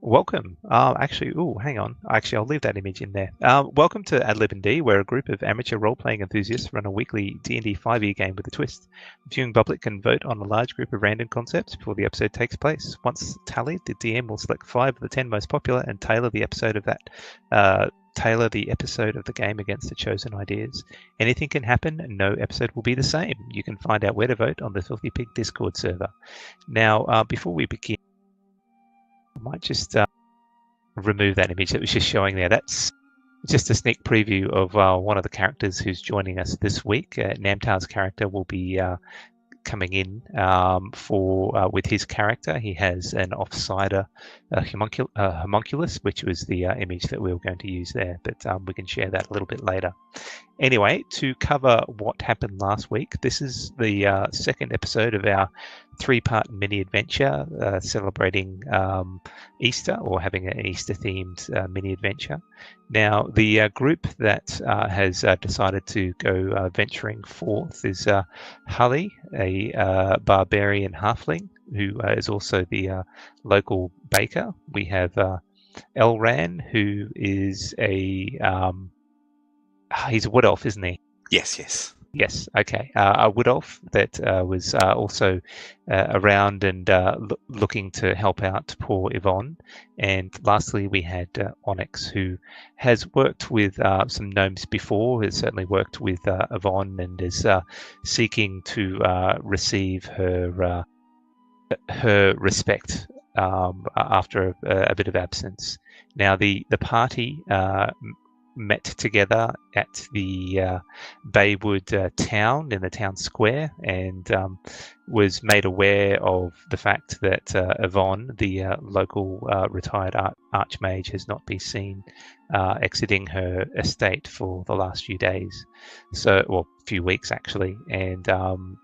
Welcome. Hang on. Actually, I'll leave that image in there. Welcome to ADlib&D, where a group of amateur role-playing enthusiasts run a weekly D&D 5e game with a twist. The viewing public can vote on a large group of random concepts before the episode takes place. Once tallied, the DM will select 5 of the 10 most popular and tailor the episode of the game against the chosen ideas. Anything can happen, and no episode will be the same. You can find out where to vote on the Filthy Pig Discord server. Now, before we begin, I might just remove that image that was just showing there. That's just a sneak preview of one of the characters who's joining us this week. Namtar's character will be coming in with his character. He has an offsider homunculus, which was the image that we were going to use there, but we can share that a little bit later. Anyway, to cover what happened last week, this is the second episode of our 3-part mini adventure celebrating Easter, or having an Easter themed mini adventure. Now, the group that has decided to go venturing forth is Hully, a barbarian halfling who is also the local baker. We have Elran, who is he's a wood elf, isn't he? Yes. Yes, okay. A wood elf that was also around and looking to help out poor Yvonne. And lastly, we had Onyx, who has worked with some gnomes before, has certainly worked with Yvonne, and is seeking to receive her respect after a bit of absence. Now, the party met together at the Baywood town, in the town square, and was made aware of the fact that Yvonne, the local retired Archmage, has not been seen exiting her estate for the last few days, few weeks actually, and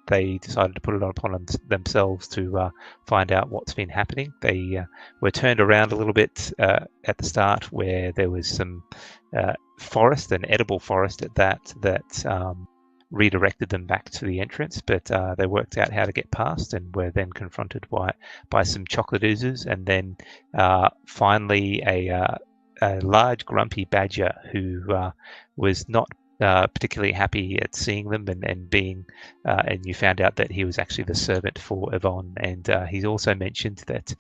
they decided to put it upon themselves to find out what's been happening. They were turned around a little bit at the start, where there was some forest, an edible forest at that redirected them back to the entrance, but they worked out how to get past, and were then confronted by some chocolate oozes, and then finally a large grumpy badger who was not particularly happy at seeing them and being and you found out that he was actually the servant for Yvonne. And he's also mentioned that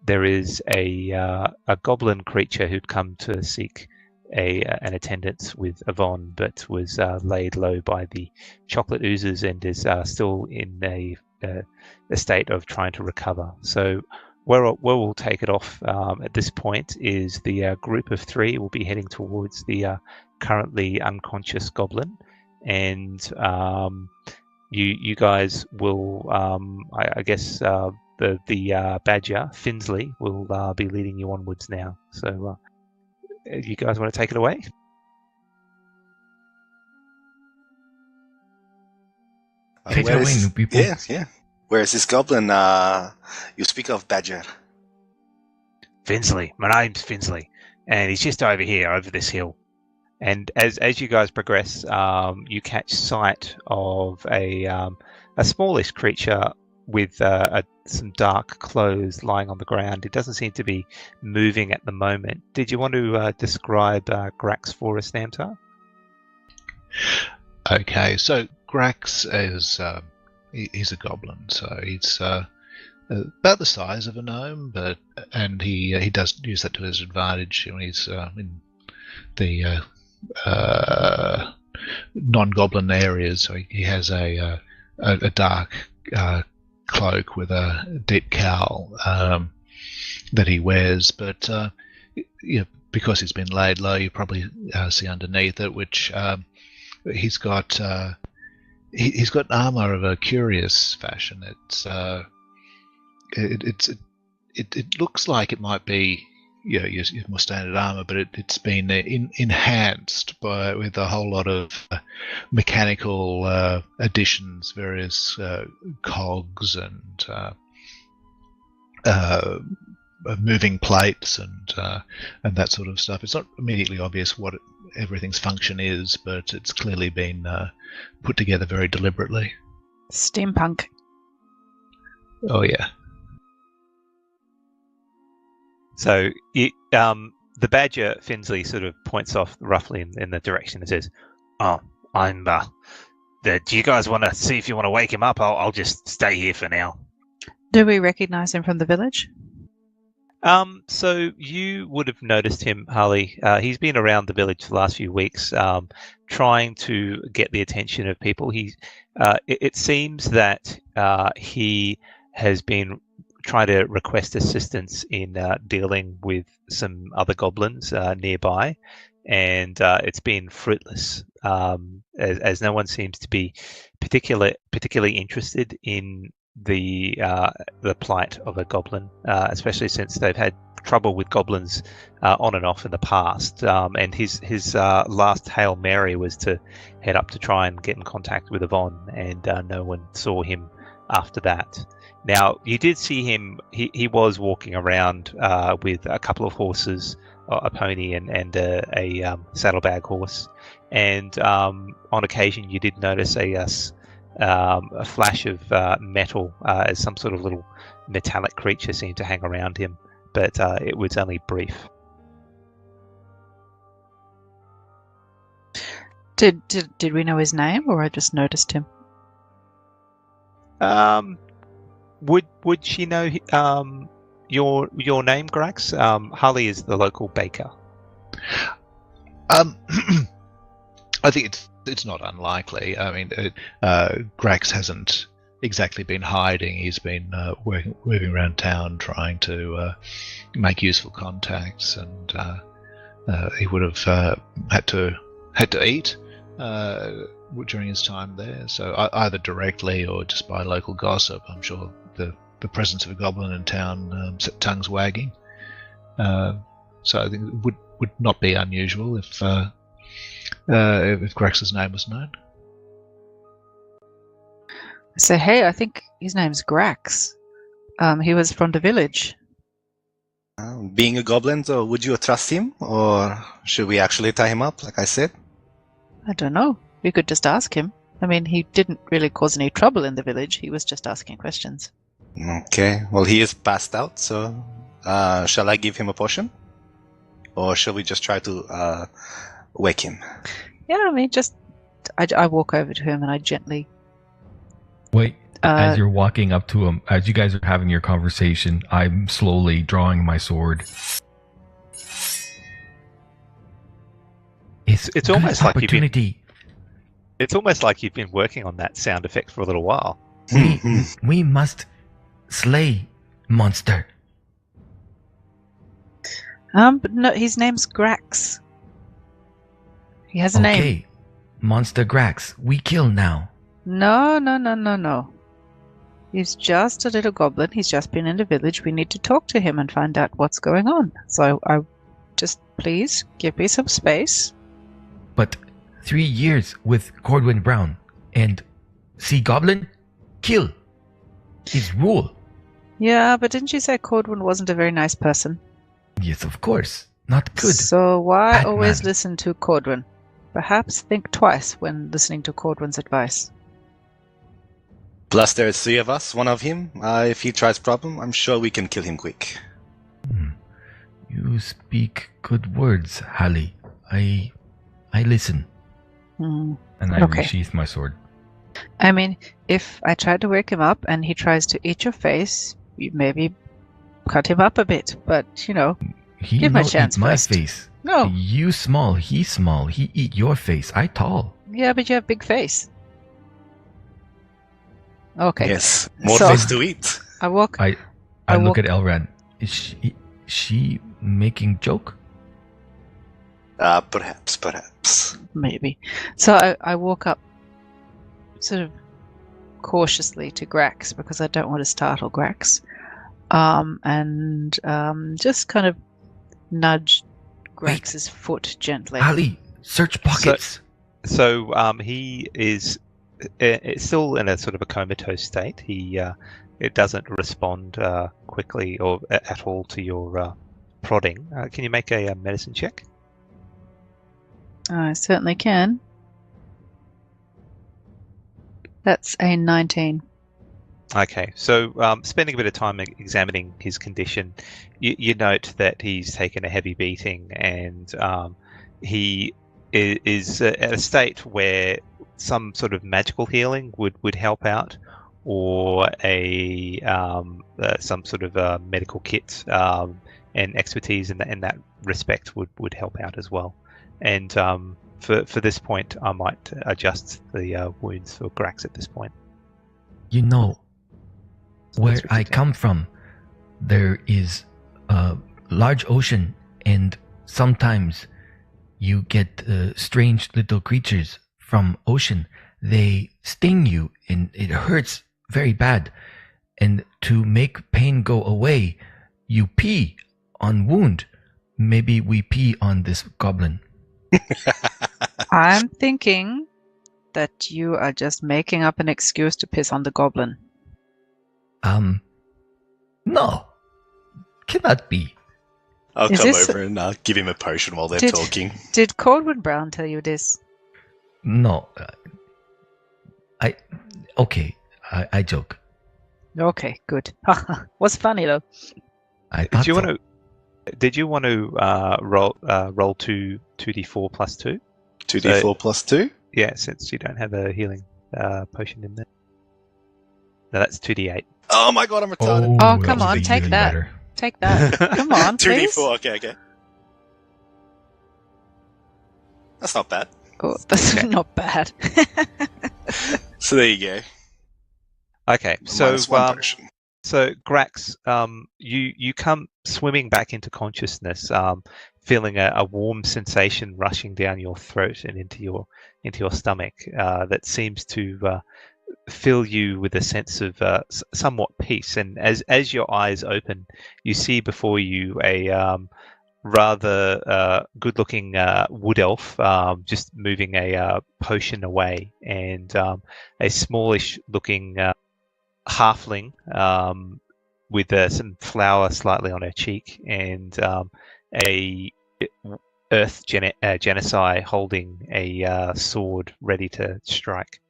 there is a goblin creature who'd come to seek an attendance with Yvonne, but was laid low by the chocolate oozes and is still in a state of trying to recover. So where we'll take it off at this point is the group of 3 will be heading towards the currently unconscious goblin, and you guys will, I guess, the badger Finsley will be leading you onwards now. So you guys want to take it away? People. Yeah. Where is this goblin you speak of, badger? Finsley. My name's Finsley, and he's just over here, over this hill. And as you guys progress, you catch sight of a smallish creature with some dark clothes lying on the ground. It doesn't seem to be moving at the moment. Did you want to describe Grax for us, Namtar? Okay, so Grax is he's a goblin, so he's about the size of a gnome, and he does use that to his advantage when he's in the non-goblin areas. So he has a dark cloak with a deep cowl that he wears, but because he's been laid low, you probably see underneath it, which he's got armor of a curious fashion. It looks like it might be your more standard armor, but it's been enhanced with a whole lot of mechanical additions, various cogs and moving plates and that sort of stuff. It's not immediately obvious what everything's function is, but it's clearly been put together very deliberately. Steampunk. Oh yeah. So the badger Finsley sort of points off roughly in the direction and says, "Oh, I'm. Do you guys want to see if you want to wake him up? I'll just stay here for now." Do we recognize him from the village? So you would have noticed him, Harley. He's been around the village the last few weeks, trying to get the attention of people. It seems that he has been trying to request assistance in dealing with some other goblins nearby, and it's been fruitless, as no one seems to be particularly interested in the plight of a goblin, especially since they've had trouble with goblins on and off in the past. And his last Hail Mary was to head up to try and get in contact with Yvonne, and no one saw him after that. Now, you did see him. He was walking around with a couple of horses, a pony and a saddlebag horse, and on occasion you did notice a flash of metal as some sort of little metallic creature seemed to hang around him, but it was only brief. Did we know his name, or I just noticed him? Would she know your name, Grax? Harley is the local baker. I think it's not unlikely. I mean, Grax hasn't exactly been hiding. He's been moving around town trying to make useful contacts, and he would have had to eat during his time there. So either directly or just by local gossip, I'm sure the presence of a goblin in town set tongues wagging. So I think it would not be unusual if Grax's name was known. So hey, I think his name's Grax. He was from the village. Being a goblin, so would you trust him, or should we actually tie him up, like I said? I don't know. We could just ask him. I mean, he didn't really cause any trouble in the village. He was just asking questions. Okay, well, he is passed out, so shall I give him a potion? Or shall we just try to wake him? Yeah, I mean, I walk over to him and I gently... Wait, as you're walking up to him, as you guys are having your conversation, I'm slowly drawing my sword. It's almost like it's almost like you've been working on that sound effect for a little while. We must slay monster. But no, his name's Grax. He has a name. Okay, Monster Grax, we kill now. No. He's just a little goblin. He's just been in the village. We need to talk to him and find out what's going on. So I just, please, give me some space. But 3 years with Cordwin Brown and Sea Goblin? Kill. His rule. Yeah, but didn't you say Cordwin wasn't a very nice person? Yes, of course. Not good. So why Bad always man. listen to Cordwin? Perhaps think twice when listening to Cordwin's advice. Plus, there's 3 of us, one of him. If he tries problem, I'm sure we can kill him quick. You speak good words, Hallie. I listen. Hmm. And I Okay. resheath my sword. I mean, if I try to wake him up and he tries to eat your face, you maybe cut him up a bit. But, He Give my no chance eat my first. face. no. You small, he small. He eat your face. I tall. Yeah, but you have big face. Okay. Yes, more So- face to eat. I walk. I I look walk- at Elran. Is she making joke? Perhaps. Maybe. So I walk up sort of cautiously to Grax because I don't want to startle Grax. And just kind of nudge Grax's foot gently. Ali, search pockets. So he is still in a sort of a comatose state. It doesn't respond quickly or at all to your prodding. Can you make a medicine check? I certainly can. That's a 19. Okay, so spending a bit of time examining his condition, you note that he's taken a heavy beating, and he is at a state where some sort of magical healing would help out, or some sort of medical kit and expertise in that respect would help out as well. And for this point, I might adjust the wounds for Grax at this point. You know, So where that's what I you think. come from, there is a large ocean, and sometimes you get strange little creatures from ocean. They sting you, and it hurts very bad. And to make pain go away, you pee on wound. Maybe we pee on this goblin. I'm thinking that you are just making up an excuse to piss on the goblin. No, cannot be. I'll Is come this- over and give him a potion while they're Did- talking. Did Coldwood Brown tell you this? No, I joke. Okay, good. What's funny though? I Did thought you so. want to? Did you want to roll 2d4 plus 2? 2d4 plus 2? Yeah, since you don't have a healing potion in there. No, that's 2d8. Oh my god, I'm retarded. Oh, that come was on, even take that. better. Take that. Come on, please. 2d4, okay. That's not bad. Oh, that's Okay. not bad. So there you go. Okay, so Minus one potion. So Grax, you come swimming back into consciousness, feeling a warm sensation rushing down your throat and into your stomach that seems to fill you with a sense of somewhat peace. And as your eyes open, you see before you a rather good-looking wood elf just moving a potion away, and a smallish-looking halfling with some flour slightly on her cheek, and a earth genocide holding a sword ready to strike.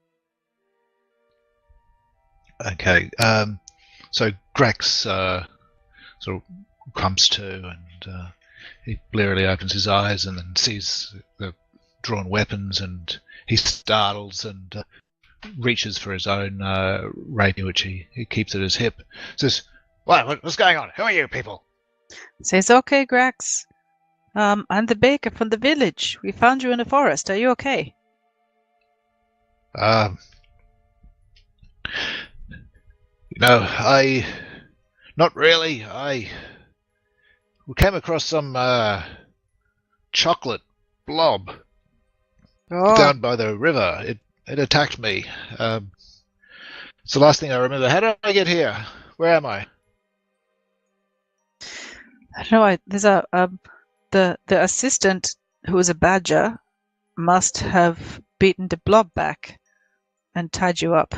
Okay, so Grax sort of comes to, and he blearily opens his eyes and then sees the drawn weapons, and he startles and reaches for his own rapier, which he keeps at his hip. Says, what's going on? Who are you people? Says, okay, Grax. I'm the baker from the village. We found you in the forest. Are you okay? Not really. We came across some chocolate blob Oh, down by the river. It attacked me. It's the last thing I remember. How did I get here? Where am I? I don't know. There's the assistant who was a badger must have beaten the blob back and tied you up.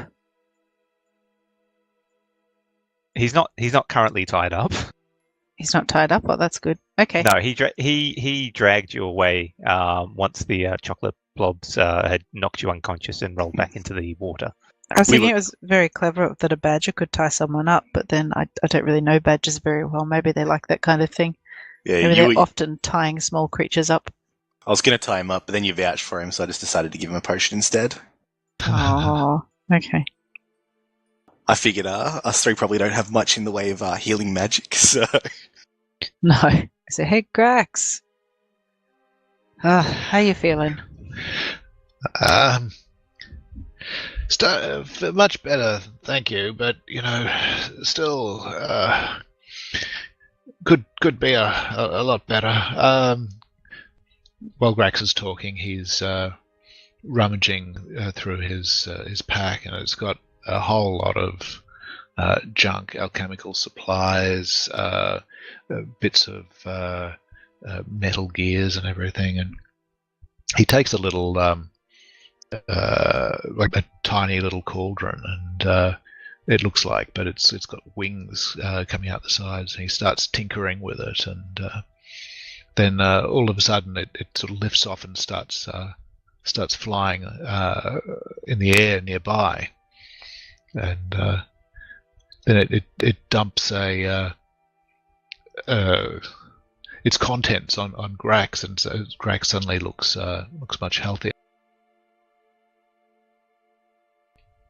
He's not currently tied up. He's not tied up. Oh, that's good. Okay. No, he dragged you away once the chocolate blobs had knocked you unconscious and rolled back into the water. I was thinking it was very clever that a badger could tie someone up, but then I don't really know badgers very well. Maybe they like that kind of thing. Yeah, Maybe they're often tying small creatures up. I was going to tie him up, but then you vouched for him, so I just decided to give him a potion instead. Oh, okay. I figured us three probably don't have much in the way of healing magic, so... No. I say, hey, Grax. How you feeling? Much better, thank you. But still, could be a lot better. While Grax is talking, he's rummaging through his pack, and it's got a whole lot of junk, alchemical supplies, bits of metal gears and everything, and he takes a little like a tiny little cauldron, and it looks like, but it's got wings coming out the sides, and he starts tinkering with it, and then all of a sudden it sort of lifts off and starts flying in the air nearby, and then it dumps its contents on Grax, and so Grax suddenly looks much healthier.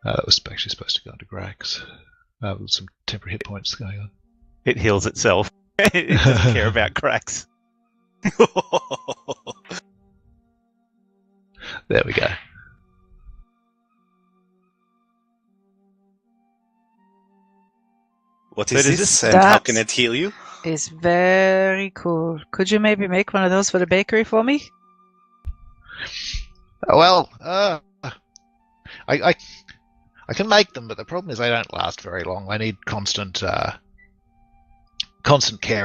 That was actually supposed to go into Grax. With some temporary hit points going on. It heals itself. It doesn't care about cracks. There we go. What But is is this, this- and how can it heal you? Is very cool. Could you maybe make one of those for the bakery for me? Well, I can make them, but the problem is they don't last very long. They need constant care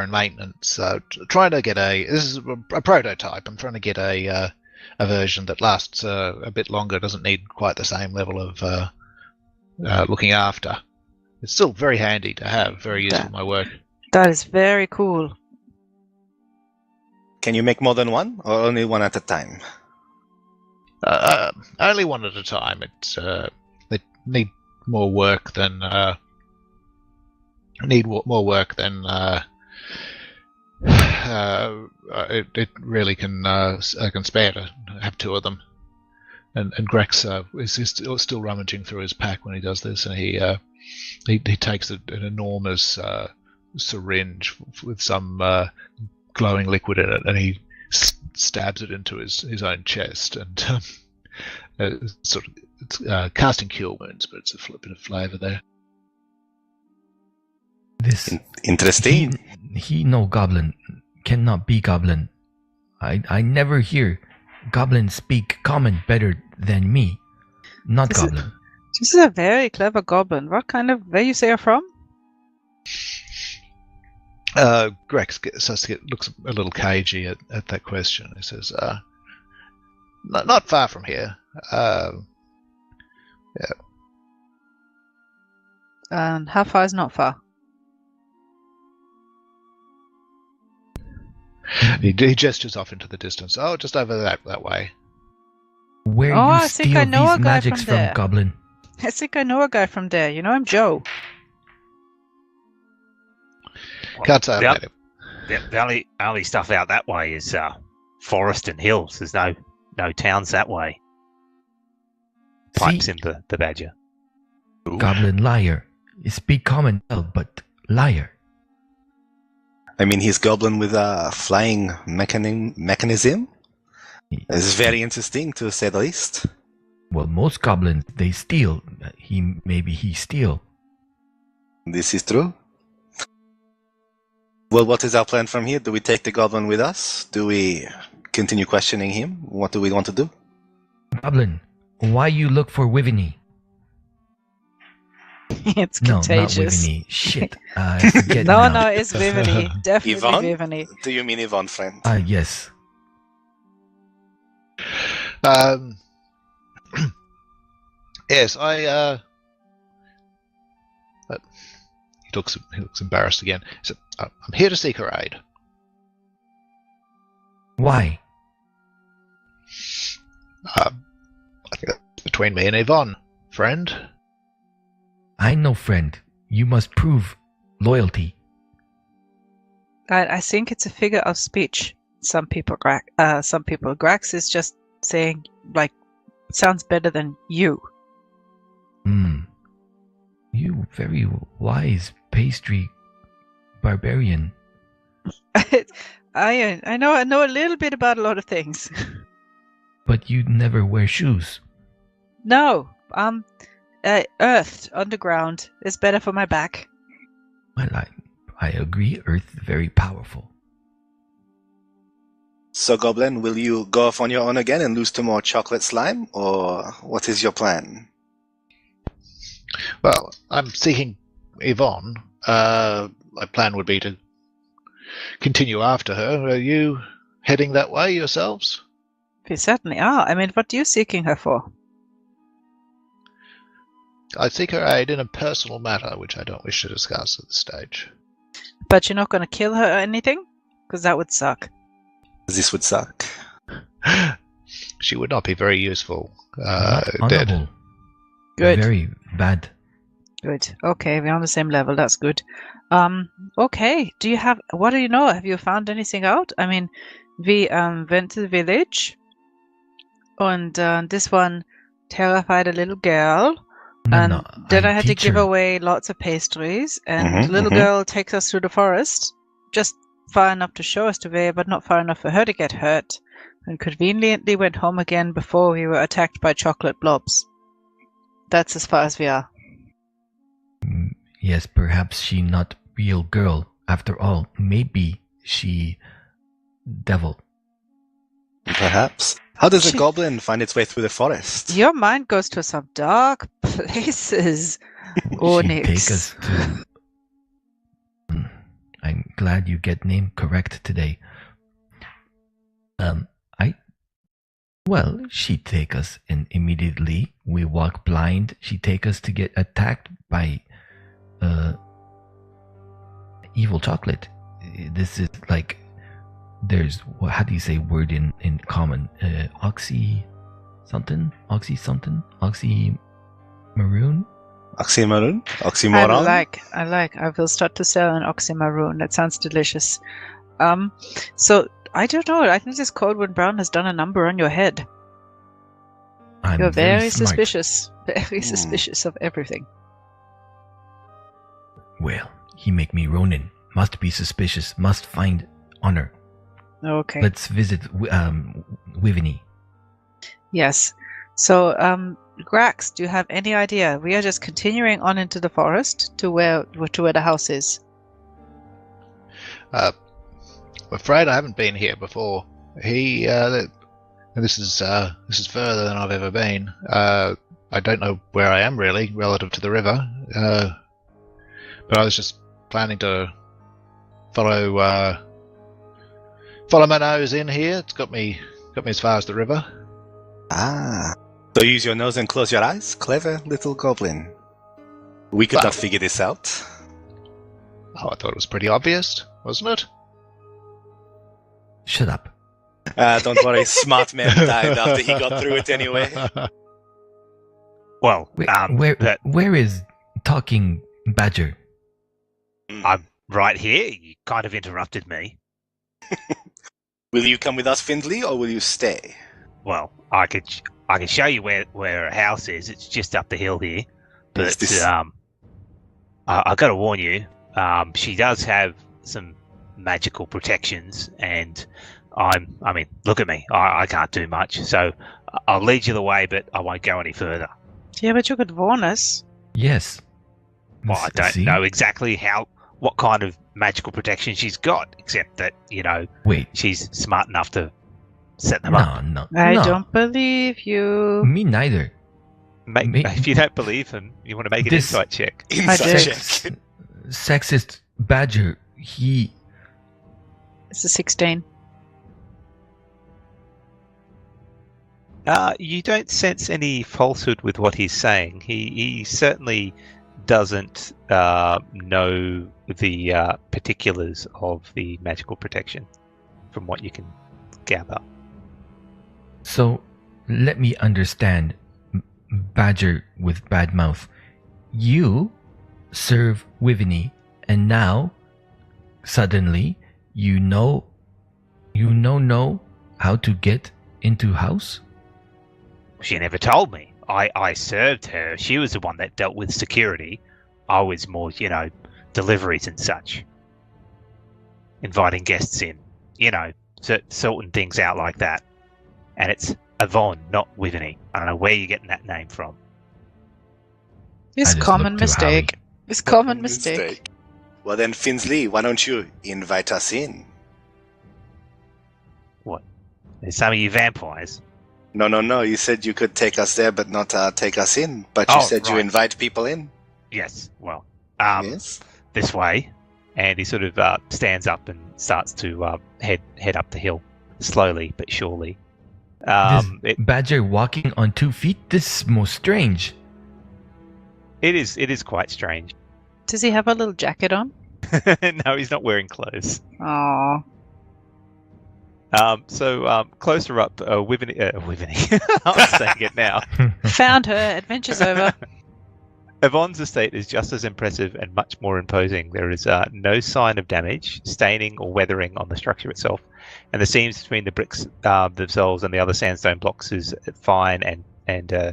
and maintenance. So trying to get this is a prototype. I'm trying to get a version that lasts a bit longer. Doesn't need quite the same level of looking after. It's still very handy to have. Very useful in my work. That is very cool. Can you make more than one, or only one at a time? Only one at a time. They need more work than it really can spare to have two of them. And Grex is still rummaging through his pack when he does this, and he takes an enormous syringe with some glowing liquid in it, and he stabs it into his own chest, and sort of casting cure wounds, but it's a bit of flavour there. This Interesting. he no goblin cannot be goblin. I never hear goblins speak common better than me. Not This is- goblin. This is a very clever goblin. What kind of, where you say you're from? Grex looks a little cagey at that question. He says, not far from here. Yeah. And how far is not far? He gestures off into the distance. Oh, just over that way. Where Oh, you I think steal I know a these guy magics from there. goblin? I think I know a guy from there. You know him, Joe. Can't say I've the, met him. the only stuff out that way is forest and hills. There's no towns that way. Pipes See, in the badger. goblin liar. You speak common well, but liar. I mean, he's goblin with a flying mechanism. It's very interesting, to say the least. Well, most goblins they steal. He steal. This is true. Well, what is our plan from here? Do we take the goblin with us? Do we continue questioning him? What do we want to do? Goblin, why you look for Wivini? It's No, not contagious. Wivini. Shit, I forget No, now. it's Vivini. Definitely Yvonne? Vivini. Do you mean Yvonne, friend? Yes. Yes, he looks embarrassed again. He said, I'm here to seek her aid. Why? I think that's between me and Yvonne, friend. I know, friend. You must prove loyalty. I think it's a figure of speech. Some people, Grax is just saying, like, sounds better than you. You very wise pastry barbarian. I know a little bit about a lot of things. But you never wear shoes. No, earth underground is better for my back. Well, I agree. Earth is very powerful. So, Goblin, will you go off on your own again and lose to more chocolate slime, or what is your plan? Well, I'm seeking Yvonne. My plan would be to continue after her. Are you heading that way yourselves? We certainly are. I mean, what are you seeking her for? I seek her aid in a personal matter, which I don't wish to discuss at this stage. But you're not going to kill her or anything? Because that would suck. This would suck. She would not be very useful Not dead. honorable. Good. Very bad. Good. Okay, we're on the same level. That's good. Okay. What do you know? Have you found anything out? I mean, we went to the village, and this one terrified a little girl. No, then I had to teach give her. away lots of pastries, and Mhm, the little mhm. girl takes us through the forest, just far enough to show us the way, but not far enough for her to get hurt, and conveniently went home again before we were attacked by chocolate blobs. That's as far as we are. Yes, perhaps she not real girl. After all, maybe she devil. Perhaps. How does a She- goblin find its way through the forest? Your mind goes to some dark places, Onyx. She take us to. I'm glad you get name correct today. Well, she take us and immediately we walk blind. She take us to get attacked by evil chocolate. This is like there's how do you say word in common? Oxy something? Maroon? Oxymoron? Oxymoron? I will start to sell an oxymaroon. That sounds delicious. So I don't know. I think this Coldwood Brown has done a number on your head. I'm You're very smart. suspicious. Very suspicious of everything. Well, he make me Ronin. Must be suspicious. Must find honor. Okay. Let's visit Wivini. Yes. So, Grax, do you have any idea? We are just continuing on into the forest to where the house is. I'm afraid I haven't been here before. This is further than I've ever been. I don't know where I am really relative to the river, but I was just planning to follow my nose in here. It's got me as far as the river. Ah. So use your nose and close your eyes? Clever little goblin. We could not figure this out. Oh, I thought it was pretty obvious, wasn't it? Shut up. Don't worry, smart man died after he got through it anyway. Well, Where is talking badger? I'm right here. You kind of interrupted me. Will you come with us, Findley, or will you stay? Well, I can show you where her house is. It's just up the hill here. But I've got to warn you, she does have some magical protections, and I mean, look at me. I can't do much, so I'll lead you the way, but I won't go any further. Yeah, but you could warn us. Yes. Well, I don't know exactly what kind of magical protection she's got, except that, Wait. she's smart enough to set them up. No. I don't believe you. Me neither. If you don't believe him, you want to make an This- insight check. Inside check. Sexist badger. He. It's a 16. You don't sense any falsehood with what he's saying. He certainly doesn't know the particulars of the magical protection, from what you can gather. So, let me understand, badger with bad mouth. You serve Wivini, and now, suddenly, you know how to get into house? She never told me. I served her. She was the one that dealt with security. I was more, deliveries and such. Inviting guests in, sorting things out like that. And it's Yvonne, not Wivini. I don't know where you're getting that name from. It's I just common looked to mistake. It's common mistake. Well then, Finsley, why don't you invite us in? What? There's some of you vampires. No. You said you could take us there, but not take us in. But you said you right. invite people in. Yes, well, Yes. this way. And he sort of stands up and starts to head up the hill, slowly but surely. This badger walking on 2 feet? This is most strange. It is quite strange. Does he have a little jacket on? No, he's not wearing clothes. Aww. So closer up, Wivini. I'm saying it now. Found her. Adventure's over. Yvonne's estate is just as impressive and much more imposing. There is no sign of damage, staining, or weathering on the structure itself, and the seams between the bricks themselves and the other sandstone blocks is fine and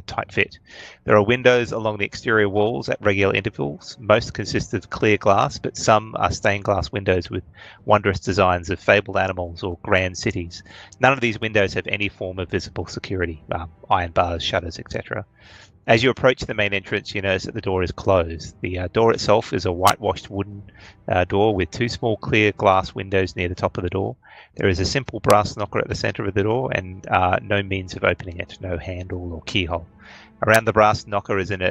tight fit. There are windows along the exterior walls at regular intervals. Most consist of clear glass, but some are stained glass windows with wondrous designs of fabled animals or grand cities. None of these windows have any form of visible security, iron bars, shutters, etc. As you approach the main entrance, you notice that the door is closed. The door itself is a whitewashed wooden door with two small clear glass windows near the top of the door. There is a simple brass knocker at the center of the door and no means of opening it, no handle or keyhole. Around the brass knocker is an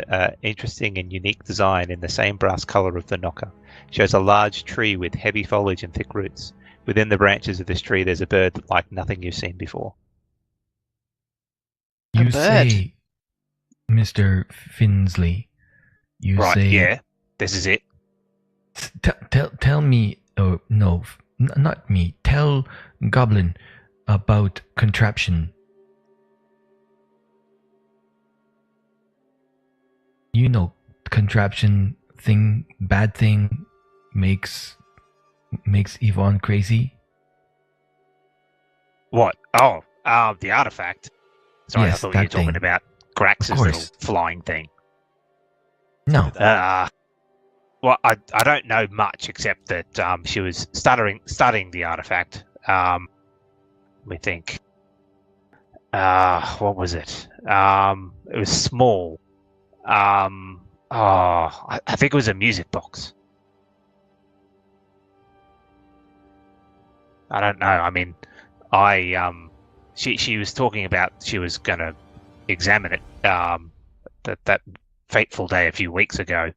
interesting and unique design in the same brass color of the knocker. It shows a large tree with heavy foliage and thick roots. Within the branches of this tree, there's a bird like nothing you've seen before. You say, Mr. Finsley, you right, say... yeah, this is it. Tell me, oh no, not me, tell Goblin about contraption. You know, contraption thing, bad thing, makes Yvonne crazy. What? Oh, the artifact. Sorry, Yes, I thought you were talking thing. about Grax's little flying thing. No. Well, I don't know much except that she was studying the artifact. We think. What was it? It was small. I think it was a music box. I don't know. I mean, she was talking about she was going to examine it that fateful day a few weeks ago,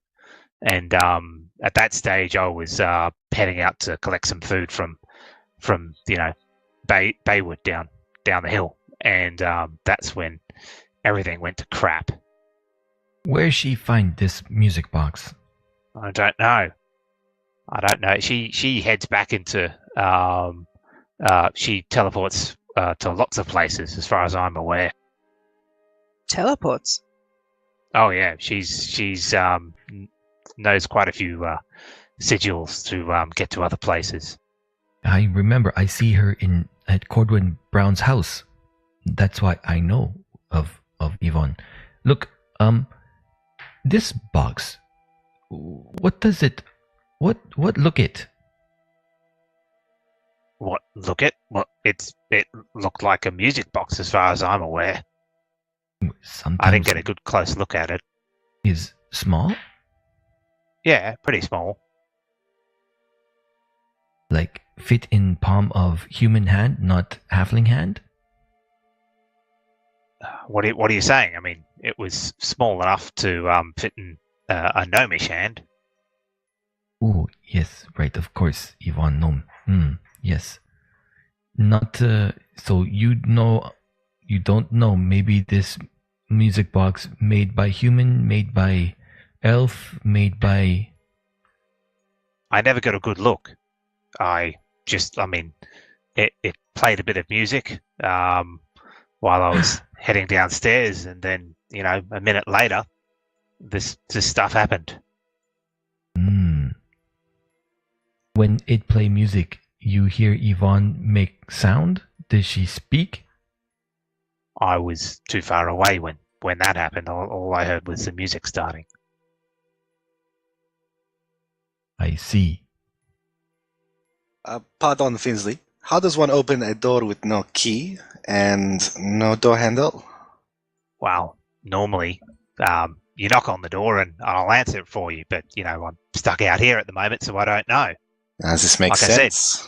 and at that stage I was heading out to collect some food from Baywood down the hill, and that's when everything went to crap. Where'd she find this music box? I don't know. She heads back into she teleports to lots of places as far as I'm aware. Teleports. Oh yeah, she's knows quite a few sigils to get to other places. I remember I see her at Cordwin Brown's house. That's why I know of Yvonne. Look, this box. What does it? What look it? What look it? Well, it looked like a music box as far as I'm aware. Sometimes I didn't get a good close look at it. Is small? Yeah, pretty small. Like fit in palm of human hand, not halfling hand? What are you saying? I mean, it was small enough to fit in a gnomish hand. Oh, yes, right, of course, Yvonne gnome. Yes. Not, so you don't know, maybe this music box made by human, made by elf, made by... I never got a good look. It played a bit of music while I was heading downstairs, and then, a minute later, this stuff happened. When it play music, you hear Yvonne make sound? Does she speak? I was too far away when that happened. All I heard was the music starting. I see. Pardon, Finsley. How does one open a door with no key and no door handle? Well, normally, you knock on the door and I'll answer it for you. But, I'm stuck out here at the moment, so I don't know. Does this make sense?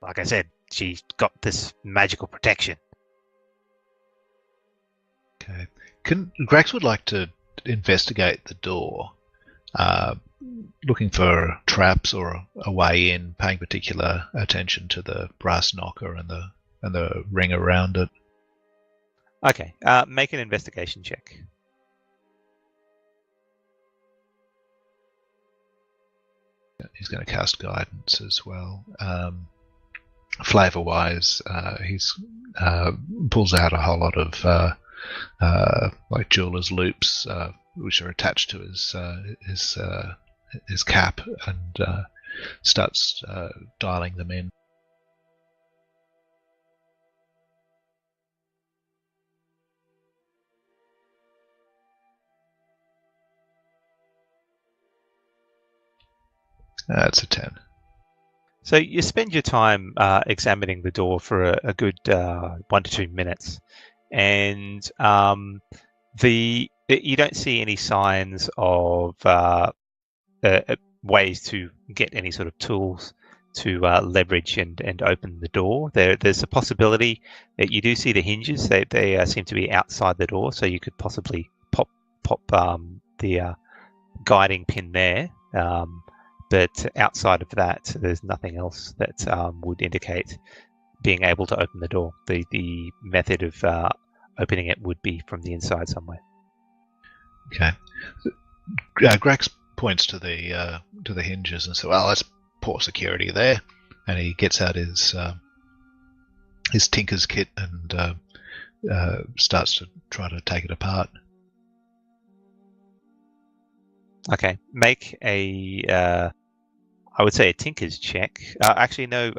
Like I said, she's got this magical protection. Okay. Grax would like to investigate the door, looking for traps or a way in, paying particular attention to the brass knocker and the ring around it. Okay, make an investigation check. He's going to cast guidance as well. Flavor-wise, he's pulls out a whole lot of like jeweler's loops, which are attached to his cap, and starts dialing them in. That's a 10. So you spend your time examining the door for a good 1 to 2 minutes, and you don't see any signs of ways to get any sort of tools to leverage and open the door. There's a possibility that you do see the hinges. They seem to be outside the door, so you could possibly pop the guiding pin there. But outside of that, there's nothing else that would indicate being able to open the door. The method of opening it would be from the inside somewhere. Okay. Grax points to the hinges and says, "Well, that's poor security there." And he gets out his tinker's kit and starts to try to take it apart. Okay, make a I would say a tinker's check. Actually, no,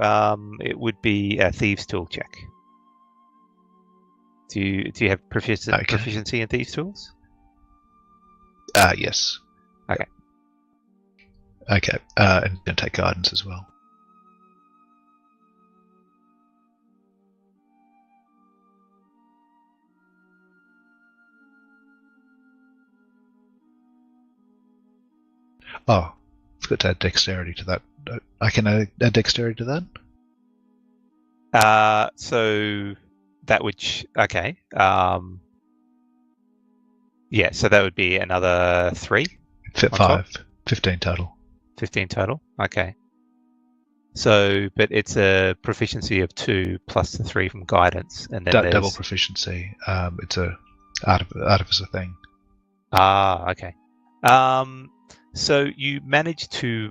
it would be a thieves' tool check. Do you have proficiency in thieves' tools? Yes. Okay. Okay, and then take guidance as well. Oh, it's got to add dexterity to that. I can add dexterity to that? So that would... Okay. Yeah, so that would be another 3? 5. 15 total. 15 total? Okay. So, but it's a proficiency of 2 plus the 3 from guidance. And then double proficiency. It's a artificer thing. Ah, okay. So you managed to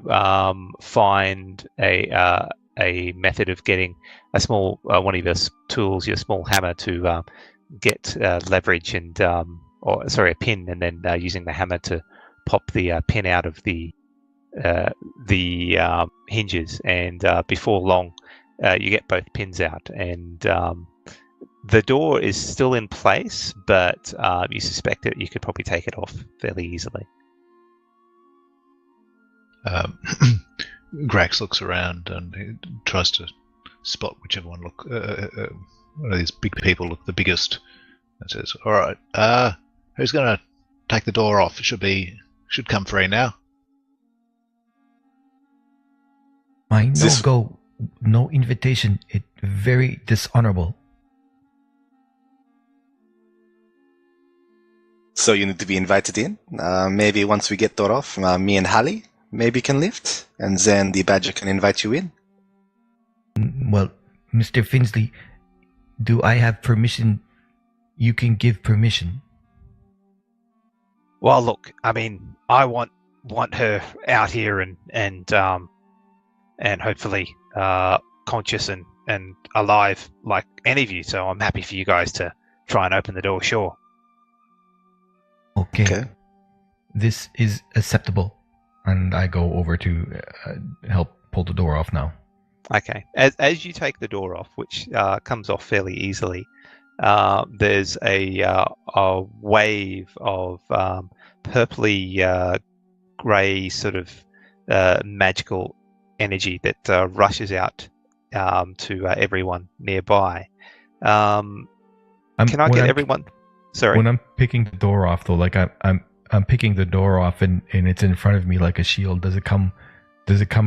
find a method of getting a small one of your tools, your small hammer, to get leverage and a pin, and then using the hammer to pop the pin out of the hinges, and before long you get both pins out, and the door is still in place, but you suspect that you could probably take it off fairly easily. Grax looks around and he tries to spot whichever one one of these big people look the biggest, and says, "All right, who's going to take the door off? It should come free now." No invitation. It very dishonorable. So you need to be invited in. Maybe once we get door off, me and Hallie maybe can lift, and then the badger can invite you in. Well, Mr. Finsley, do I have permission? You can give permission. Well, look, I mean, I want her out here and hopefully conscious and alive like any of you. So I'm happy for you guys to try and open the door. Sure. Okay. This is acceptable. And I go over to help pull the door off now. Okay. As you take the door off, which comes off fairly easily, there's a wave of purpley grey sort of magical energy that rushes out to everyone nearby. Can I get everyone? Sorry. When I'm picking the door off, though, like I'm picking the door off and it's in front of me like a shield. Does it come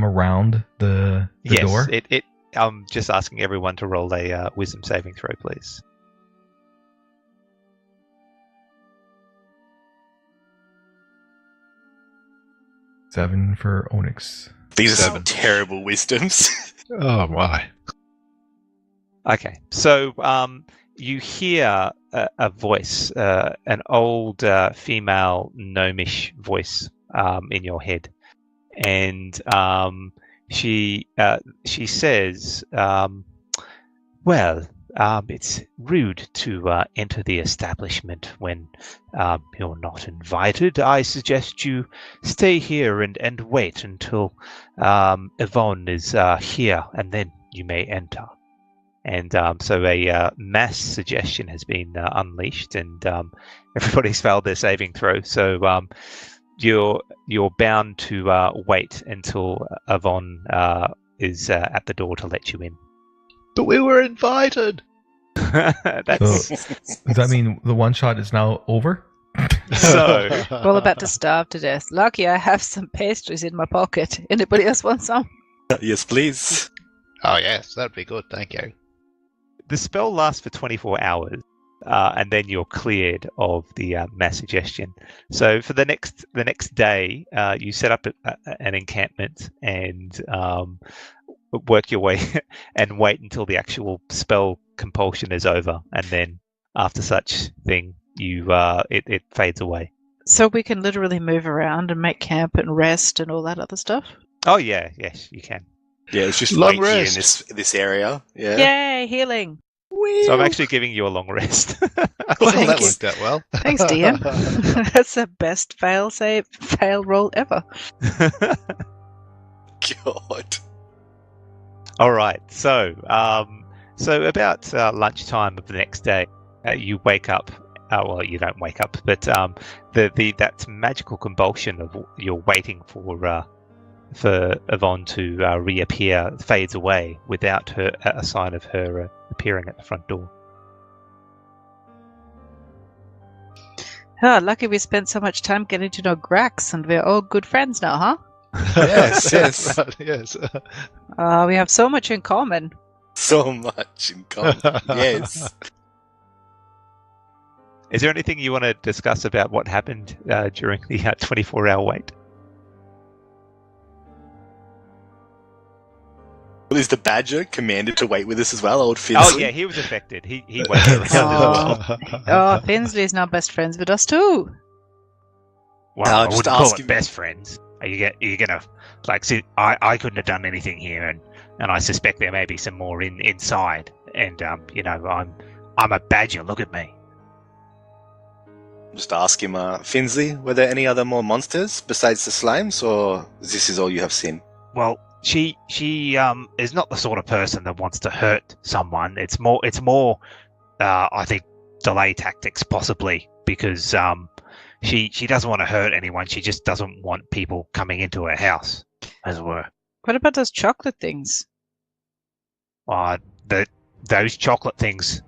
around the door? Yes, I'm just asking everyone to roll a wisdom saving throw, please. Seven for Onyx. These are some terrible wisdoms. Oh my. Okay, so you hear a voice, an old female gnomish voice in your head, and she says, "Well, it's rude to enter the establishment when you're not invited. I suggest you stay here and wait until Yvonne is here, and then you may enter. And so a mass suggestion has been unleashed, and everybody's failed their saving throw. So you're bound to wait until Yvonne is at the door to let you in. But we were invited. That's Does that mean the one shot is now over? so. We're all about to starve to death. Lucky I have some pastries in my pocket. Anybody else want some? Yes, please. Oh yes, that'd be good. Thank you. The spell lasts for 24 hours, and then you're cleared of the mass suggestion. So for the next day, you set up an encampment and work your way and wait until the actual spell compulsion is over, and then after such thing, it fades away. So we can literally move around and make camp and rest and all that other stuff? Oh yeah, yes, you can. Yeah, it's just Long right here in rest. this area. Yeah. Yay, healing. So I'm actually giving you a long rest. Well, Thank that you. worked out well. Thanks, DM. That's the best fail roll ever. God. All right. So about lunchtime of the next day, you wake up. Well, you don't wake up, but that magical convulsion of you're waiting for Yvonne to reappear fades away without a sign of her appearing at the front door. Oh, lucky we spent so much time getting to know Grax, and we're all good friends now, huh? Yes, yes. Right, yes. We have so much in common. So much in common. Yes. Is there anything you want to discuss about what happened during the 24-hour wait? Well, is the Badger commanded to wait with us as well, old Finsley? Oh yeah, he was affected. He waited around as well. Oh, Finsley's now best friends with us too. Well, No, I just wouldn't call ask it him- best friends. Are you gonna like see? I couldn't have done anything here, and I suspect there may be some more inside. And I'm a badger. Look at me. Just ask him, Finsley, were there any other more monsters besides the slimes, or this is all you have seen? Well, she is not the sort of person that wants to hurt someone. It's more I think delay tactics possibly, because she doesn't want to hurt anyone. She just doesn't want people coming into her house, as it were. What about those chocolate things? Those chocolate things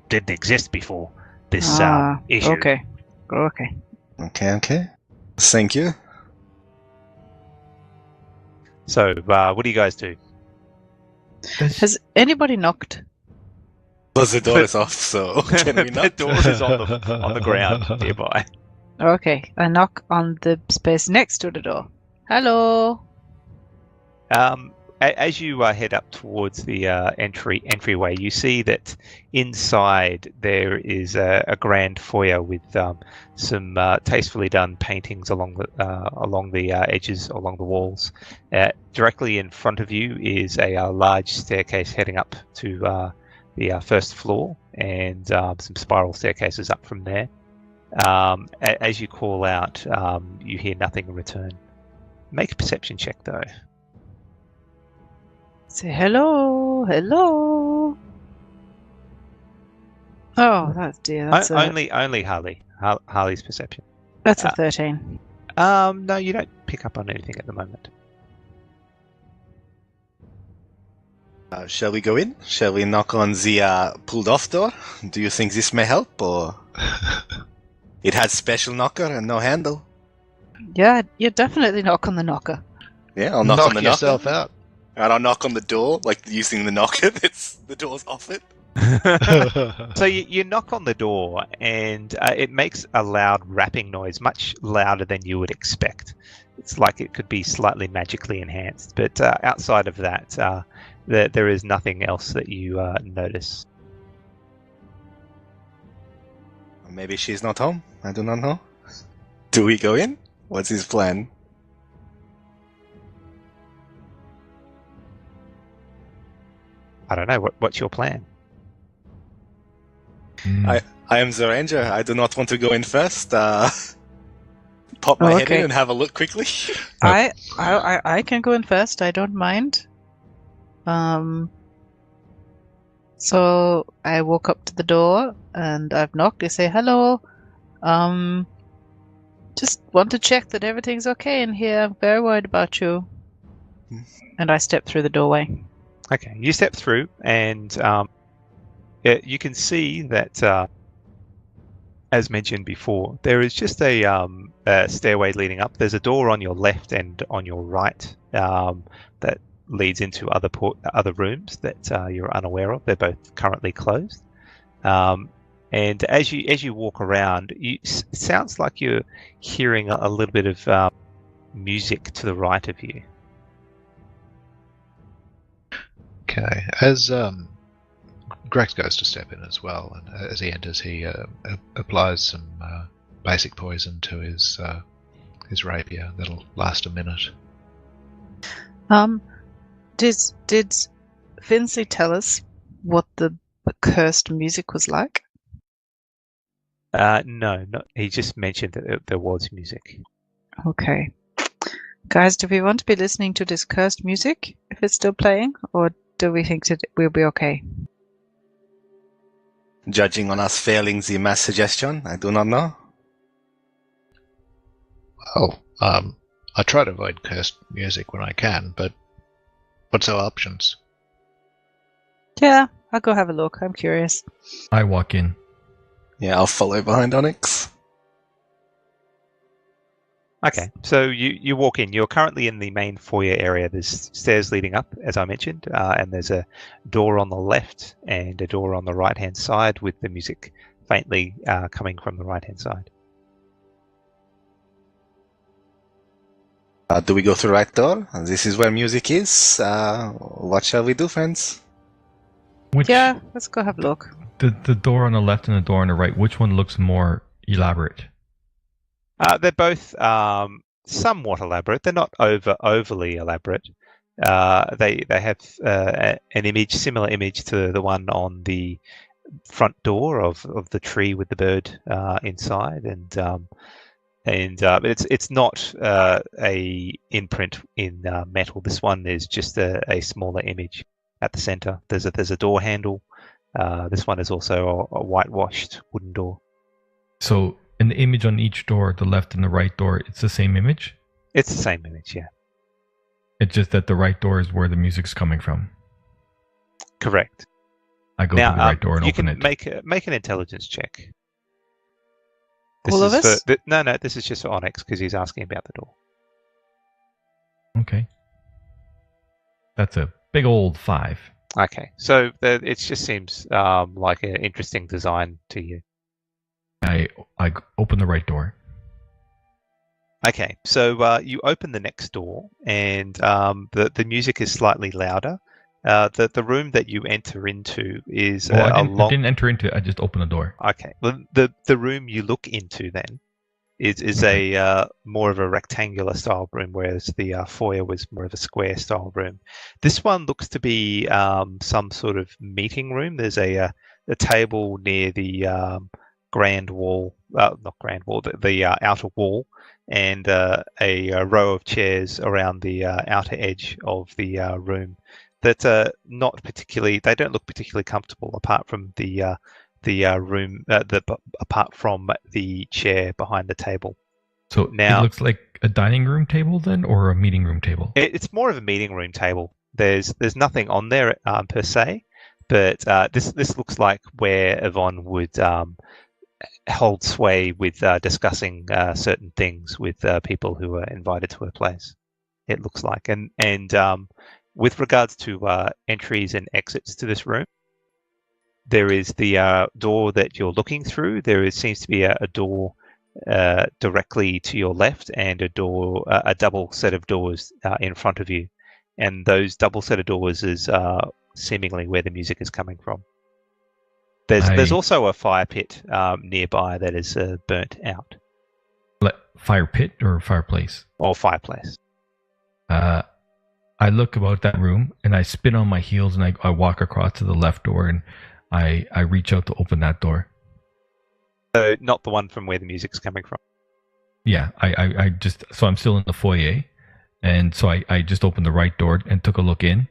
didn't exist before this issue. Okay. Okay. Thank you. So, what do you guys do? Has anybody knocked? Well, the door is off, so can we The not? door is on the ground nearby. Okay, I knock on the space next to the door. Hello. As you head up towards the entryway, you see that inside there is a grand foyer with some tastefully done paintings along the edges, along the walls. Directly in front of you is a large staircase heading up to the first floor, and some spiral staircases up from there. As you call out, you hear nothing in return. Make a perception check, though. Say hello. Oh, that's dear. That's Only Harley. Harley's perception. a 13. No, you don't pick up on anything at the moment. Shall we go in? Shall we knock on the pulled off door? Do you think this may help, or it has special knocker and no handle? Yeah, you definitely knock on the knocker. Yeah, I'll knock on the yourself knocker. out. And I'll knock on the door, like using the knocker that's the door's off it. So you knock on the door, and it makes a loud rapping noise, much louder than you would expect. It's like it could be slightly magically enhanced, but outside of that, there is nothing else that you notice. Maybe she's not home. I do not know. Do we go in? What's his plan? I don't know. What's your plan? I am the ranger. I do not want to go in first. Pop my head in and have a look quickly. I can go in first. I don't mind. So I walk up to the door and I've knocked. I say hello. Just want to check that everything's okay in here. I'm very worried about you. And I step through the doorway. Okay, you step through, and you can see that, as mentioned before, there is just a stairway leading up. There's a door on your left and on your right that leads into other rooms that you're unaware of. They're both currently closed. And as you walk around, it sounds like you're hearing a little bit of music to the right of you. Okay, as Grex goes to step in as well, and as he enters, he applies some basic poison to his rapier. That'll last a minute. Did Finley tell us what the cursed music was like? No, he just mentioned that there was music. Okay. Guys, do we want to be listening to this cursed music if it's still playing, or do we think that we'll be okay? Judging on us failing the mass suggestion, I do not know. Well, I try to avoid cursed music when I can, but what's our options? Yeah, I'll go have a look. I'm curious. I walk in. Yeah, I'll follow behind Onyx. Okay, so you walk in. You're currently in the main foyer area. There's stairs leading up, as I mentioned, and there's a door on the left and a door on the right-hand side with the music faintly coming from the right-hand side. Do we go through the right door? This is where music is. What shall we do, friends? Yeah, let's go have a look. The door on the left and the door on the right, which one looks more elaborate? They're both somewhat elaborate. They're not overly elaborate. They have an similar image to the one on the front door of the tree with the bird inside, and it's not a imprint in metal. This one is just a smaller image at the center. There's a door handle. This one is also a whitewashed wooden door. So, in the image on each door, the left and the right door, it's the same image? It's the same image, yeah. It's just that the right door is where the music's coming from. Correct. I go to the right door and open it. You can make an intelligence check. All of us? No, this is just for Onyx because he's asking about the door. Okay. That's a big old 5. Okay, so it just seems like an interesting design to you. I open the right door. Okay, so you open the next door, and the music is slightly louder. The room that you enter into is I didn't enter into it. I just opened the door. Okay, well, the room you look into then is a more of a rectangular style room, whereas the foyer was more of a square style room. This one looks to be some sort of meeting room. There's a table near the grand wall, not grand wall, the outer wall, and a row of chairs around the outer edge of the room that not particularly. They don't look particularly comfortable, apart from the room, apart from the chair behind the table. So now, it looks like a dining room table then, or a meeting room table? It's more of a meeting room table. There's nothing on there per se, but this looks like where Yvonne would hold sway with discussing certain things with people who are invited to her place. It looks like, and with regards to entries and exits to this room, there is the door that you're looking through. Seems to be a door directly to your left, and a double set of doors in front of you. And those double set of doors is seemingly where the music is coming from. There's also a fire pit nearby that is burnt out. Fire pit or fireplace? Or fireplace. I look about that room and I spin on my heels and I walk across to the left door and I reach out to open that door. So not the one from where the music's coming from. Yeah, I just so I'm still in the foyer, and so I just opened the right door and took a look in,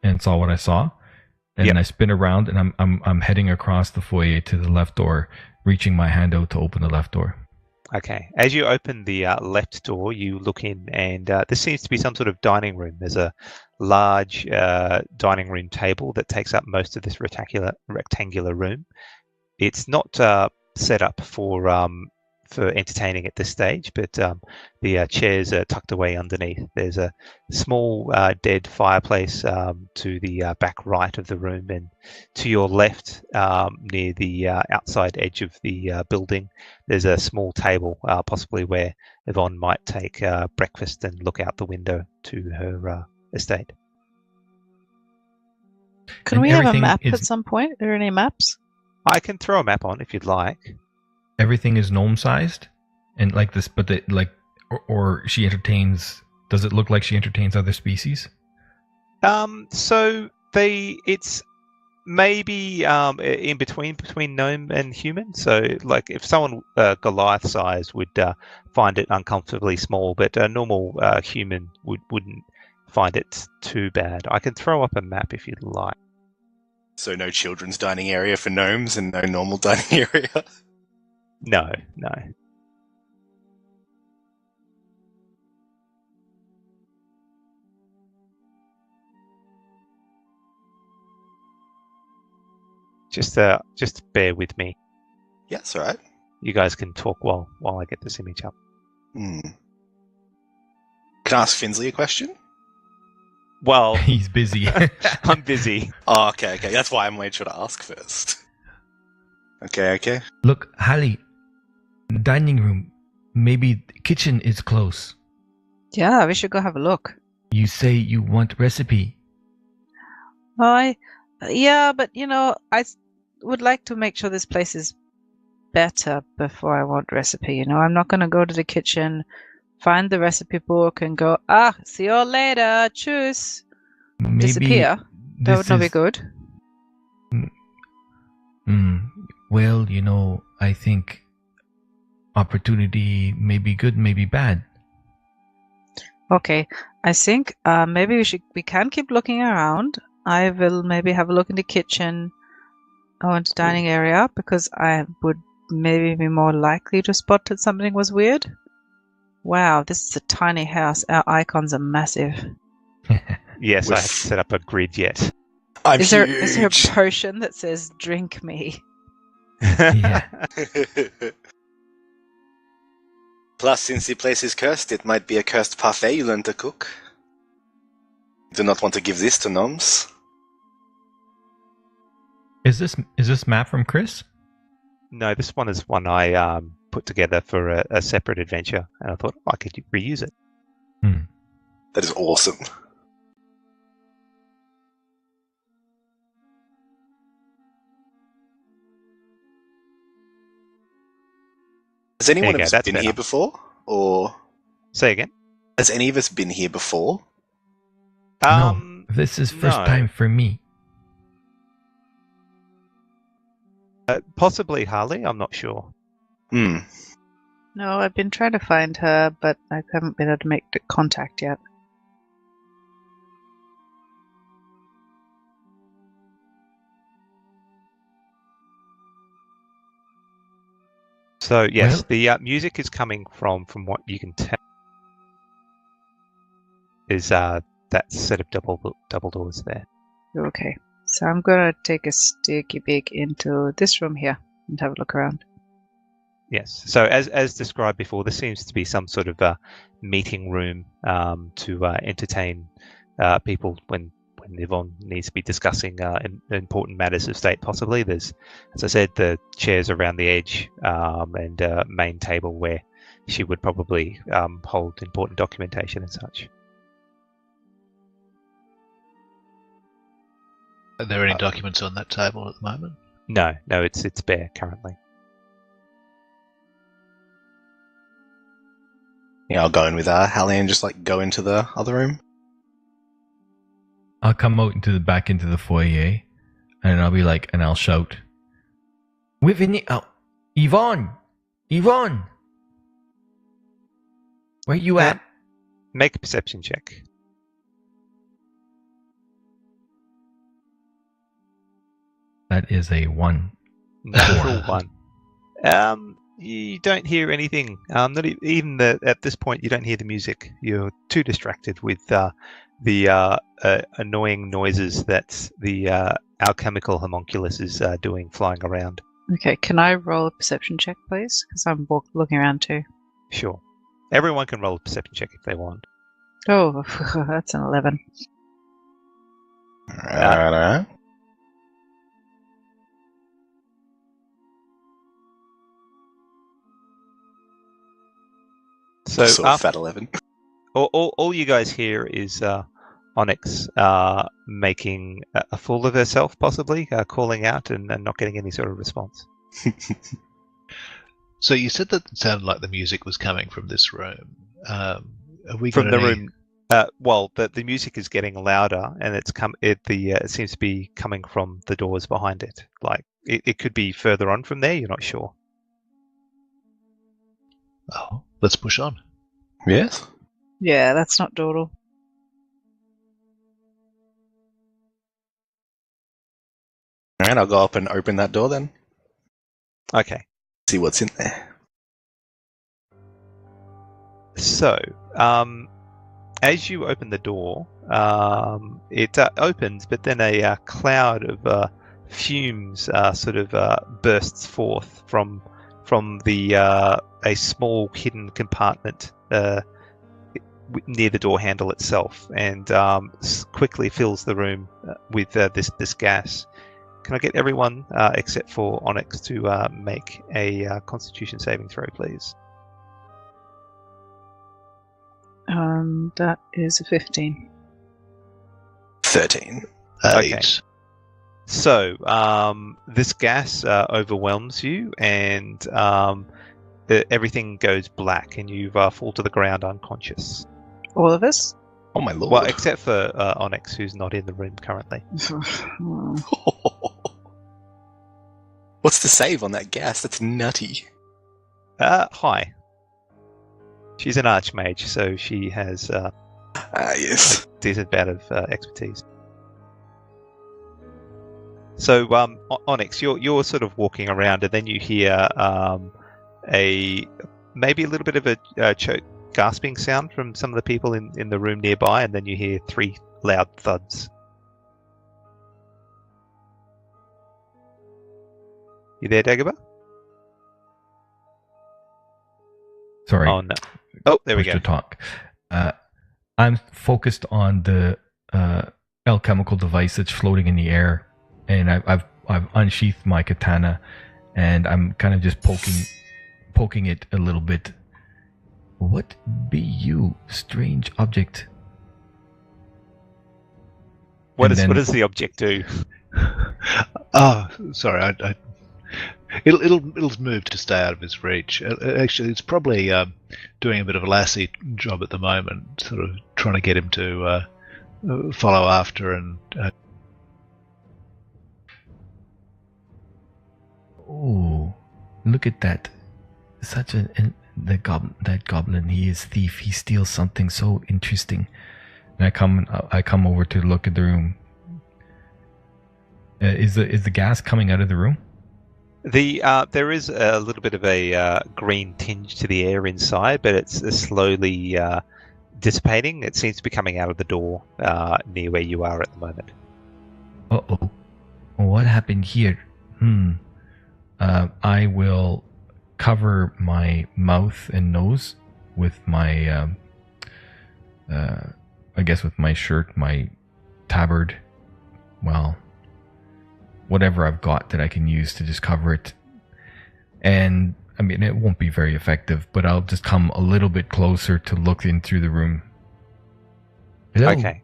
and saw what I saw, and Yep. then I spin around and I'm heading across the foyer to the left door, reaching my hand out to open the left door. Okay. As you open the left door, you look in, and this seems to be some sort of dining room. There's a large dining room table that takes up most of this rectangular room. It's not set up for entertaining at this stage, but the chairs are tucked away underneath. There's a small dead fireplace to the back right of the room, and to your left, near the outside edge of the building, there's a small table, possibly where Yvonne might take breakfast and look out the window to her estate. Can And we have a everything map is- at some point? Are there any maps? I can throw a map on if you'd like. Everything is gnome sized, and like this, but or she entertains. Does it look like she entertains other species? So it's maybe in between gnome and human. So like if someone Goliath size would find it uncomfortably small, but a normal human wouldn't find it too bad. I can throw up a map if you'd like. So no children's dining area for gnomes and no normal dining area. No. Just bear with me. Yeah, that's all right. You guys can talk while I get this image up. Hmm. Can I ask Finsley a question? Well, He's busy. I'm busy. Oh, okay. That's why I'm made sure to ask first. Okay. Look, Hallie, dining room. Maybe the kitchen is close. Yeah, we should go have a look. You say you want recipe. Yeah, but I would like to make sure this place is better before I want recipe. I'm not going to go to the kitchen, find the recipe book, and go, see you later, tschüss, Maybe disappear. That would not be good. Well, I think opportunity may be good, may be bad. Okay, I think maybe we can keep looking around. I will maybe have a look in the kitchen or into the dining area, because I would maybe be more likely to spot that something was weird. Wow, this is a tiny house. Our icons are massive. Yes, I haven't set up a grid yet. I'm Is there huge. a potion that says "drink me"? Yeah. Plus, since the place is cursed, it might be a cursed parfait you learn to cook. Do not want to give this to gnomes. Is this map from Chris? No, this one is one I put together for a separate adventure, and I thought I could reuse it. That is awesome. Has anyone There you of go, us that's been here better. before? Or Say again. has any of us been here before? No, this is first no. time for me. Possibly Harley. I'm not sure. Hmm. No, I've been trying to find her, but I haven't been able to make the contact yet. So yes, Well- the music is coming from what you can tell. Is that set of double doors there? Okay, so I'm gonna take a sticky beak into this room here and have a look around. Yes. So as described before, this seems to be some sort of meeting room to entertain people when Yvonne needs to be discussing important matters of state. Possibly there's, as I said, the chairs around the edge and a main table where she would probably hold important documentation and such. Are there any documents on that table at the moment? No, it's bare currently. Yeah, I'll go in with Hallie and just go into the other room. I'll come out back into the foyer, and I'll be like, and I'll shout, "With any, Yvonne! Yvonne! Where you at? Make a perception check. That is a 1. Natural 1. You don't hear anything. Not even at this point, you don't hear the music. You're too distracted with the annoying noises that the alchemical homunculus is doing, flying around. Okay, can I roll a perception check, please? Because I'm looking around too. Sure. Everyone can roll a perception check if they want. Oh, that's an 11. Alright. So fat 11. all you guys hear is Onyx making a fool of herself, possibly calling out and not getting any sort of response. So you said that it sounded like the music was coming from this room. Have we From got the any... room. Well, the music is getting louder, and it seems to be coming from the doors behind it. Like it could be further on from there. You're not sure. Oh, let's push on. Yes? Yeah, that's not dawdle. Alright, I'll go up and open that door then. Okay. See what's in there. So, as you open the door, it opens, but then a cloud of fumes sort of bursts forth from the a small hidden compartment near the door handle itself, and quickly fills the room with this gas. Can I get everyone except for Onyx to make a Constitution saving throw, please? That is a 15. 13. 8. Okay. So, this gas overwhelms you, and everything goes black, and you fall to the ground unconscious. All of us? Oh my lord. Well, except for Onyx, who's not in the room currently. What's the save on that gas? That's nutty. High. She's an Archmage, so she has Yes. a decent amount of expertise. So, Onyx, you're sort of walking around, and then you hear maybe a little bit of a choke, gasping sound from some of the people in the room nearby, and then you hear 3 loud thuds. You there, Dagobah? Sorry. Oh no. Oh, there we Push go. to talk. I'm focused on the alchemical device that's floating in the air, and I've unsheathed my katana, and I'm kind of just poking it a little bit. What be you, strange object? What And then- does the object do? Oh, sorry. It'll move to stay out of his reach. Actually, it's probably doing a bit of a lassie job at the moment, sort of trying to get him to follow after and. Oh, look at that! That goblin. He is thief. He steals something so interesting. And I come over to look at the room. Is the gas coming out of the room? There is a little bit of a green tinge to the air inside, but it's slowly dissipating. It seems to be coming out of the door near where you are at the moment. Uh-oh. What happened here? I will cover my mouth and nose with my, I guess with my shirt, my tabard, well, whatever I've got that I can use to just cover it. And, I mean, it won't be very effective, but I'll just come a little bit closer to look in through the room. Hello? Okay.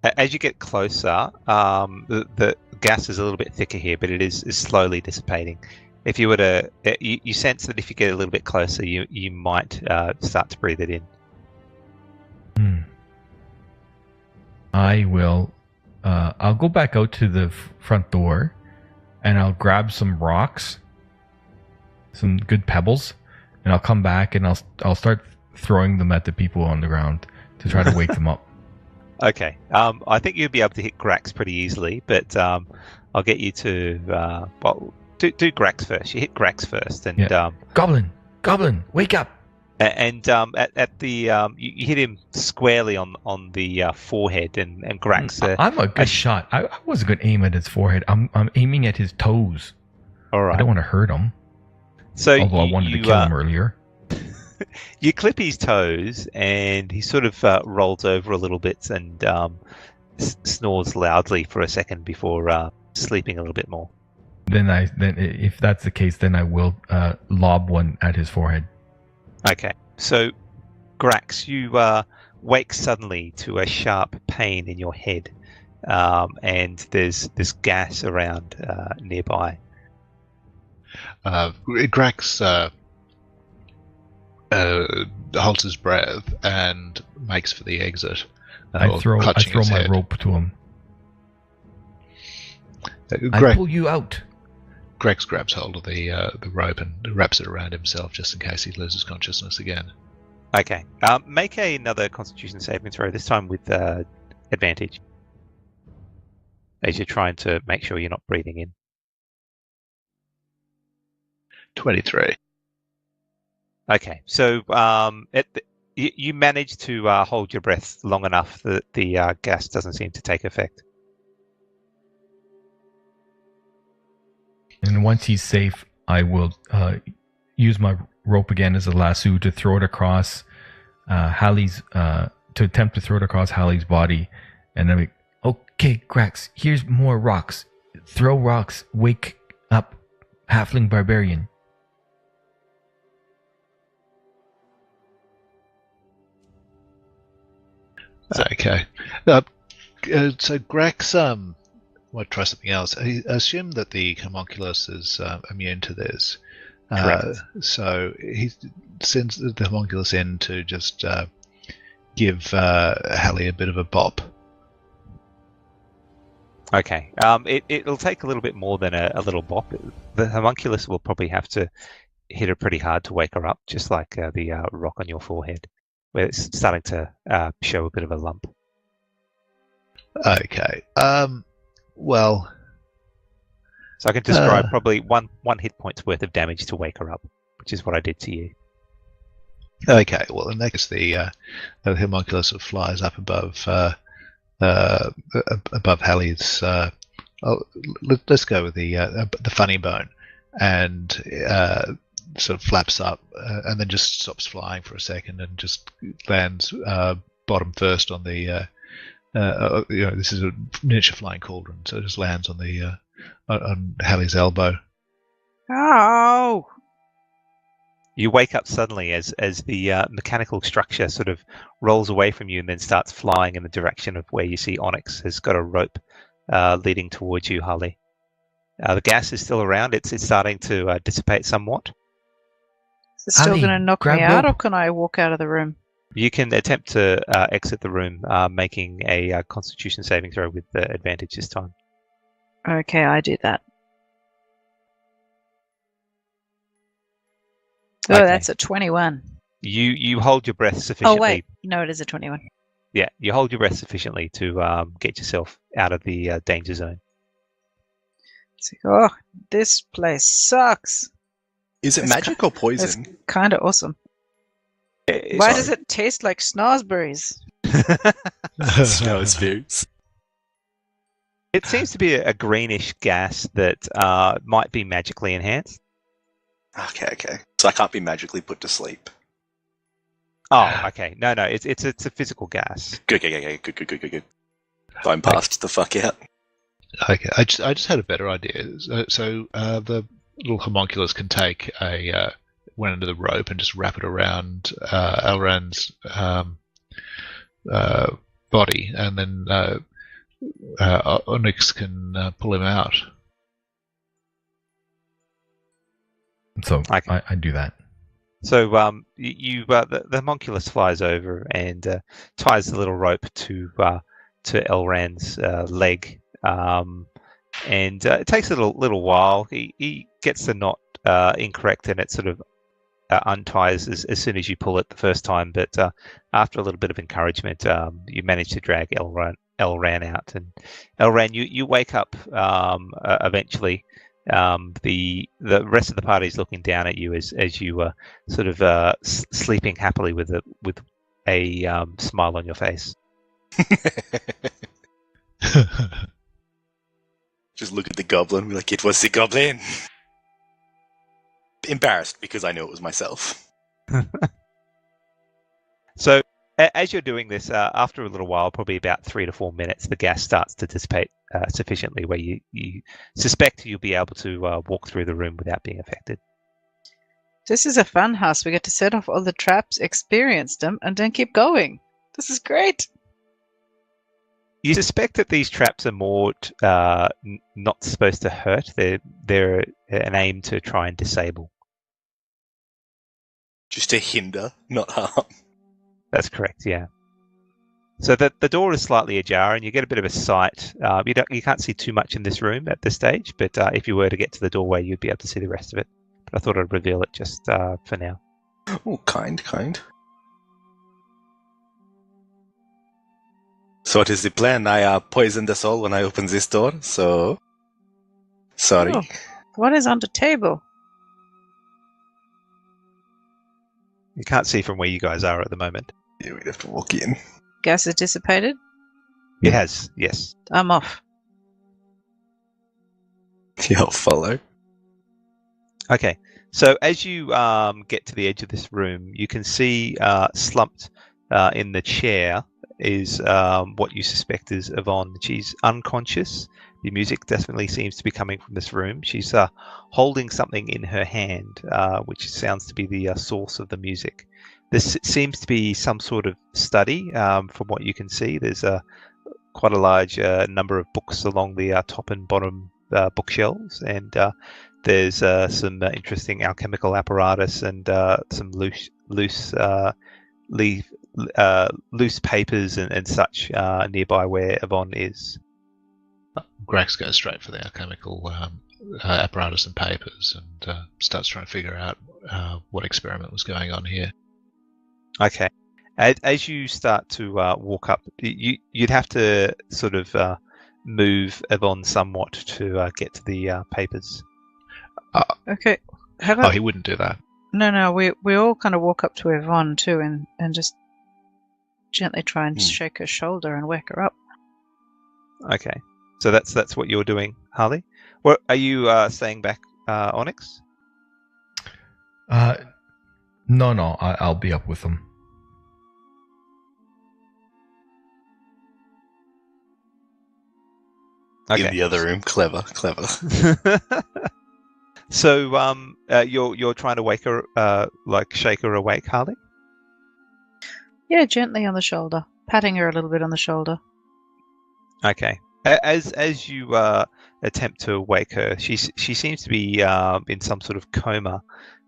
As you get closer, the gas is a little bit thicker here, but it is slowly dissipating. If you were to, you sense that if you get a little bit closer, you might start to breathe it in. I will. I'll go back out to the front door, and I'll grab some rocks, some good pebbles, and I'll come back and I'll start throwing them at the people on the ground to try to wake them up. Okay. I think you'll be able to hit Grax pretty easily, but I'll get you to do Grax first. You hit Grax first, and Goblin, wake up! And at the you hit him squarely on the forehead, and Grax. I'm a good shot. I wasn't going to aim at his forehead. I'm aiming at his toes. All right. I don't want to hurt him. So although I wanted to kill him earlier. You clip his toes, and he sort of rolls over a little bit and snores loudly for a second before sleeping a little bit more. Then if that's the case, then I will lob one at his forehead. Okay. So, Grax, you wake suddenly to a sharp pain in your head, and there's this gas around nearby. Grax holds his breath and makes for the exit. I throw my rope to him. I pull you out. Grax grabs hold of the rope and wraps it around himself just in case he loses consciousness again. Okay. Make another Constitution saving throw, this time with advantage, as you're trying to make sure you're not breathing in. 23. Okay, so you manage to hold your breath long enough that the gas doesn't seem to take effect. And once he's safe, I will use my rope again as a lasso to throw it across Hallie's, to attempt to throw it across Hallie's body. And then okay, Grax, here's more rocks. Throw rocks, wake up halfling barbarian. Okay. So Grax might try something else. I assume that the homunculus is immune to this. So he sends the homunculus in to just give Hallie a bit of a bop. Okay. It'll take a little bit more than a little bop. The homunculus will probably have to hit her pretty hard to wake her up, just like the rock on your forehead, where it's starting to show a bit of a lump. Okay. Well, so I can describe probably one hit point's worth of damage to wake her up, which is what I did to you. Okay. Well, in that case, the homunculus sort of flies up above Hallie's. Let's go with the funny bone, and sort of flaps up, and then just stops flying for a second, and just lands bottom first on the. This is a miniature flying cauldron, so it just lands on the on Hallie's elbow. Oh! You wake up suddenly as the mechanical structure sort of rolls away from you and then starts flying in the direction of where you see Onyx has got a rope leading towards you, Hallie. The gas is still around. It's starting to dissipate somewhat. Is it still Ali, going to knock grab me out, rope. or can I walk out of the room? You can attempt to exit the room, making a Constitution saving throw with the advantage this time. Okay, I do that. Oh, Okay. that's a 21. You hold your breath sufficiently. Oh, wait. No, it is a 21. Yeah, you hold your breath sufficiently to get yourself out of the danger zone. It's like, oh, this place sucks. Is it It's magic or poison? It's kind of awesome. Why does it taste like snozberries? Snozberries. It seems to be a greenish gas that might be magically enhanced. Okay. So I can't be magically put to sleep. Oh, okay. No, it's a physical gas. Good. So I'm passed the fuck out. Okay, I just had a better idea. So the little homunculus can take one end of the rope and just wrap it around Elrond's body, and then Onyx can pull him out. So Okay. I do that. So the homunculus flies over and ties the little rope to Elrond's leg, and it takes a little while. He gets the knot incorrect, and it sort of unties as soon as you pull it the first time. But after a little bit of encouragement, you manage to drag Elran out, and Elran, you wake up eventually. The rest of the party is looking down at you as you were sort of sleeping happily with a smile on your face. Just look at the goblin. We're like, it was the goblin. Embarrassed because I know it was myself. So as you're doing this, after a little while, probably about 3 to 4 minutes, the gas starts to dissipate sufficiently where you suspect you'll be able to walk through the room without being affected. This is a fun house. We get to set off all the traps, experience them, and then keep going. This is great. You suspect that these traps are more not supposed to hurt. They're an aim to try and disable. Just to hinder, not harm. That's correct, yeah. So the door is slightly ajar, and you get a bit of a sight. You can't see too much in this room at this stage, but if you were to get to the doorway, you'd be able to see the rest of it. But I thought I'd reveal it just for now. Oh, kind. So what is the plan? I poisoned us all when I opened this door, so... Sorry. Oh, what is on the table? You can't see from where you guys are at the moment. Yeah, we'd have to walk in. Gas is dissipated? It has, yes. I'm off. Yeah, I'll follow. Okay, so as you get to the edge of this room, you can see slumped in the chair is what you suspect is Yvonne. She's unconscious. The music definitely seems to be coming from this room. She's holding something in her hand, which sounds to be the source of the music. This seems to be some sort of study, from what you can see. There's quite a large number of books along the top and bottom bookshelves, and there's some interesting alchemical apparatus and some loose papers and such nearby where Yvonne is. Grax goes straight for the alchemical apparatus and papers and starts trying to figure out what experiment was going on here. Okay. As you start to walk up, you'd have to sort of move Yvonne somewhat to get to the papers. Okay. How about... Oh, he wouldn't do that. No, we all kind of walk up to Yvonne too and just gently try and shake her shoulder and wake her up. Okay. So that's what you're doing, Harley? What are you staying back, Onyx? No, I'll be up with them. Okay. In the other room, clever. So you're trying to wake her, like shake her awake, Harley? Yeah, gently on the shoulder, patting her a little bit on the shoulder. Okay. As you attempt to wake her, she seems to be in some sort of coma,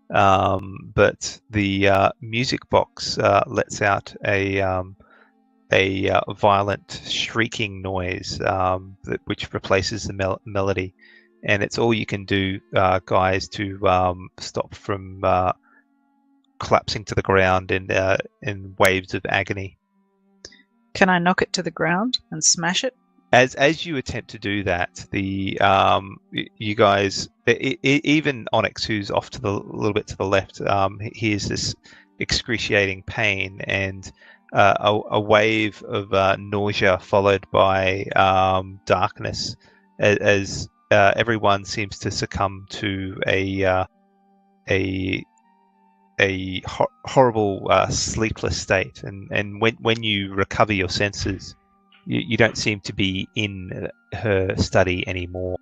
but the music box lets out a violent shrieking noise which replaces the melody, and it's all you can do, guys, to stop from collapsing to the ground in waves of agony. Can I knock it to the ground and smash it? As you attempt to do that, the you guys, even Onyx, who's off to the little bit to the left, hears this excruciating pain and a wave of nausea followed by darkness as everyone seems to succumb to a horrible sleepless state, and when you recover your senses, you don't seem to be in her study anymore,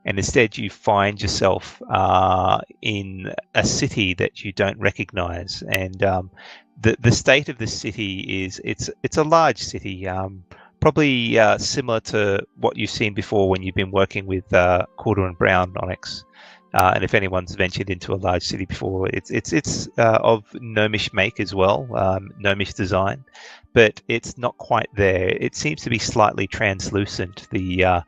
and instead you find yourself in a city that you don't recognize. And the state of this city is it's a large city, probably similar to what you've seen before when you've been working with Quarter and Brown, Onyx. And if anyone's ventured into a large city before, it's of gnomish make as well, gnomish design, but it's not quite there. It seems to be slightly translucent. The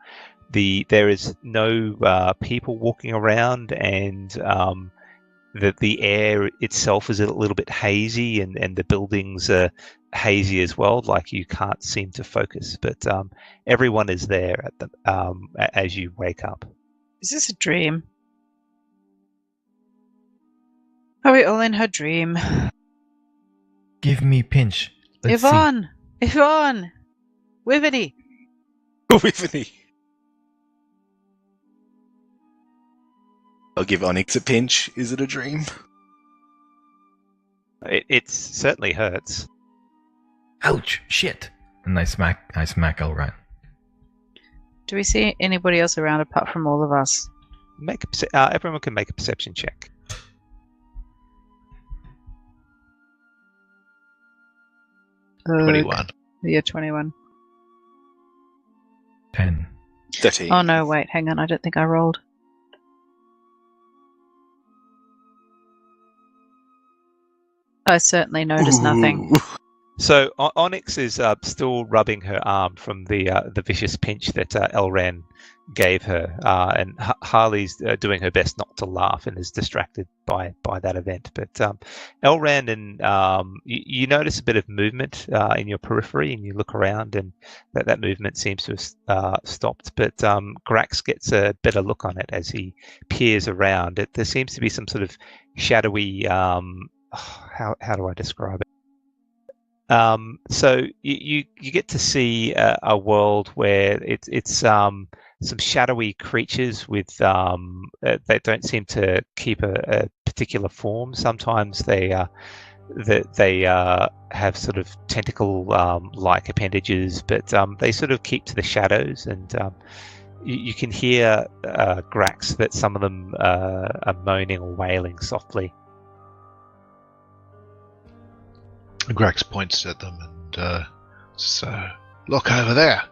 there is no people walking around, and the air itself is a little bit hazy, and the buildings are hazy as well. Like you can't seem to focus, but everyone is there at as you wake up. Is this a dream? Are we all in her dream? Give me pinch. Let's see. Yvonne! Yvonne! Wivity! Whiffany. I'll give Onyx a pinch. Is it a dream? It certainly hurts. Ouch! Shit! And I smack Elran. Do we see anybody else around apart from all of us? Everyone can make a perception check. Uh, 21. Yeah, 21. 10. 13. Oh no, wait, hang on, I don't think I rolled. I certainly noticed nothing. Ooh. So Onyx is still rubbing her arm from the vicious pinch that Elran gave her, and Harley's doing her best not to laugh and is distracted by that event. But Elran, and you notice a bit of movement in your periphery, and you look around, and that movement seems to have stopped. But Grax gets a better look on it as he peers around. There seems to be some sort of shadowy. How do I describe it? So you get to see a world where it's some shadowy creatures with they don't seem to keep a particular form. Sometimes they have sort of tentacle like appendages, but they sort of keep to the shadows, and you can hear Grax that some of them are moaning or wailing softly. Grax points at them and says, look over there.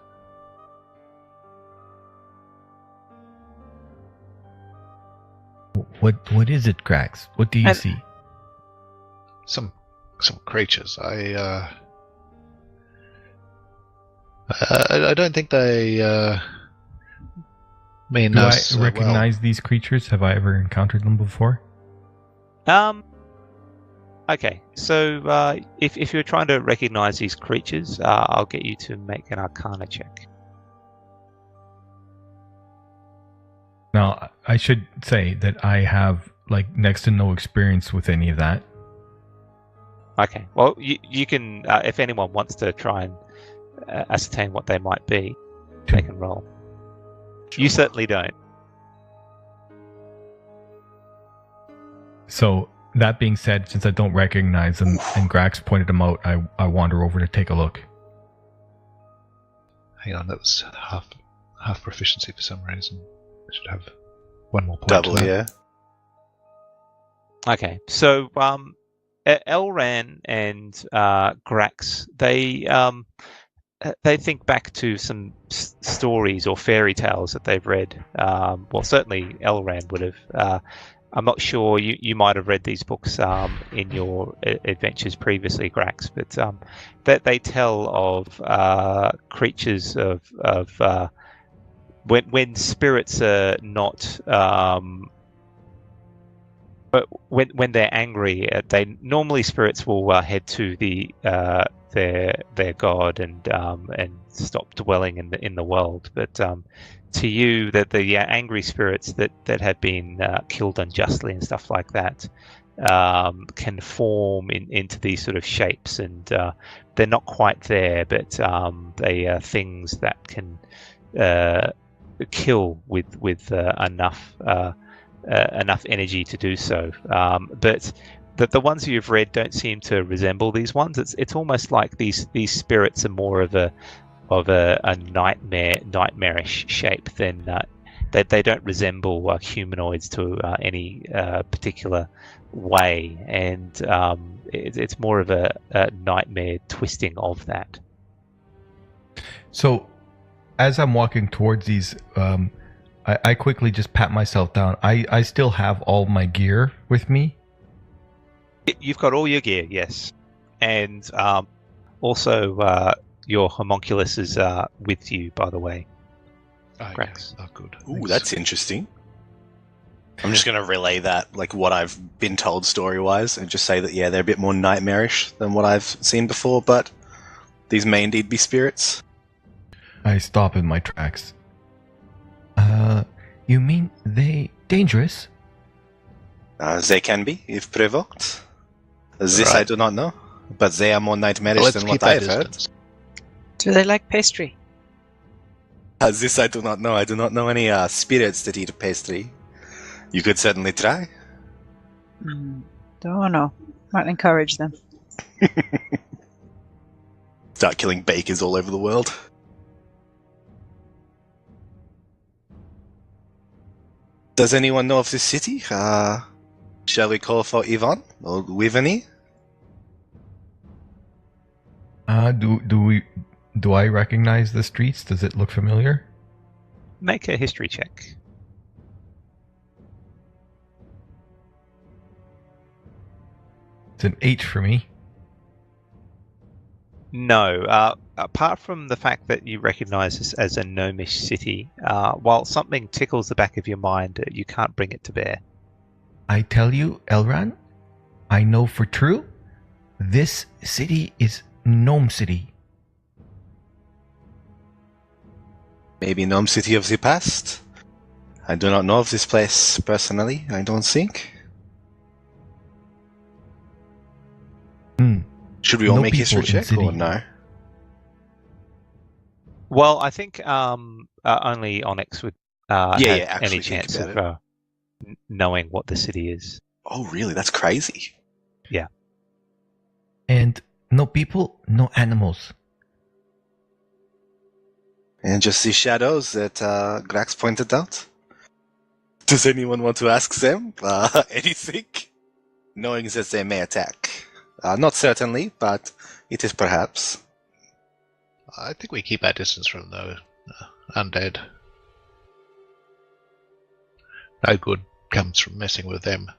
What is it, Grax? What do you see? Some creatures. I don't think they mean Do us. I recognize these creatures? Have I ever encountered them before? Okay, so if you're trying to recognize these creatures, I'll get you to make an Arcana check. Now, I should say that I have next to no experience with any of that. Okay, well, you can, if anyone wants to try and ascertain what they might be, they can roll. You certainly don't. So, that being said, since I don't recognize them and Grax pointed them out, I wander over to take a look. Hang on, that was half proficiency for some reason. I should have one more point. Double, to that. yeah. Okay, so Elran and Grax, they think back to some stories or fairy tales that they've read. Well, certainly Elran would have. I'm not sure, you might have read these books in your adventures previously, Grax, but that they tell of creatures of when spirits are not, but when they're angry, normally spirits will head to their god and stop dwelling in the world, but to you, that the angry spirits that have been killed unjustly and stuff like that can form into these sort of shapes, and they're not quite there, but they are things that can kill with enough energy to do so. But the ones you've read don't seem to resemble these ones. It's almost like these spirits are more of a nightmarish shape than they don't resemble humanoids to any particular way, and it's more of a nightmare twisting of that. So, as I'm walking towards these, I quickly just pat myself down. I still have all my gear with me. You've got all your gear, yes, and also your homunculus is with you, by the way. Okay, Grax. not good. Ooh, Thanks. that's interesting. I'm just going to relay that, like what I've been told story-wise, and just say that, yeah, they're a bit more nightmarish than what I've seen before, but these may indeed be spirits. I stop in my tracks. You mean they dangerous? They can be, if provoked. This I Right. do not know, but they are more nightmarish Let's than keep what I our have heard. distance. Do they like pastry? This I do not know. I do not know any spirits that eat pastry. You could certainly try. Don't know. Might encourage them. Start killing bakers all over the world. Does anyone know of this city? Shall we call for Yvonne or Wivany? Do I recognize the streets? Does it look familiar? Make a history check. It's an 8 for me. No. Apart from the fact that you recognize this as a gnomish city, while something tickles the back of your mind, you can't bring it to bear. I tell you, Elran, I know for true, this city is Gnome City. Maybe Gnome City of the past? I do not know of this place personally, I don't think. Should we all No make history people in check or city. no? Well, I think only Onyx would have actually any think chance about of knowing what the city is. Oh, really? That's crazy. And no people, no animals. And just the shadows that Grax pointed out. Does anyone want to ask them anything? Knowing that they may attack. Not certainly, but it is perhaps. I think we keep our distance from the undead. No good comes from messing with them.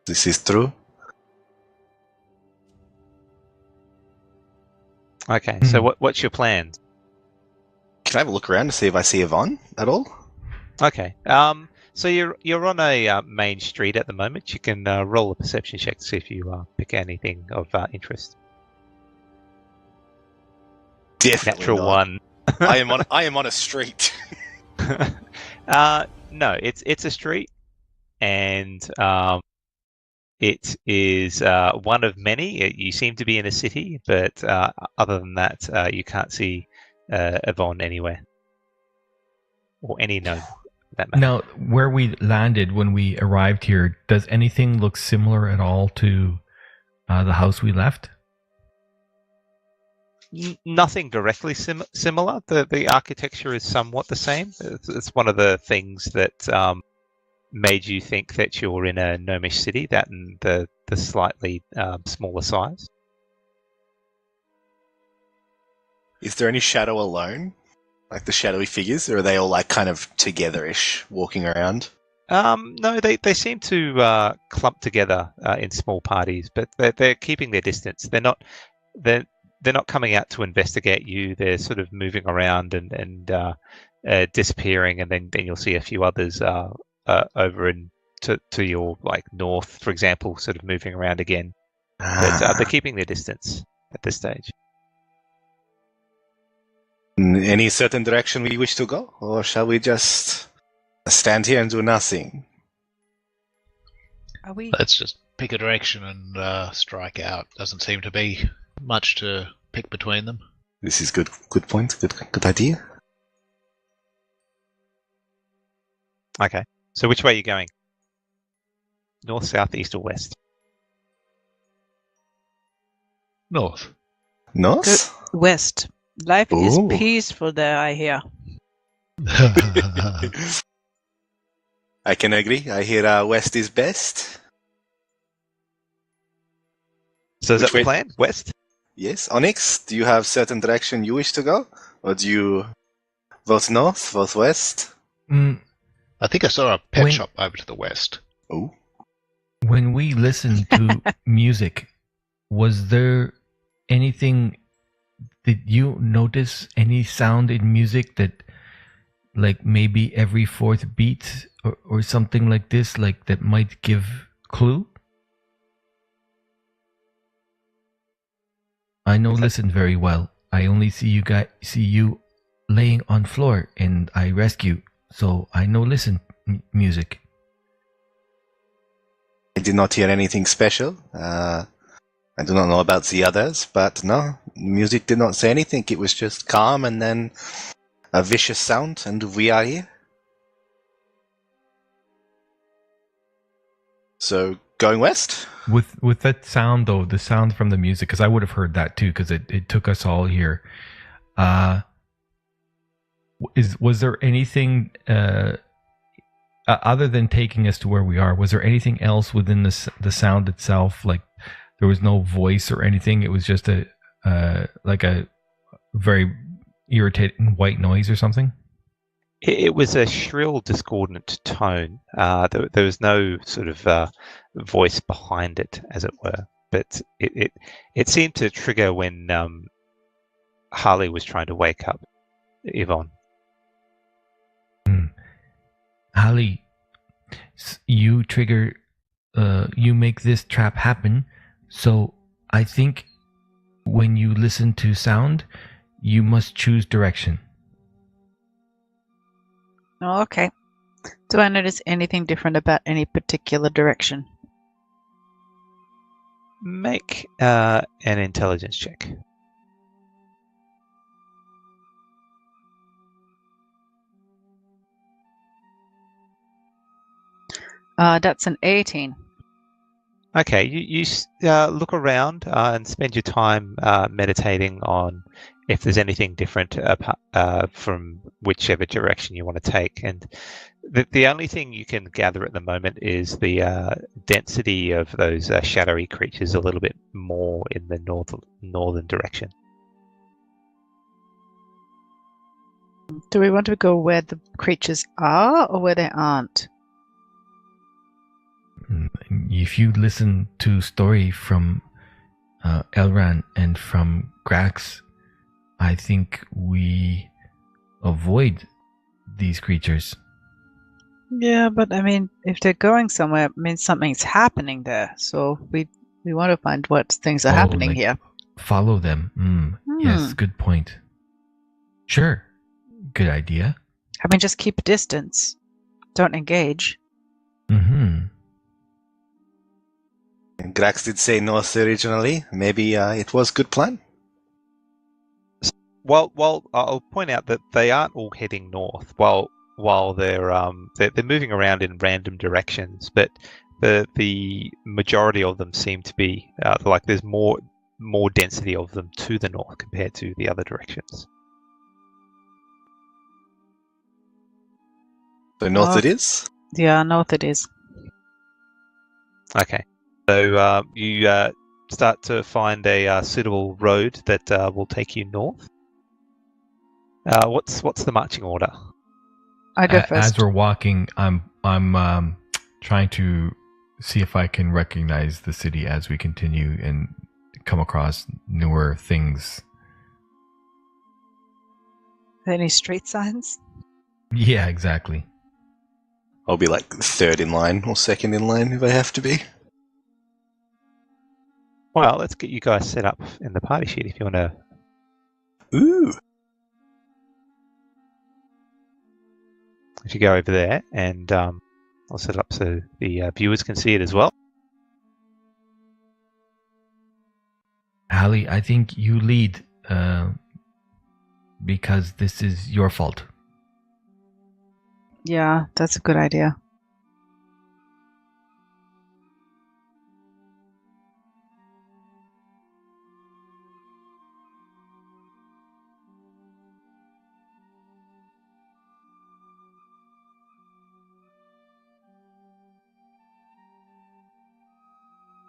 This is true. Okay, so what's your plan? Can I have a look around to see if I see Yvonne at all? Okay, so you're on a main street at the moment. You can roll a perception check to see if you pick anything of interest. Definitely Natural not. 1. I am on a street. No, it's a street, and it is one of many. You seem to be in a city, but other than that, you can't see Yvonne anywhere, or any gnome. for That matter. Now, where we landed when we arrived here, does anything look similar at all to the house we left? Nothing directly similar. The architecture is somewhat the same. It's one of the things that made you think that you're in a gnomish city, that and the slightly smaller size. Is there any shadow alone? Like the shadowy figures, or are they all like kind of together-ish, walking around? No, they seem to clump together in small parties, but they're keeping their distance. They're not coming out to investigate you. They're sort of moving around and disappearing, and then you'll see a few others over to your like north, for example, sort of moving around again. But they're keeping their distance at this stage. Any certain direction we wish to go, or shall we just stand here and do nothing? Are we? Let's just pick a direction and strike out. Doesn't seem to be much to pick between them. This is good point, good idea. Okay. So which way are you going? North, south, east, or west? North. North? West. Life Ooh. is peaceful there, I hear. I can agree. I hear west is best. So is Which that the way? plan? West? Yes. Onyx, do you have certain direction you wish to go? Or do you vote north, vote west? I think I saw a pet When- shop over to the west. Oh. When we listened to music, was there anything? Did you notice any sound in music that like maybe every fourth beat or something like this, like that might give clue? I know listen very well. I only see you laying on floor and I rescue. So I know listen music. I did not hear anything special. I do not know about the others, but no, music did not say anything. It was just calm and then a vicious sound, and we are here. So, going west? With that sound, though, the sound from the music, because I would have heard that too, because it took us all here. Was there anything other than taking us to where we are? Was there anything else within the sound itself? Like there was no voice or anything. It was just a very irritating white noise or something. It was a shrill, discordant tone. There was no sort of voice behind it, as it were. But it seemed to trigger when Harley was trying to wake up Yvonne. Harley, you trigger, you make this trap happen. So I think when you listen to sound, you must choose direction. Oh, okay. Do I notice anything different about any particular direction? Make an intelligence check. That's an 18. Okay, you look around and spend your time meditating on if there's anything different from whichever direction you want to take. And the only thing you can gather at the moment is the density of those shadowy creatures a little bit more in the northern direction. Do we want to go where the creatures are or where they aren't? If you listen to story from Elran and from Grax, I think we avoid these creatures. Yeah, but I mean, if they're going somewhere, it means something's happening there. So we want to find what things are happening here. Follow them. Yes, good point. Sure, good idea. I mean, just keep a distance. Don't engage. And Grax did say north originally. Maybe it was a good plan. Well, I'll point out that they aren't all heading north. While they're moving around in random directions, but the majority of them seem to be like there's more density of them to the north compared to the other directions. So north it is? Yeah, north it is. Okay. So you start to find a suitable road that will take you north. What's the marching order? I go first. As we're walking, I'm trying to see if I can recognize the city as we continue and come across newer things. Any street signs? Yeah, exactly. I'll be like third in line or second in line if I have to be. Well, let's get you guys set up in the party sheet if you want to. Ooh. If you go over there, and I'll set it up so the viewers can see it as well. Hallie, I think you lead because this is your fault. Yeah, that's a good idea.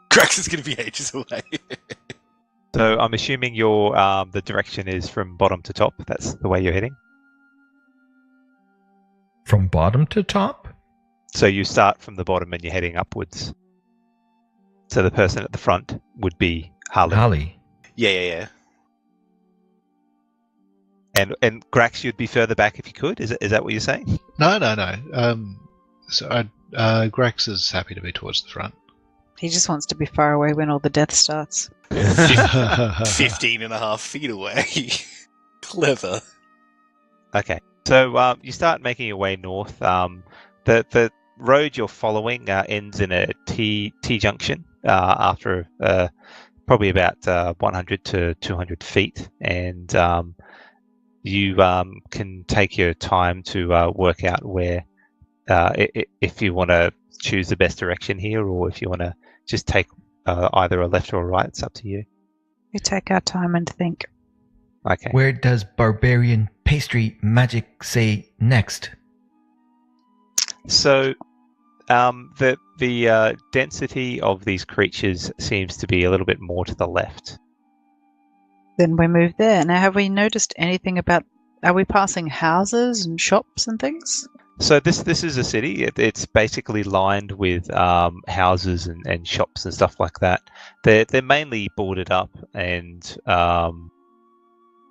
Grax is going to be ages away. So I'm assuming your the direction is from bottom to top. That's the way you're heading. From bottom to top? So you start from the bottom and you're heading upwards. So the person at the front would be Harley. Hallie. Yeah. And Grax, you'd be further back if you could. Is that what you're saying? No. So Grax is happy to be towards the front. He just wants to be far away when all the death starts. 15 and a half feet away. Clever. Okay. So you start making your way north. The road you're following ends in a T junction after probably about 100 to 200 feet, and you can take your time to work out where, if you want to choose the best direction here, or if you want to just take either a left or a right. It's up to you. We take our time and think. Okay. Where does barbarian pastry magic say next? So the density of these creatures seems to be a little bit more to the left. Then we move there. Now, have we noticed anything about... Are we passing houses and shops and things? So this is a city. It's basically lined with houses and shops and stuff like that. They're mainly boarded up and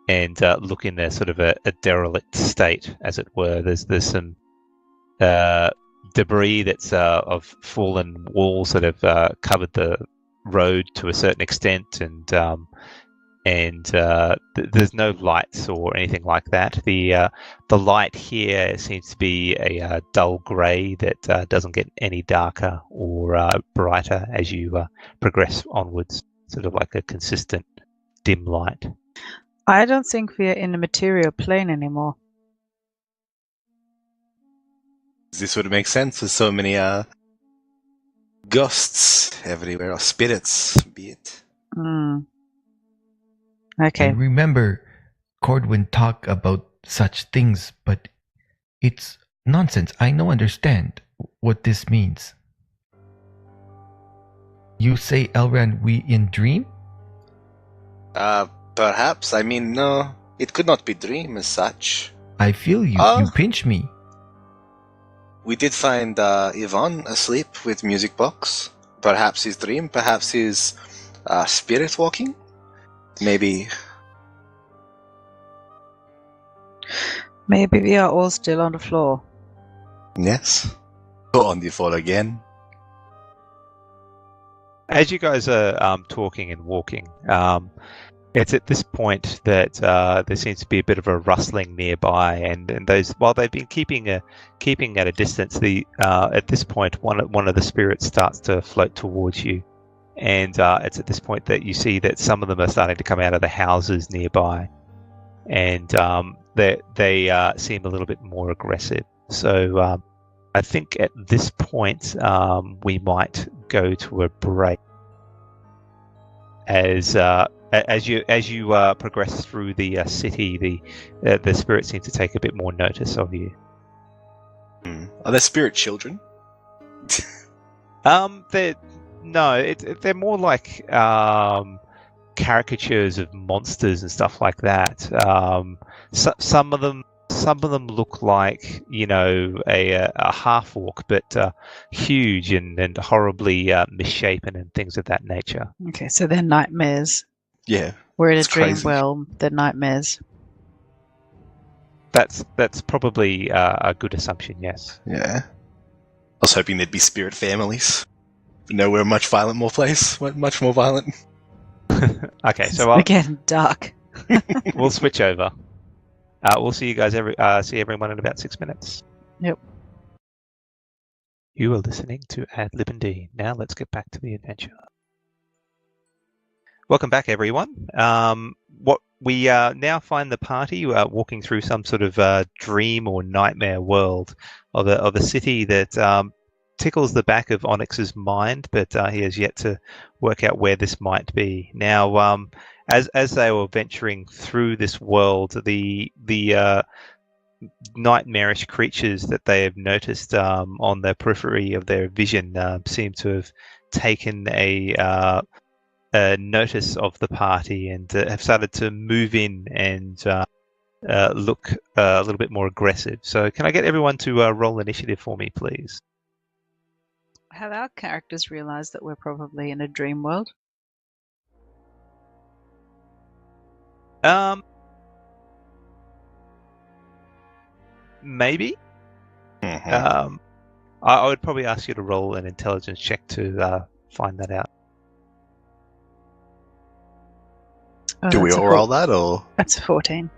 look in a sort of a derelict state, as it were. There's some debris that's of fallen walls that have covered the road to a certain extent, and there's no lights or anything like that. The light here seems to be a dull grey that doesn't get any darker or brighter as you progress onwards. Sort of like a consistent dim light. I don't think we are in a material plane anymore. This would make sense with so many ghosts everywhere, or spirits, be it. Okay. I remember Cordwin talk about such things, but it's nonsense. I no understand what this means. You say, Elran, we in dream? Perhaps. I mean, no, it could not be dream as such. I feel you. You pinch me. We did find Yvonne asleep with music box. Perhaps his dream, perhaps his spirit walking. Maybe we are all still on the floor. yes. Go on the floor again. As you guys are talking and walking, it's at this point that there seems to be a bit of a rustling nearby, and those, while they've been keeping at a distance, at this point one of the spirits starts to float towards you, and it's at this point that you see that some of them are starting to come out of the houses nearby, and they seem a little bit more aggressive. So I think at this point we might go to a break as you progress through the city. The spirits seem to take a bit more notice of you. Are there spirit children? They're more like caricatures of monsters and stuff like that. Some of them look like, a half orc, but huge and horribly misshapen and things of that nature. Okay, so they're nightmares. Yeah. We're in a it's dream crazy. world. They're nightmares. That's probably a good assumption. Yes. Yeah. I was hoping there'd be spirit families. No, we're a much more violent. Okay, so We're getting dark. we'll switch over. We'll see you guys see everyone in about 6 minutes. Yep. You are listening to ADlib&D. Now let's get back to the adventure. Welcome back, everyone. What we now find the party walking through some sort of dream or nightmare world of a city that tickles the back of Onyx's mind, but he has yet to work out where this might be. Now, as they were venturing through this world, the nightmarish creatures that they have noticed on the periphery of their vision seem to have taken a notice of the party and have started to move in and look a little bit more aggressive. So can I get everyone to roll initiative for me, please? Have our characters realised that we're probably in a dream world? Maybe. Mhm. I would probably ask you to roll an intelligence check to find that out. Oh, Do we that's a all roll that, or? That's a 14.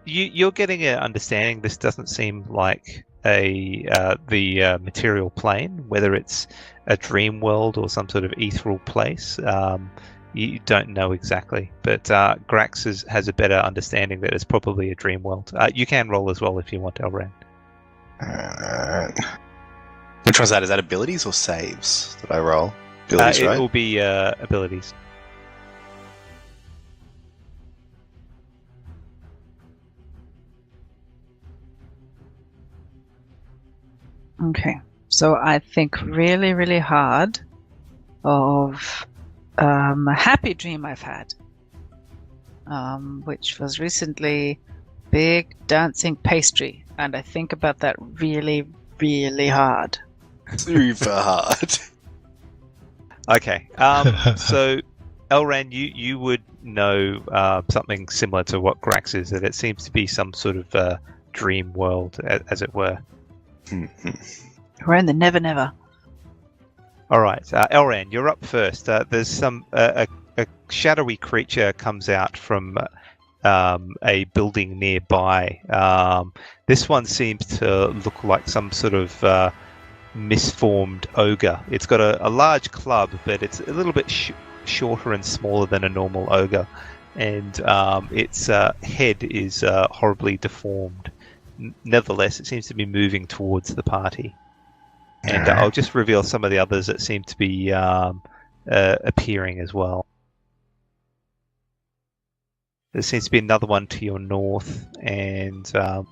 You're getting an understanding. This doesn't seem like the material plane, whether it's a dream world or some sort of ethereal place. You don't know exactly, but Grax has a better understanding that it's probably a dream world. You can roll as well if you want, Elran. Which one's that? Is that abilities or saves that I roll? Abilities, It right? will be abilities. Okay. So I think really, really hard of a happy dream I've had, which was recently big dancing pastry. And I think about that really, really hard. Super hard. Okay. So, Elran, you would know something similar to what Grax is. That it seems to be some sort of dream world, as it were. We're in the never, never. All right, Elran, you're up first. There's some a shadowy creature comes out from a building nearby. This one seems to look like some sort of misformed ogre. It's got a large club, but it's a little bit shorter and smaller than a normal ogre, and its head is horribly deformed. Nevertheless, it seems to be moving towards the party. And I'll just reveal some of the others that seem to be appearing as well. There seems to be another one to your north, and I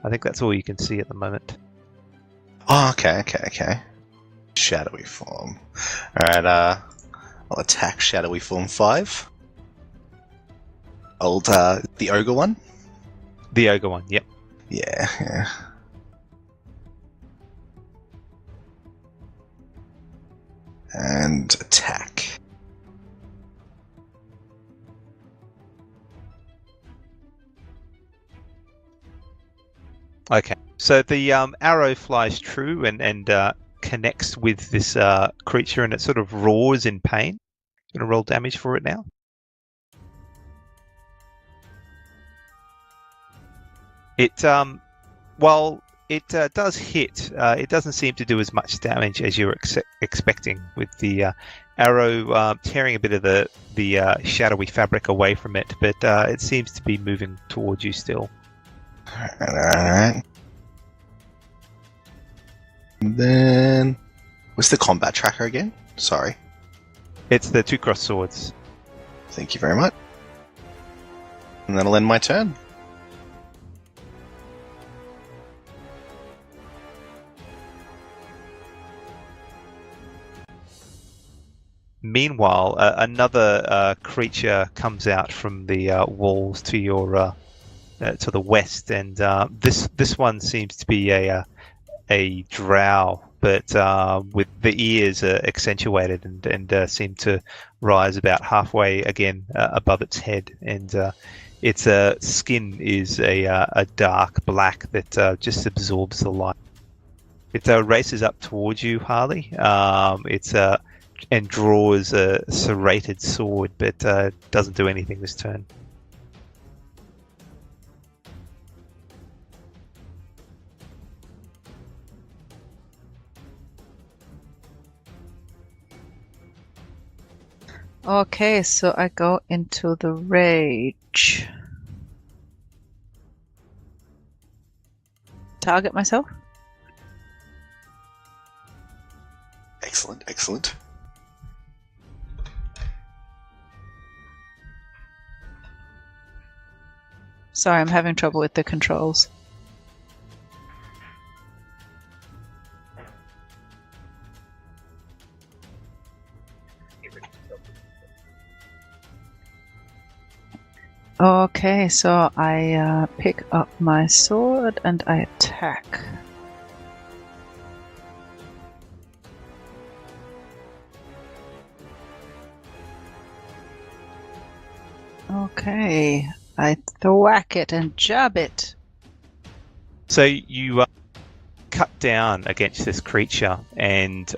think that's all you can see at the moment. Oh, okay. Shadowy form. Alright, I'll attack Shadowy Form 5. The ogre one? The ogre one, yep. Yeah. And attack. Okay, so the arrow flies true and connects with this creature, and it sort of roars in pain. Gonna roll damage for it now. It while it does hit, it doesn't seem to do as much damage as you were expecting, with the arrow tearing a bit of the shadowy fabric away from it, but it seems to be moving towards you still. Alright. Then, what's the combat tracker again? Sorry. It's the 2 crossed swords. Thank you very much. And that'll end my turn. Meanwhile, another creature comes out from the walls to your to the west, and this one seems to be a drow, but with the ears accentuated and seem to rise about halfway again above its head, and its skin is a dark black that just absorbs the light. It races up towards you, Harley. And draws a serrated sword, but doesn't do anything this turn. Okay, so I go into the rage. Target myself? Excellent. Sorry, I'm having trouble with the controls. Okay, so I pick up my sword and I attack. Okay, I thwack it and jab it. So you cut down against this creature, and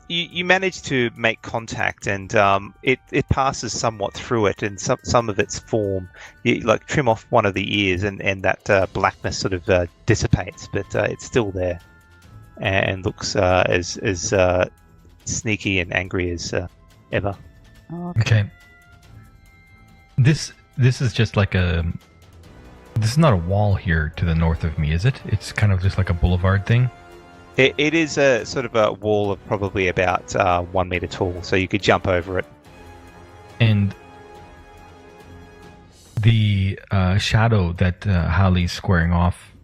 you manage to make contact, and it passes somewhat through it, and some of its form, you like trim off one of the ears, and that blackness sort of dissipates, but it's still there, and looks as sneaky and angry as ever. Okay. This is just like a. This is not a wall here to the north of me, is it? It's kind of just like a boulevard thing. It is a sort of a wall of probably about 1 meter tall, so you could jump over it. And the shadow that Hallie's squaring off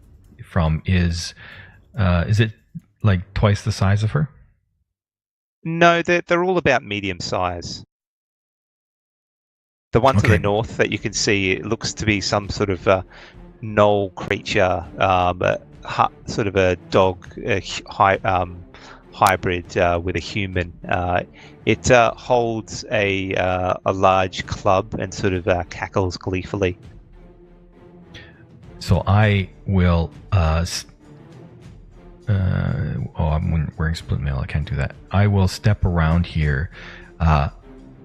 from is it like twice the size of her? No, they're all about medium size. The one to the north that you can see, it looks to be some sort of gnoll creature, sort of a dog hybrid with a human. It holds a large club and sort of cackles gleefully. So I will. I'm wearing split mail. I can't do that. I will step around here,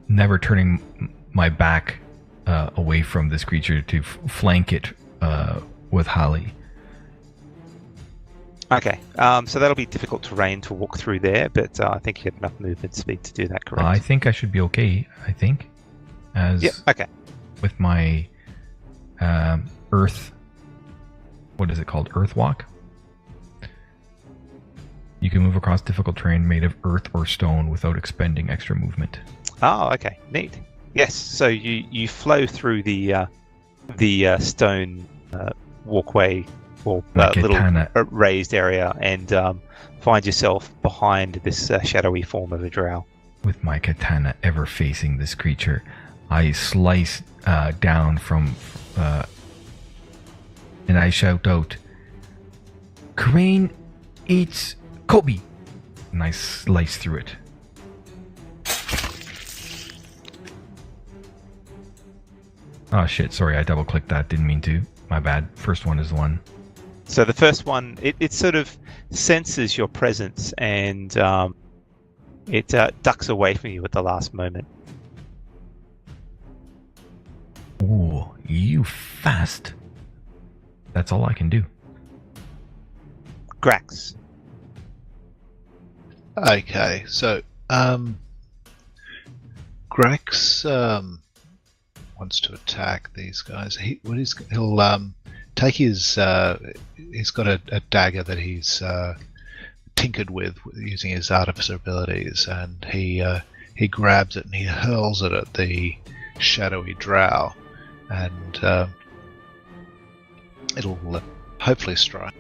never turning my back away from this creature to flank it with Hallie. Okay, so that'll be difficult terrain to walk through there, but I think you have enough movement speed to do that, correct? I think I should be okay. Yep, okay. With my earth, what is it called? Earth walk? You can move across difficult terrain made of earth or stone without expending extra movement. Oh, okay, neat. Yes, so you flow through the stone walkway or little raised area, and find yourself behind this shadowy form of a drow. With my katana ever facing this creature, I slice down from, and I shout out, "Crane eats Kobe!" And I slice through it. Oh shit, sorry, I double clicked that, didn't mean to. My bad. First one is the one. So the first one, it sort of senses your presence, and it ducks away from you at the last moment. Ooh, you fast. That's all I can do. Grax. Okay, so Grax wants to attack these guys. He'll take his. He's got a dagger that he's tinkered with using his artificer abilities, and he grabs it and he hurls it at the shadowy drow, and it'll hopefully strike.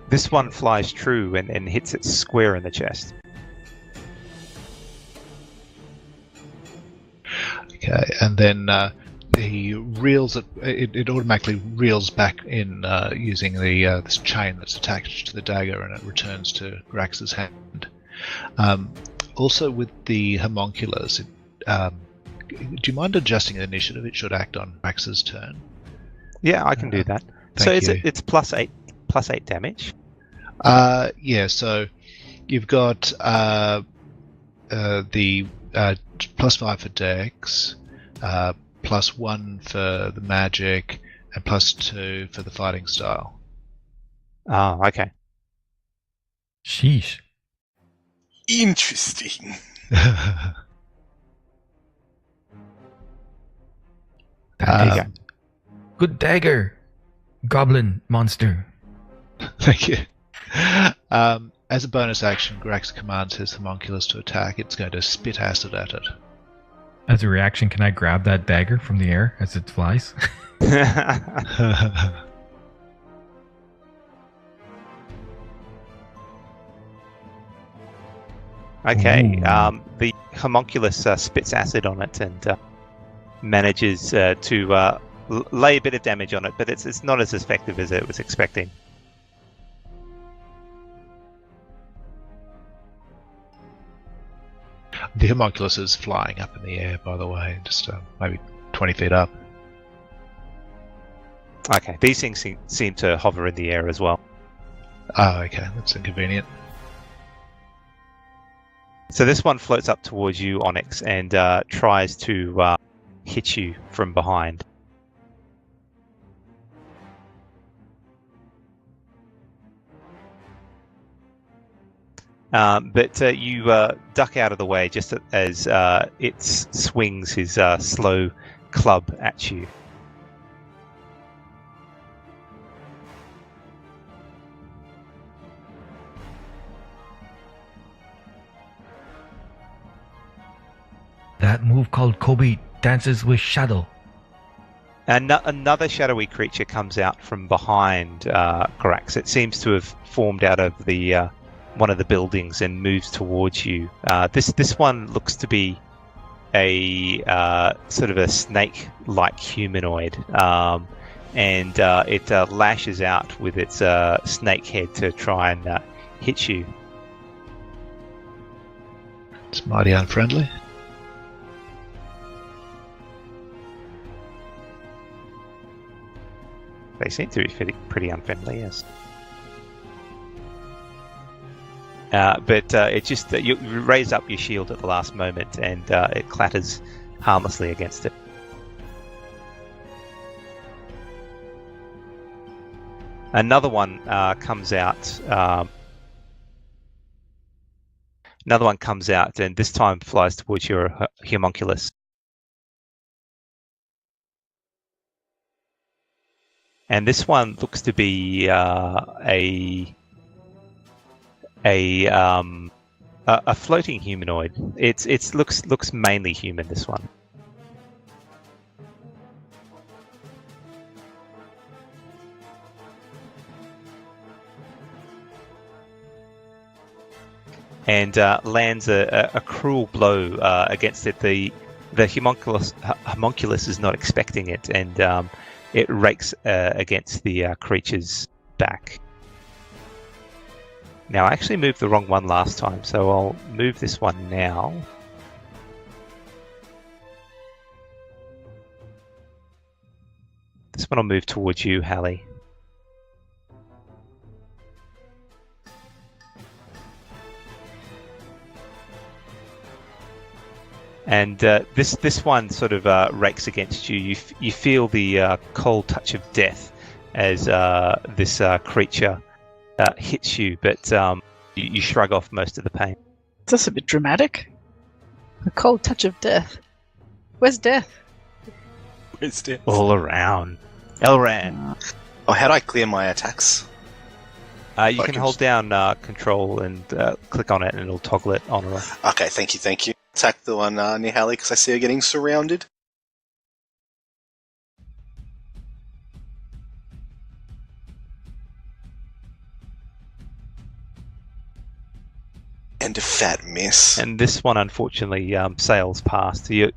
This one flies true and hits it square in the chest. Okay, and then he reels it. It automatically reels back in using the this chain that's attached to the dagger, and it returns to Grax's hand. Also, with the homunculus, do you mind adjusting the initiative? It should act on Grax's turn. Yeah, I can do that. So it's plus 8 damage. Yeah. So you've got the +5 for Dex, +1 for the magic, and +2 for the fighting style. Oh, okay. Sheesh. Interesting. Good dagger, goblin monster. Thank you. As a bonus action, Grax commands his homunculus to attack. It's going to spit acid at it. As a reaction, can I grab that dagger from the air as it flies? Okay. The homunculus spits acid on it and manages to lay a bit of damage on it, but it's not as effective as it was expecting. The homunculus is flying up in the air, by the way, just maybe 20 feet up. Okay, these things seem to hover in the air as well. Oh, okay, that's inconvenient. So this one floats up towards you, Onyx, and tries to hit you from behind. But you duck out of the way just as it swings his slow club at you. That move called Kobe dances with shadow. And another shadowy creature comes out from behind Grax. It seems to have formed out of the one of the buildings and moves towards you. This one looks to be a sort of a snake-like humanoid, and it lashes out with its snake head to try and hit you. It's mighty unfriendly. They seem to be pretty unfriendly, yes. But it just you raise up your shield at the last moment, and it clatters harmlessly against it. Another one comes out. Another one comes out, and this time flies towards your homunculus. And this one looks to be a floating humanoid. It looks mainly human. This one. And lands a cruel blow against it. The homunculus is not expecting it, and it rakes against the creature's back. Now, I actually moved the wrong one last time, so I'll move this one now. This one will move towards you, Hallie. And this one sort of rakes against you. You feel the cold touch of death as this creature hits you, but you shrug off most of the pain. That's a bit dramatic. The cold touch of death. Where's death? Where's death? All around. Elran. Oh, how do I clear my attacks? You can hold down control and click on it, and it'll toggle it on or off. Okay, thank you. Attack the one near Hallie because I see her getting surrounded. And a fat miss. And this one, unfortunately, sails past. The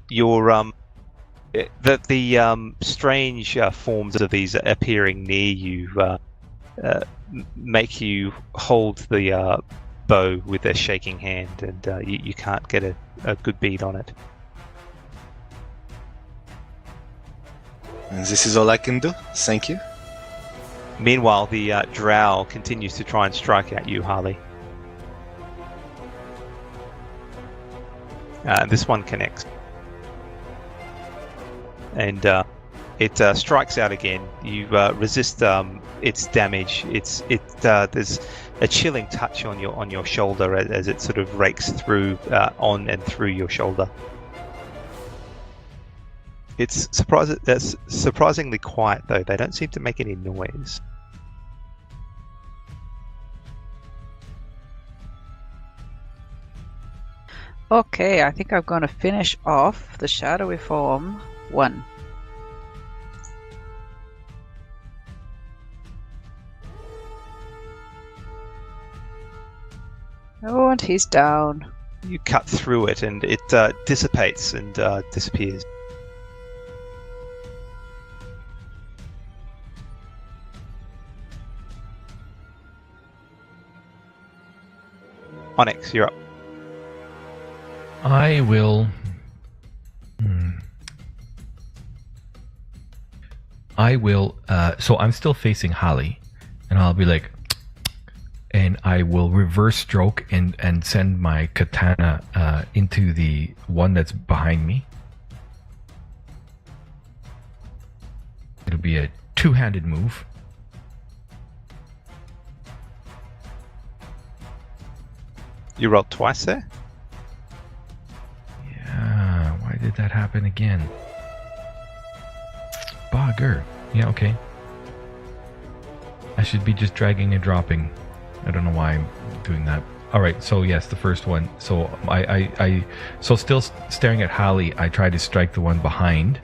strange forms of these appearing near you make you hold the bow with a shaking hand, and you can't get a good bead on it. And this is all I can do. Thank you. Meanwhile, the drow continues to try and strike at you, Harley. This one connects. And it strikes out again. You resist its damage. There's a chilling touch on your shoulder as it sort of rakes through on and through your shoulder. It's surprisingly quiet though. They don't seem to make any noise. Okay, I think I'm going to finish off the shadowy form 1. Oh, and he's down. You cut through it, and it dissipates and disappears. Onyx, you're up. I will. I will. So I'm still facing Holly, and I'll be like, and I will reverse stroke and send my katana into the one that's behind me. It'll be a two-handed move. You rolled twice there? Yeah, why did that happen again? Bugger. Yeah, okay. I should be just dragging and dropping. I don't know why I'm doing that. Alright, so yes, the first one. So so still staring at Holly, I try to strike the one behind,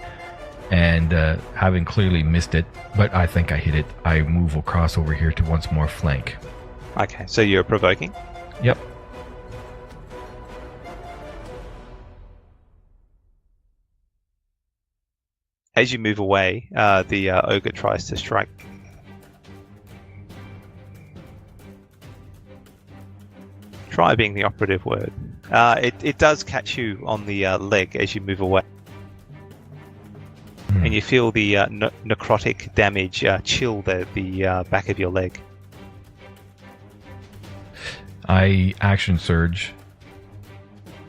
and having clearly missed it, but I think I hit it, I move across over here to once more flank. Okay, so you're provoking? Yep. As you move away, the ogre tries to strike. Try being the operative word. It does catch you on the leg as you move away. And you feel the necrotic damage chill the back of your leg. I action surge,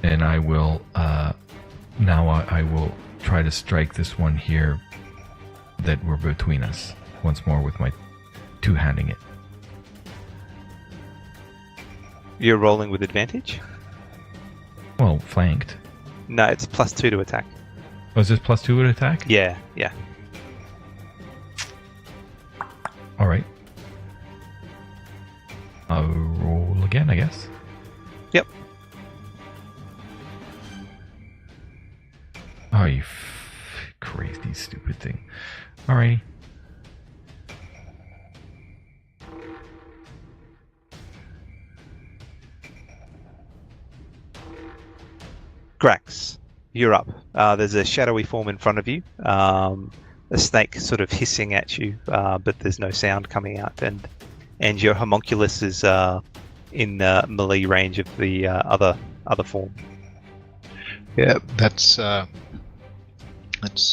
and I will now I will try to strike this one here that were between us once more with my two-handing it. You're rolling with advantage? Well, flanked. No, it's +2 to attack. Was this +2 to attack? Yeah. All right. I'll roll again, I guess. Yep. Oh, you crazy stupid thing. Alrighty. Grax, you're up. There's a shadowy form in front of you. A snake sort of hissing at you, but there's no sound coming out. And your homunculus is in melee range of the other form. Yeah, that's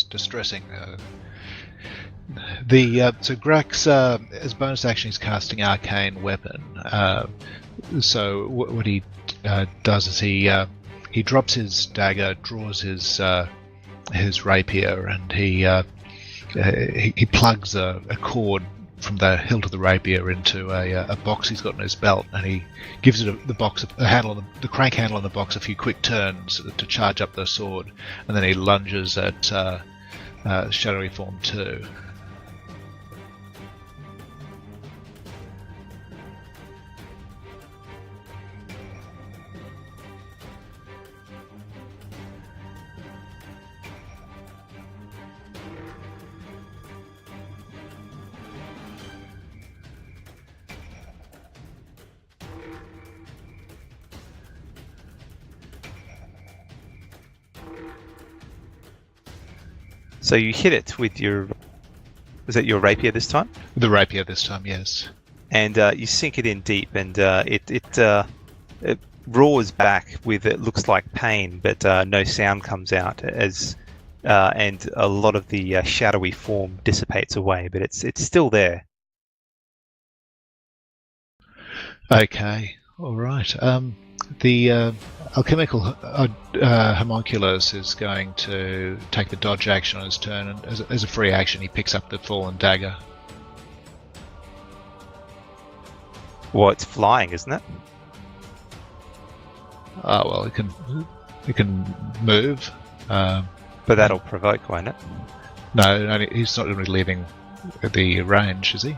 distressing. So Grax, as bonus action, is casting Arcane Weapon. So what he does is he drops his dagger, draws his rapier, and he plugs a cord from the hilt of the rapier into a box he's got in his belt, and he gives it the crank handle on the box a few quick turns to charge up the sword, and then he lunges at Shadowy Form 2. So you hit it with your... Was that your rapier this time? The rapier this time, yes. And you sink it in deep, and it roars back with, it looks like pain, but no sound comes out, and a lot of the shadowy form dissipates away, but it's still there. Okay, all right. The alchemical homunculus is going to take the dodge action on his turn, and as a free action, he picks up the fallen dagger. Well, it's flying, isn't it? Oh well, it can move. But that'll provoke, won't it? No, he's not going to be leaving the range, is he?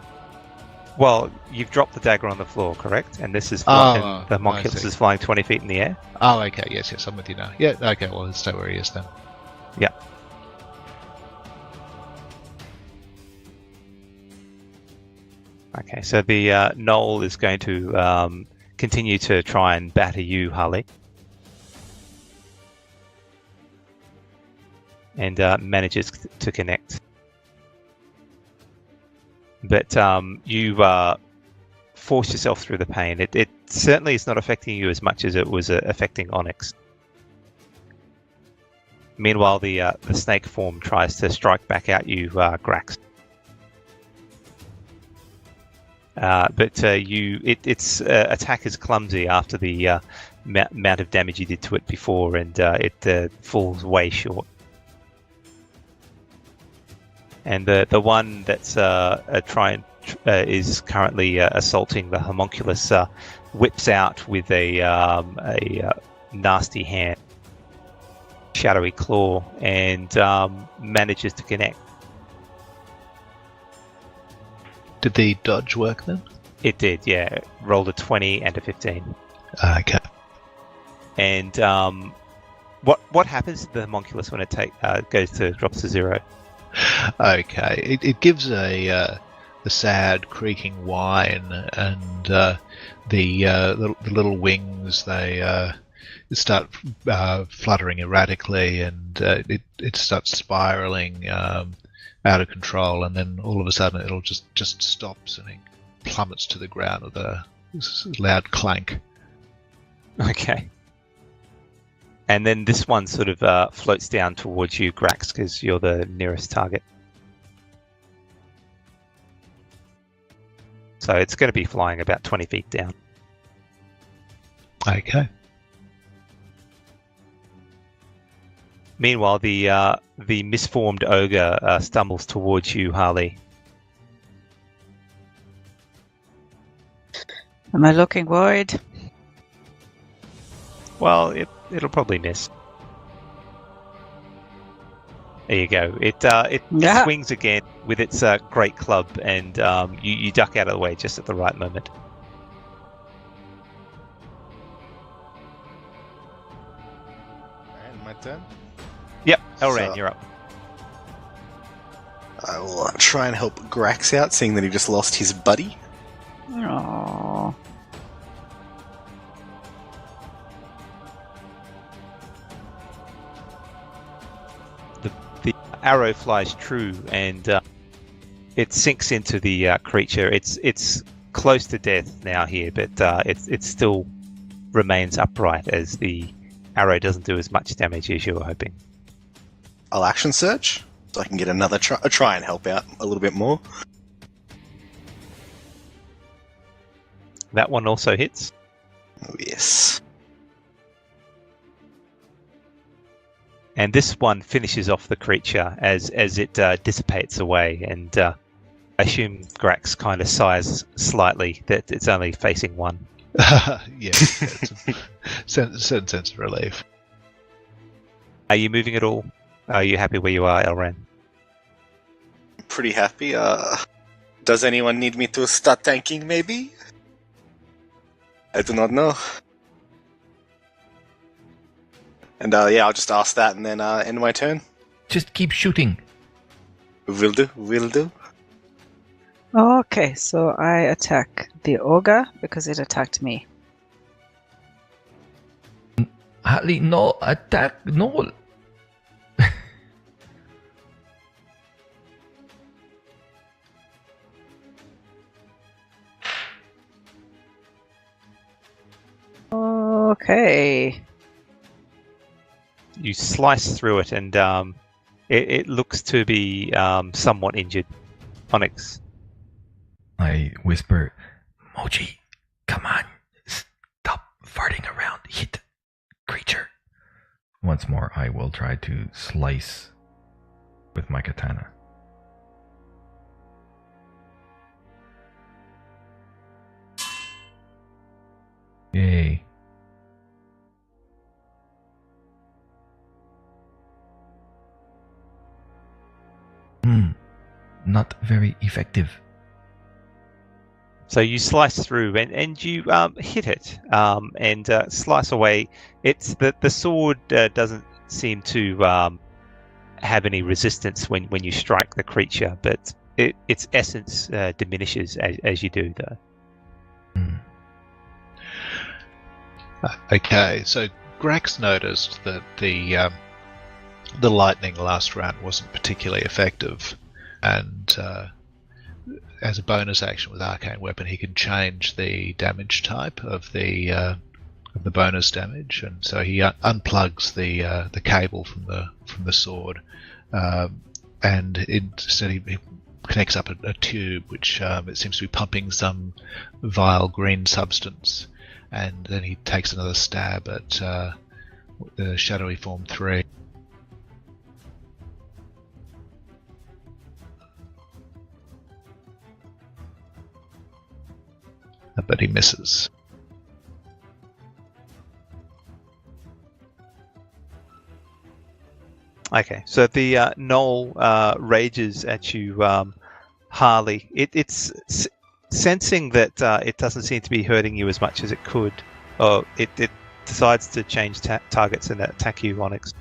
Well, you've dropped the dagger on the floor, correct? And this is flying, the homunculus is flying 20 feet in the air. Oh, okay, yes, I'm with you now. Yeah, okay, well, let's stay where he is then. Yeah. Okay, so the Knoll is going to continue to try and batter you, Harley. And manages to connect. But you force yourself through the pain. It certainly is not affecting you as much as it was affecting Onyx. Meanwhile, the snake form tries to strike back at you, Grax. But its attack is clumsy after the amount of damage you did to it before, and it falls way short. And the one that's is currently assaulting the homunculus whips out with a nasty hand, shadowy claw, and manages to connect. Did the dodge work then? It did, yeah. Rolled a 20 and a 15. Okay. And what happens to the homunculus when it drops to 0? Okay, it gives a sad creaking whine, and the little wings they start fluttering erratically, and it starts spiraling out of control, and then all of a sudden it'll just stops and it plummets to the ground with a loud clank. Okay. And then this one sort of floats down towards you, Grax, because you're the nearest target. So it's going to be flying about 20 feet down. Okay. Meanwhile, the misformed ogre stumbles towards you, Harley. Am I looking worried? Well, it'll probably miss. There you go. It swings again with its great club, and you duck out of the way just at the right moment. And my turn. Yep, Elran, So- you're up. I will try and help Grax out, seeing that he just lost his buddy. Aww. The arrow flies true, and it sinks into the creature. It's close to death now here, but it still remains upright as the arrow doesn't do as much damage as you were hoping. I'll action search, so I can get another try and help out a little bit more. That one also hits. Oh, yes. And this one finishes off the creature as it dissipates away, and I assume Grax kind of sighs slightly that it's only facing one. Yeah, certain sense of relief. Are you moving at all? Are you happy where you are, Elran? Pretty happy. Does anyone need me to start tanking, maybe? I do not know. And yeah, I'll just ask that and then end my turn. Just keep shooting. Will do, will do. Okay, so I attack the ogre because it attacked me. Harley, no attack, no. Okay. You slice through it, and it looks to be somewhat injured. Onyx. I whisper, Moji, come on. Stop farting around. Hit creature. Once more, I will try to slice with my katana. Yay. Not very effective. So you slice through, and you hit it, and slice away. It's the sword doesn't seem to have any resistance when you strike the creature, but its essence diminishes as you do, though. Okay, so Grax noticed that the lightning last round wasn't particularly effective, and as a bonus action with Arcane Weapon, he can change the damage type of the of the bonus damage, and so he unplugs the cable from the sword, and instead he connects up a tube which it seems to be pumping some vile green substance, and then he takes another stab at the shadowy form 3. But he misses. Okay, so the gnoll rages at you, Harley. It's sensing that it doesn't seem to be hurting you as much as it could. Or it decides to change targets and attack you, Onyx.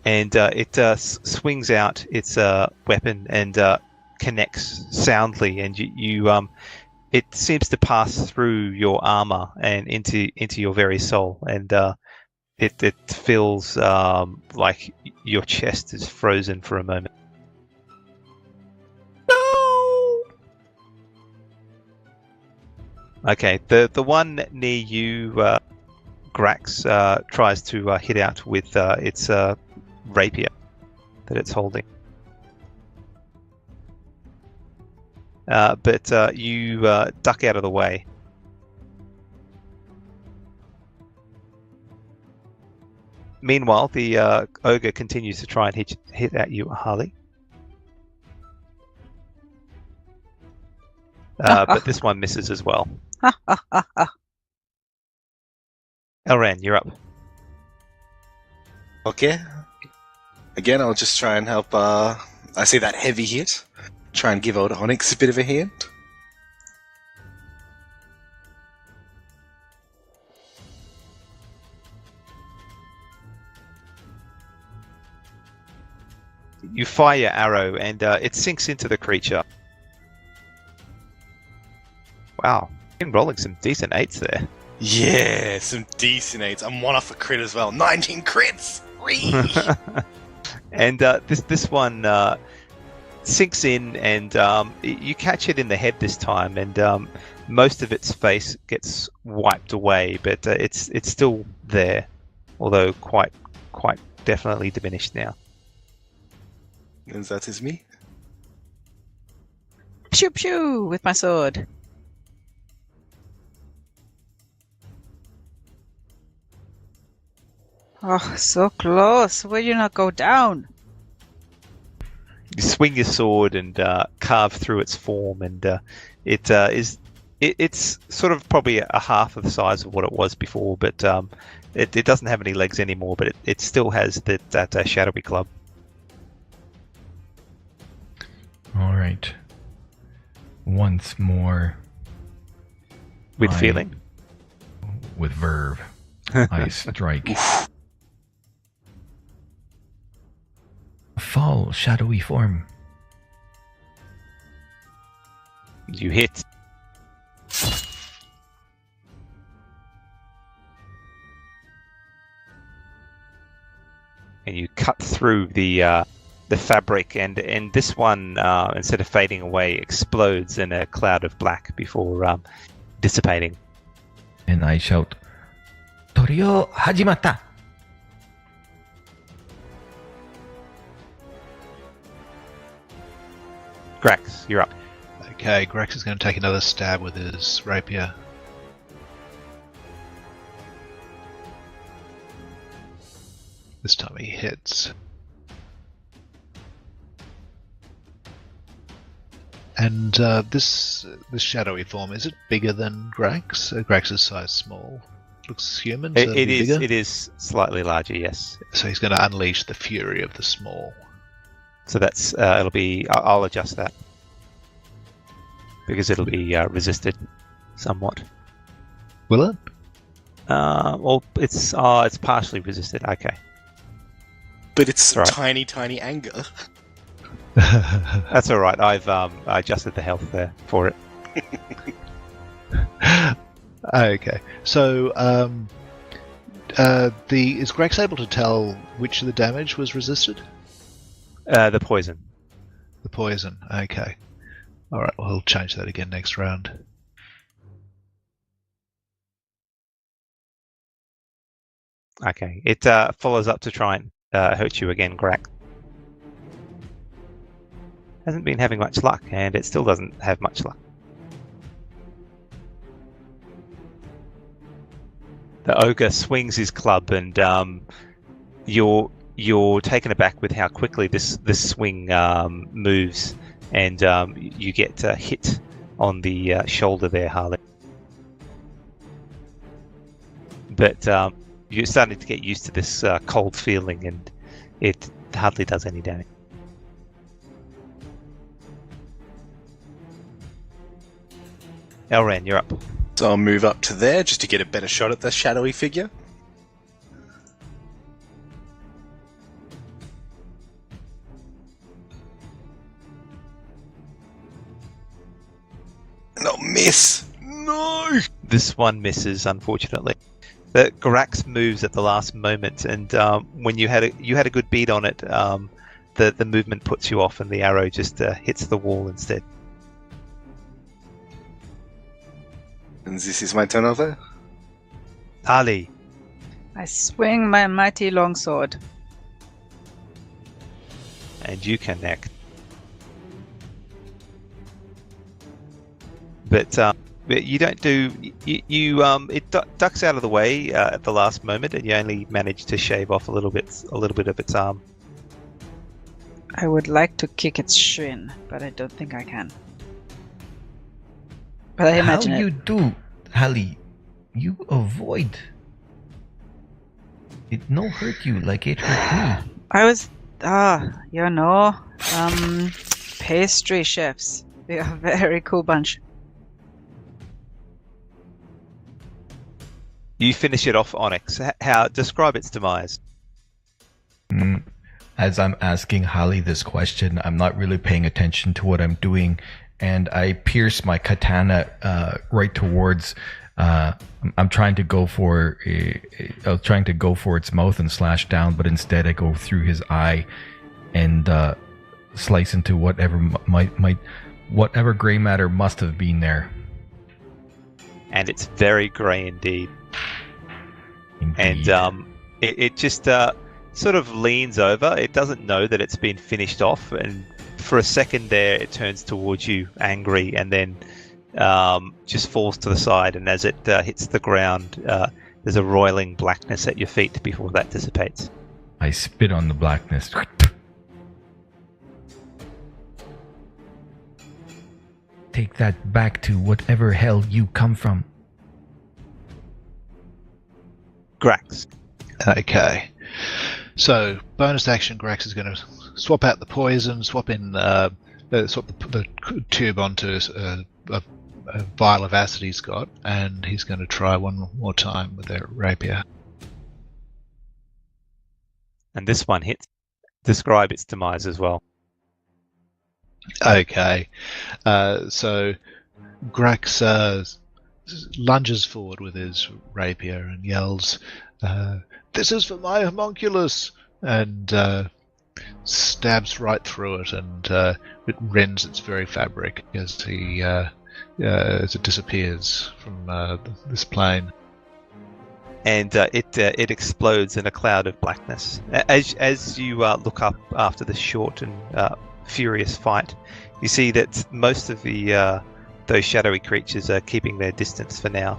And it swings out its weapon and connects soundly, and you it seems to pass through your armor and into your very soul, and it feels like your chest is frozen for a moment. No. Okay, the one near you, Grax, tries to hit out with its rapier that it's holding. But you duck out of the way. Meanwhile, the ogre continues to try and hit at you, Harley. But this one misses as well. Elran, you're up. Okay. Again, I'll just try and help. I see that heavy hit. Try and give old Onyx a bit of a hand. You fire your arrow and it sinks into the creature. Wow, you've been rolling some decent 8s there. Yeah, some decent 8s. I'm one off a crit as well. 19 crits! And this one sinks in, and you catch it in the head this time, and most of its face gets wiped away, but it's still there, although quite definitely diminished now. And that is me. Pew pew with my sword. Oh, so close. Why did you not go down? You swing your sword and carve through its form, and it's sort of probably a half of the size of what it was before, but it doesn't have any legs anymore, but it still has that shadowy club. All right. Once more. With feeling? With verve. I strike. Fall, shadowy form. You hit. And you cut through the fabric, and this one, instead of fading away, explodes in a cloud of black before dissipating. And I shout, Torio Hajimata! Grax, you're up. Okay, Grax is going to take another stab with his rapier. This time he hits. And this shadowy form, is it bigger than Grax? Grax's size small. Looks human. So It is. bigger? It is slightly larger, yes. So he's going to unleash the fury of the small. So that's it'll be. I'll adjust that because it'll be resisted somewhat. Will it? Well, it's partially resisted. Okay, But it's Right. tiny anger. that's all right. I've adjusted the health there for it. Okay. So is Grax able to tell which of the damage was resisted? The poison. The poison. Okay. All right. Well, we'll change that again next round. Okay, it follows up to try and hurt you again, Grax. Hasn't been having much luck, and it still doesn't have much luck. The ogre swings his club, and you're taken aback with how quickly this swing moves, and you get hit on the shoulder there, Harley. But you're starting to get used to this cold feeling, and it hardly does any damage. Elran, you're up. So I'll move up to there just to get a better shot at the shadowy figure. No, miss! No! This one misses, unfortunately. The Grax moves at the last moment, and when you had a good beat on it, the movement puts you off, and the arrow just hits the wall instead. And this is my turn over? Ali, I swing my mighty longsword. and you connect. But you don't do it ducks out of the way at the last moment, and you only manage to shave off a little bit of its arm. I would like to kick its shin, but I don't think I can. But I imagine How you do, Hallie? You avoid. It no hurt you like it hurt me. I was, pastry chefs. They are a very cool bunch. You finish it off, Onyx. How describe its demise? As I'm asking Hallie this question, I'm not really paying attention to what I'm doing, and I pierce my katana right towards. I'm trying to go for. I was trying to go for its mouth and slash down, but instead I go through his eye and slice into whatever whatever gray matter must have been there. And it's very grey indeed. Indeed. And it just sort of leans over. It doesn't know that it's been finished off, and for a second there it turns towards you angry, and then just falls to the side, and as it hits the ground, there's a roiling blackness at your feet before that dissipates. I spit on the blackness. Take that back to whatever hell you come from. Grax. Okay. So, bonus action, Grax is going to swap out the poison, swap in swap the tube onto a vial of acid he's got, and he's going to try one more time with their rapier. And this one hits. Describe its demise as well. Okay. So, Grax lunges forward with his rapier and yells, "This is for my homunculus!" and stabs right through it, and it rends its very fabric as as it disappears from this plane. And it explodes in a cloud of blackness. As you look up after this short and furious fight, you see that most of the those shadowy creatures are keeping their distance for now.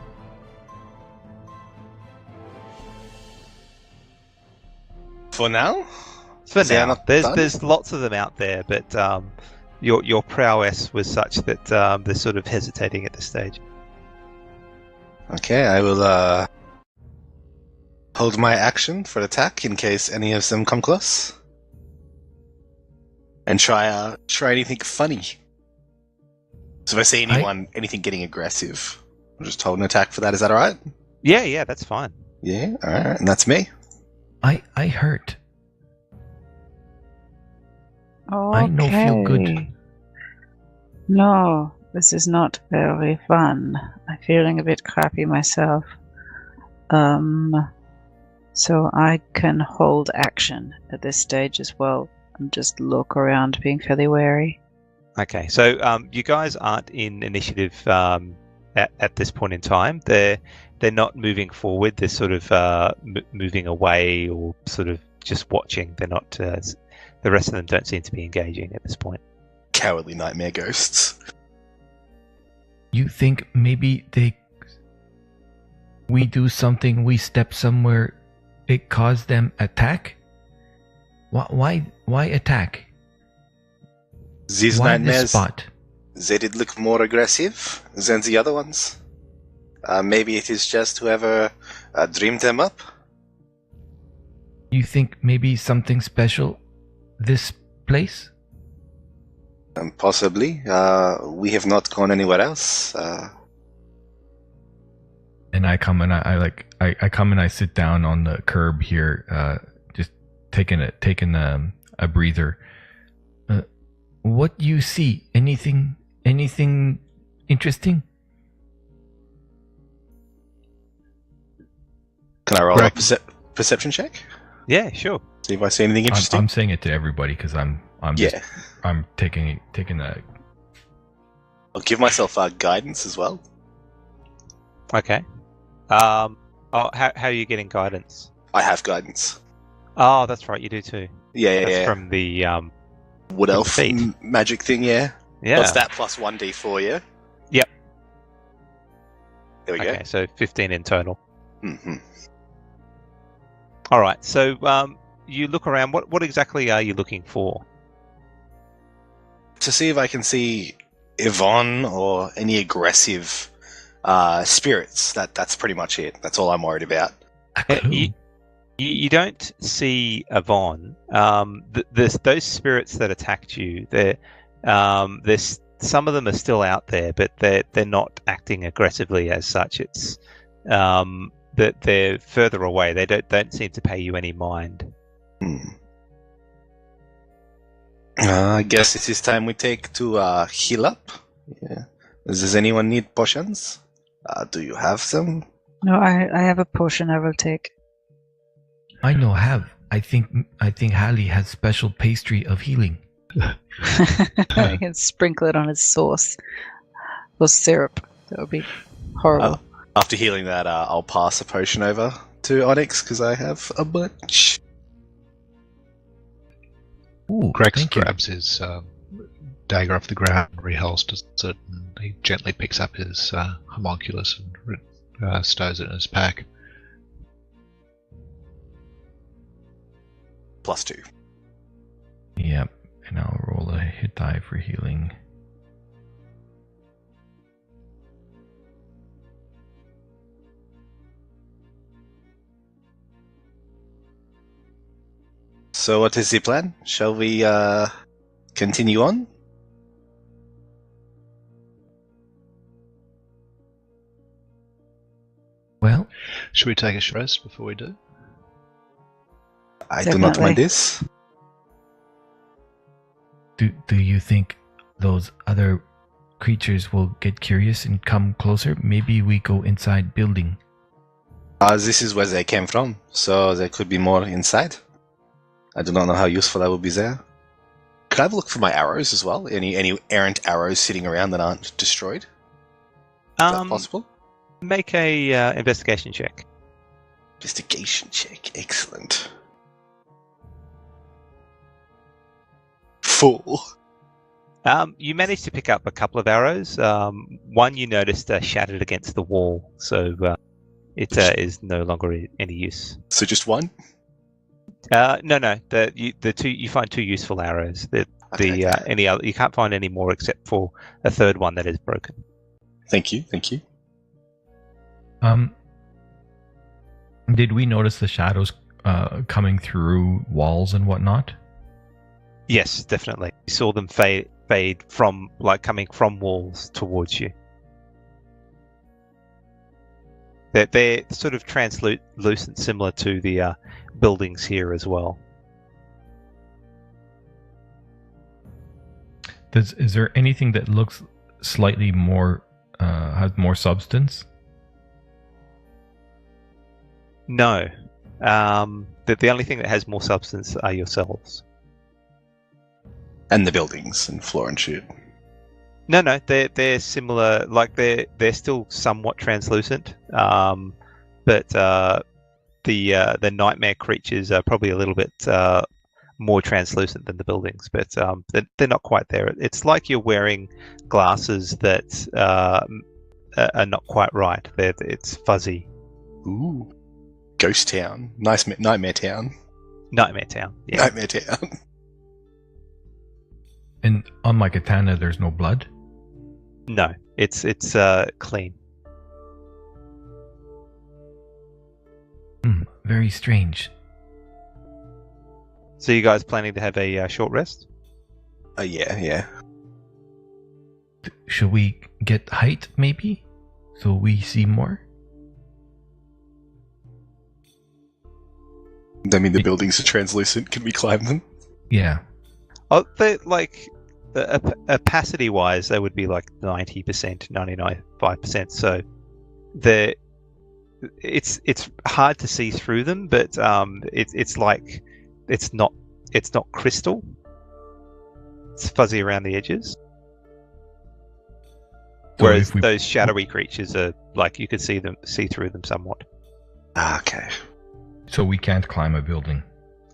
For now? For They are now, not done? there's lots of them out there, but your prowess was such that they're sort of hesitating at this stage. Okay, I will hold my action for attack in case any of them come close. And try anything funny. So if I see anything getting aggressive, I'll just hold an attack for that. Is that alright? Yeah, that's fine. Yeah, alright, and that's me. I hurt. Okay. I no feel good. No, this is not very fun. I'm feeling a bit crappy myself. So I can hold action at this stage as well and just look around, being fairly wary. Okay, so you guys aren't in initiative at this point in time. They're not moving forward. They're sort of moving away or sort of just watching. They're not. The rest of them don't seem to be engaging at this point. Cowardly nightmare ghosts. You think maybe we do something, we step somewhere, it caused them attack? Why attack? These Why this nightmares, spot? they did look more aggressive than the other ones. Maybe it is just whoever dreamed them up. You think maybe something special? This place? Possibly. We have not gone anywhere else. And I come and I come and I sit down on the curb here, just taking a breather. What do you see? Anything interesting? Can I roll a perception check? Yeah, sure. See if I see anything interesting. I'm saying it to everybody because I'm taking a. I'll give myself guidance as well. Okay. How are you getting guidance? I have guidance. Oh, that's right. You do too. Yeah. That's from the Wood elf feet. Magic thing, yeah. Yeah. What's that, plus 1d4, yeah? Yep. There we go. Okay, so 15 in total. Mm-hmm. All right. So you look around. What exactly are you looking for? To see if I can see Yvonne or any aggressive spirits. That's pretty much it. That's all I'm worried about. You don't see Yvonne. Those spirits that attacked you, there's some of them are still out there, but they're not acting aggressively as such. It's that they're further away. They don't seem to pay you any mind. I guess it is time we take to heal up. Yeah. Does anyone need potions? Do you have them? No, I have a potion I will take. I know have. I think Hallie has special pastry of healing. I can sprinkle it on his sauce or syrup. That would be horrible. After healing that, I'll pass a potion over to Onyx because I have a bunch. Ooh, Grex thank you. grabs his dagger off the ground, reholsters it, and he gently picks up his homunculus and stows it in his pack. +2. Yep, and I'll roll a hit die for healing. So what is the plan? Shall we continue on? Well, Should we take a short rest before we do? I do not Definitely. mind this. do you think those other creatures will get curious and come closer? Maybe we go inside building. This is where they came from, so there could be more inside. I do not know how useful that will be there. Could I have a look for my arrows as well? Any errant arrows sitting around that aren't destroyed? Is that possible? Make a investigation check. Investigation check. Excellent. 4. You managed to pick up a couple of arrows. One you noticed shattered against the wall, so it is no longer any use. So just one? No. The two you find 2 useful arrows. Okay. Any other you can't find any more except for a third one that is broken. Thank you. Did we notice the shadows coming through walls and whatnot? Yes, definitely. You saw them fade from coming from walls towards you. They're sort of translucent, similar to the buildings here as well. Is there anything that looks slightly more has more substance? No. The only thing that has more substance are yourselves. And the buildings and floor and shoot. No, they're similar. Like they're still somewhat translucent, but the nightmare creatures are probably a little bit more translucent than the buildings, but they're not quite there. It's like you're wearing glasses that are not quite right. It's fuzzy. Ooh. Ghost Town. Nice Nightmare Town. Nightmare Town. Yeah. Nightmare Town. And on my katana, there's no blood. No, it's clean. Very strange. So you guys planning to have a short rest? Yeah. Should we get height, maybe? So we see more? I mean, the buildings are translucent. Can we climb them? Yeah. Oh, they like opacity-wise, they would be like 90%, 99.5%. So it's hard to see through them, but it's like it's not crystal. It's fuzzy around the edges. So Whereas if we- those shadowy creatures are like you could see through them somewhat. Okay. So we can't climb a building.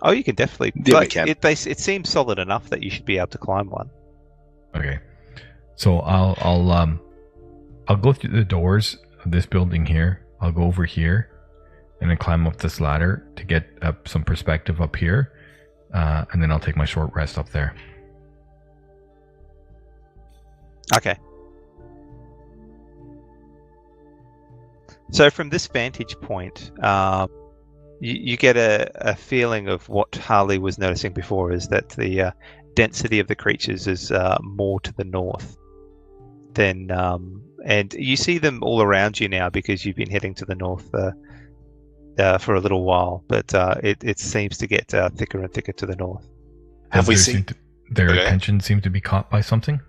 Oh, you can definitely. Yeah, we like, can. It seems solid enough that you should be able to climb one. Okay. So I'll go through the doors of this building here. I'll go over here, and then climb up this ladder to get some perspective up here, and then I'll take my short rest up there. Okay. So from this vantage point, you get a feeling of what Harley was noticing before, is that the density of the creatures is more to the north than, and you see them all around you now because you've been heading to the north for a little while, but it seems to get thicker and thicker to the north. Have we seen their Okay. attention seem to be caught by something?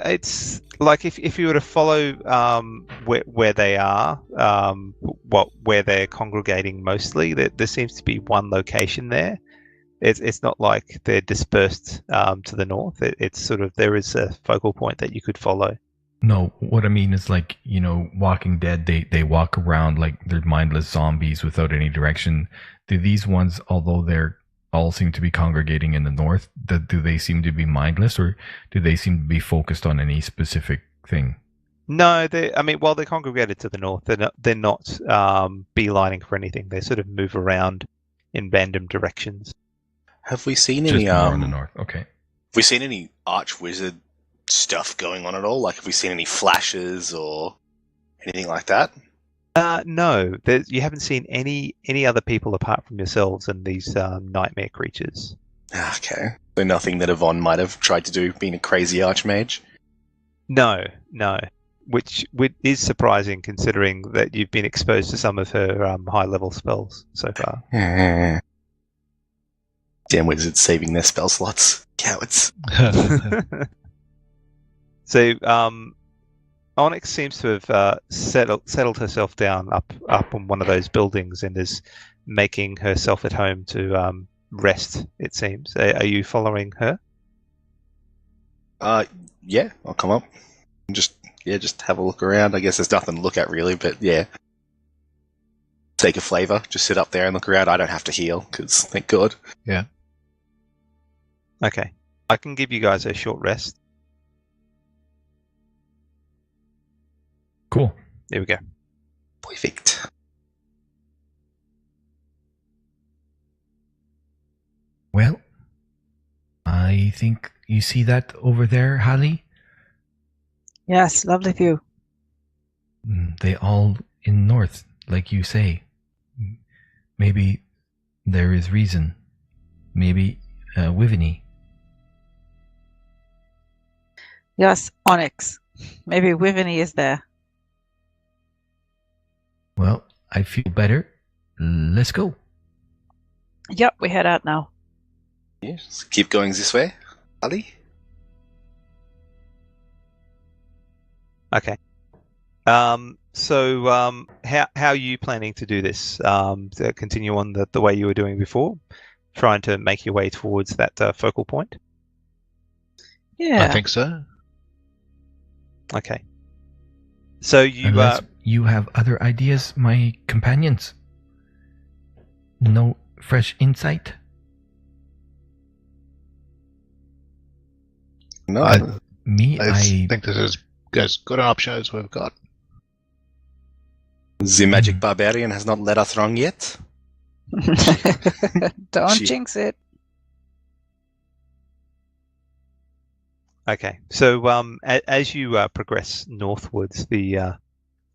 It's like if you were to follow where they are, where they're congregating mostly, there seems to be one location there. It's not like they're dispersed to the north. It's sort of, there is a focal point that you could follow. No, what I mean is like, Walking Dead, they walk around like they're mindless zombies without any direction. Do these ones, although they're all seem to be congregating in the north, do they seem to be mindless, or do they seem to be focused on any specific thing? No, while they're congregated to the north, they're not beelining for anything. They sort of move around in random directions. Have we seen Just any more in the north. Okay. have we seen any archwizard stuff going on at all? Like, have we seen any flashes or anything like that? No, you haven't seen any other people apart from yourselves and these nightmare creatures. Okay. So nothing that Yvonne might have tried to do, being a crazy archmage? No. Which is surprising considering that you've been exposed to some of her high-level spells so far. Damn wizards saving their spell slots. Cowards. So, Onyx seems to have settled herself down up on one of those buildings and is making herself at home to rest, it seems. Are you following her? Yeah, I'll come up. And just have a look around. I guess there's nothing to look at really, but yeah. Take a flavor, just sit up there and look around. I don't have to heal, because thank God. Okay. I can give you guys a short rest. Cool. There we go. Perfect. Well, I think you see that over there, Holly? Yes, lovely view. They all in north, like you say. Maybe there is reason. Maybe Wiveny. Yes, Onyx. Maybe Wiveny is there. Well, I feel better. Let's go. Yep, we head out now. Yes. Keep going this way, Ali. Okay. So how are you planning to do this? To continue on the way you were doing before? trying to make your way towards that focal point? Yeah. I think so. Okay. So you Unless you have other ideas, my companions. No fresh insight? No, I I think this is as good an option as we've got. the magic barbarian has not led us wrong yet. Don't She- jinx it. Okay, so as you progress northwards, the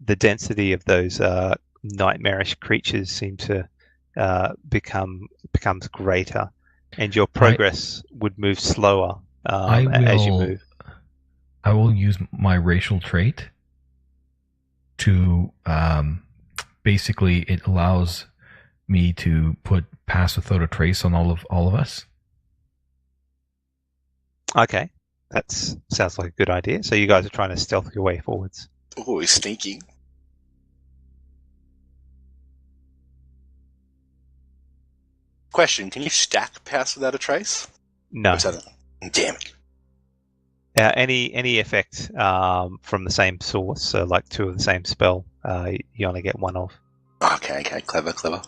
density of those nightmarish creatures seem to becomes greater, and your progress would move slower as you move. I will use my racial trait to basically it allows me to put pass without a trace on all of us. Okay, that sounds like a good idea. So you guys are trying to stealth your way forwards. Oh, he's sneaking. Question: can you stack pass without a trace? No. Or is that damn it. Any effect from the same source, so like two of the same spell, you only get one of. Okay, clever.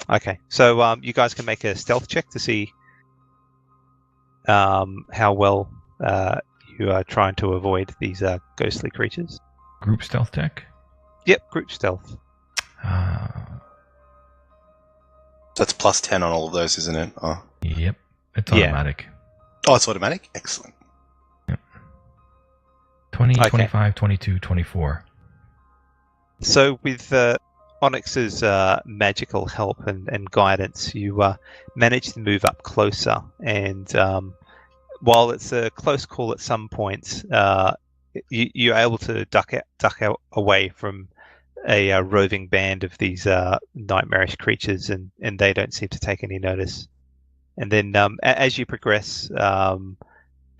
Okay, so you guys can make a stealth check to see how well you are trying to avoid these ghostly creatures. Group stealth check. Yep, group stealth. That's plus 10 on all of those, isn't it? Oh, Yep, it's Yeah. automatic. it's automatic? Excellent. 20, Okay. 25, 22, 24. So with Onyx's magical help and guidance, you manage to move up closer. And while it's a close call at some points, you're able to duck out away from a roving band of these nightmarish creatures, and they don't seem to take any notice. And then as you progress,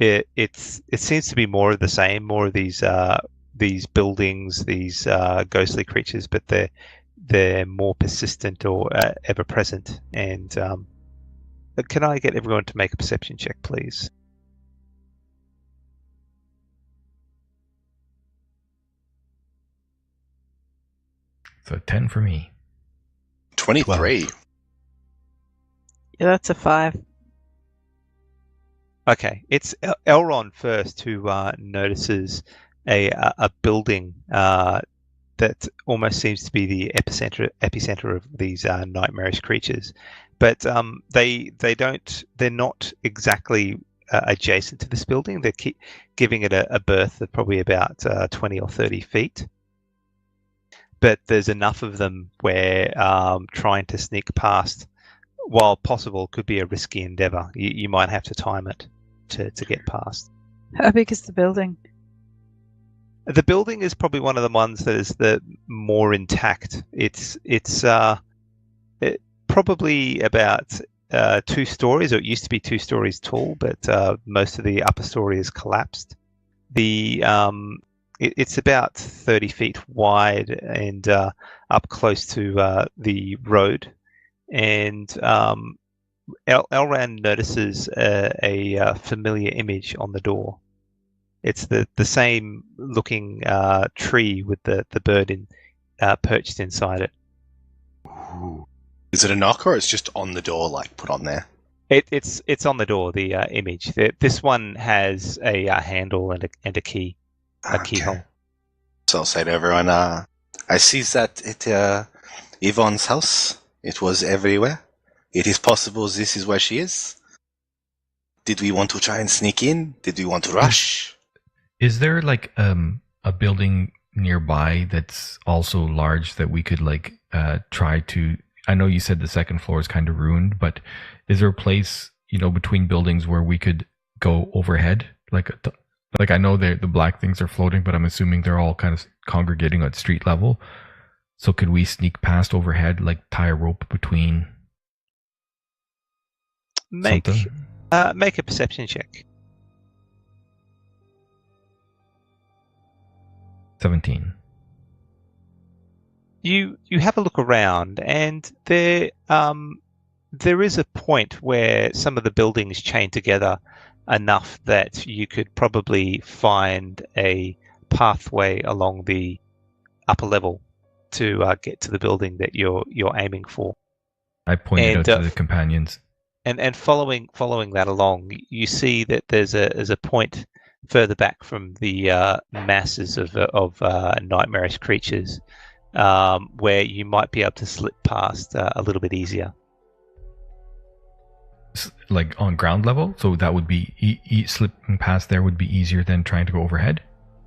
it seems to be more of the same, more of these buildings, these ghostly creatures, but they're more persistent or ever present. And can I get everyone to make a perception check, please? So 10 for me. 23. Yeah, that's a 5. Okay, it's Elrond first who notices a building that almost seems to be the epicenter of these nightmarish creatures, but they're not exactly adjacent to this building. They keep giving it a berth of probably about 20 or 30 feet. But there's enough of them where trying to sneak past, while possible, could be a risky endeavor. You might have to time it to get past. How big is the building? The building is probably one of the ones that is the more intact. It's probably about 2 stories, or it used to be 2 stories tall, but most of the upper story is collapsed. It's about 30 feet wide and up close to the road. And Elrond notices a familiar image on the door. It's the same looking tree with the bird perched inside it. Ooh. Is it a knocker or it's just on the door, like put on there? It's on the door. The image. This one has a handle and a key, a keyhole. So I'll say to everyone, I see that at Yvonne's house, it was everywhere. It is possible this is where she is. Did we want to try and sneak in? Did we want to rush? Is there like a building nearby that's also large that we could like try to? I know you said the second floor is kind of ruined, but is there a place between buildings where we could go overhead? Like I know the black things are floating, but I'm assuming they're all kind of congregating at street level. So could we sneak past overhead, like tie a rope between? Make a perception check. 17. You have a look around, and there There is a point where some of the buildings chain together enough that you could probably find a pathway along the upper level to get to the building that you're aiming for. I pointed out to the companions. And following that along, you see that there's a point further back from the masses of nightmarish creatures where you might be able to slip past a little bit easier. Like on ground level, so that would be slipping past there would be easier than trying to go overhead.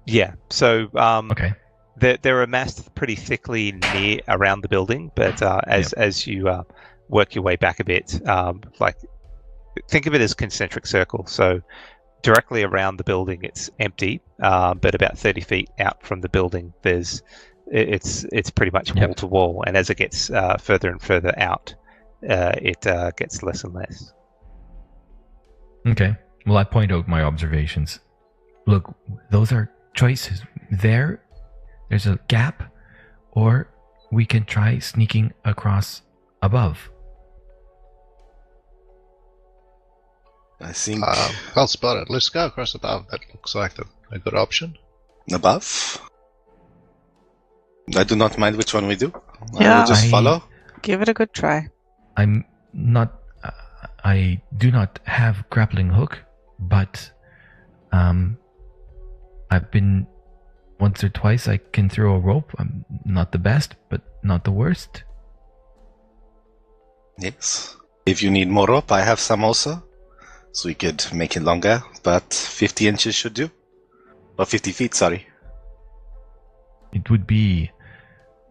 Yeah. So okay. They're amassed pretty thickly near around the building, but as you work your way back a bit, like think of it as concentric circle. So directly around the building, it's empty, but about 30 feet out from the building, it's pretty much wall to wall, and as it gets further and further out, it gets less and less. Okay. Well, I point out my observations. Look, those are choices. There's a gap, or we can try sneaking across above. I think well spotted. Let's go across above. That looks like a good option. Above. I do not mind which one we do. Yeah, I will just follow. Give it a good try. I'm not. I do not have grappling hook, but I've been once or twice. I can throw a rope. I'm not the best, but not the worst. Yes. If you need more rope, I have some also. So we could make it longer, but 50 inches should do. Or 50 feet, sorry. It would be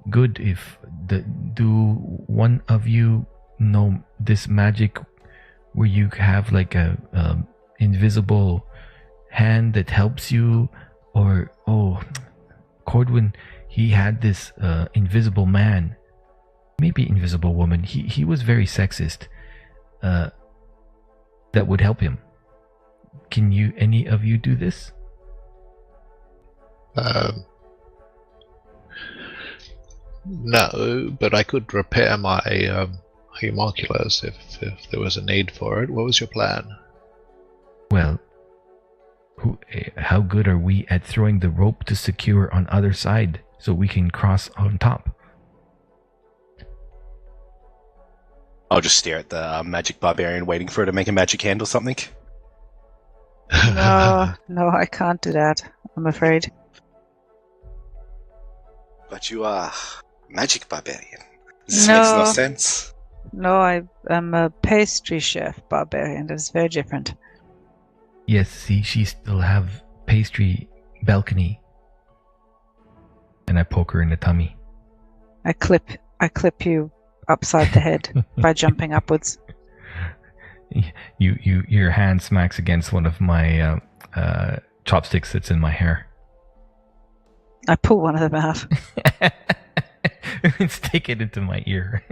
good if do one of you know this magic where you have like a invisible hand that helps you, or Cordwin, he had this invisible man, maybe invisible woman. He was very sexist. That would help him. Can any of you do this? No, but I could repair my homunculus if there was a need for it. What was your plan? Well, how good are we at throwing the rope to secure on other side so we can cross on top? I'll just stare at the magic barbarian waiting for her to make a magic hand or something. No, I can't do that, I'm afraid. But you are magic barbarian. This makes no sense. No, I am a pastry chef barbarian. That's very different. Yes, see, she still have pastry balcony. And I poke her in the tummy. I clip you upside the head by jumping upwards. Your hand smacks against one of my chopsticks that's in my hair. I pull one of them out. Stick it into my ear.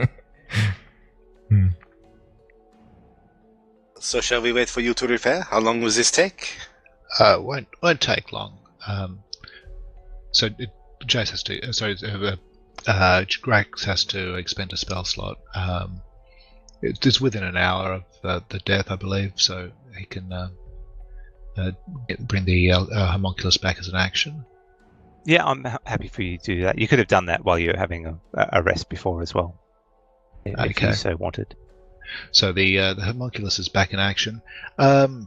So shall we wait for you to repair? How long will this take? Won't take long. So Jace has to. Grax has to expend a spell slot. It's within an hour of the death, I believe, so he can bring the homunculus back as an action. Yeah, I'm happy for you to do that. You could have done that while you were having a rest before as well, if you so wanted. So the homunculus is back in action, and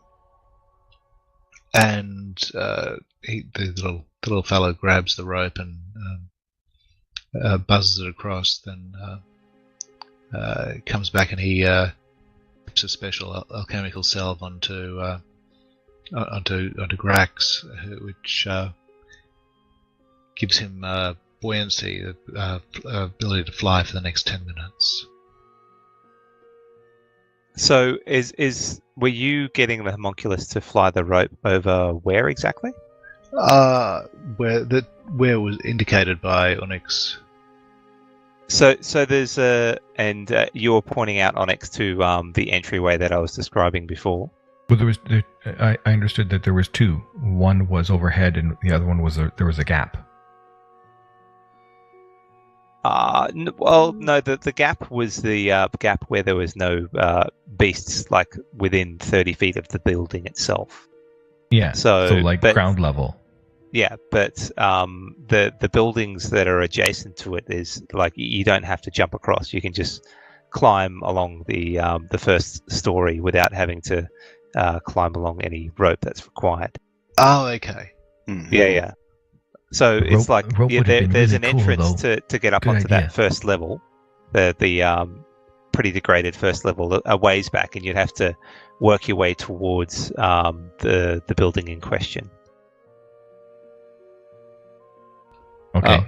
the little fellow grabs the rope and buzzes it across. Then comes back and he puts a special alchemical salve onto Grax, which gives him buoyancy, ability to fly for the next 10 minutes. So, were you getting the homunculus to fly the rope over where exactly? Where was indicated by Onyx. So there's and you were pointing out Onyx to the entryway that I was describing before. Well, I understood that there was two. One was overhead, and the other one was there was a gap. No. The gap was the gap where there was no beasts, like within 30 feet of the building itself. Yeah. So like ground level. Yeah, but the buildings that are adjacent to it is like you don't have to jump across. You can just climb along the first story without having to climb along any rope that's required. Oh, okay. Mm-hmm. Yeah. So it's like there's an entrance though. to get up Good onto idea. that first level, the pretty degraded first level, a ways back, and you'd have to work your way towards the building in question. Okay.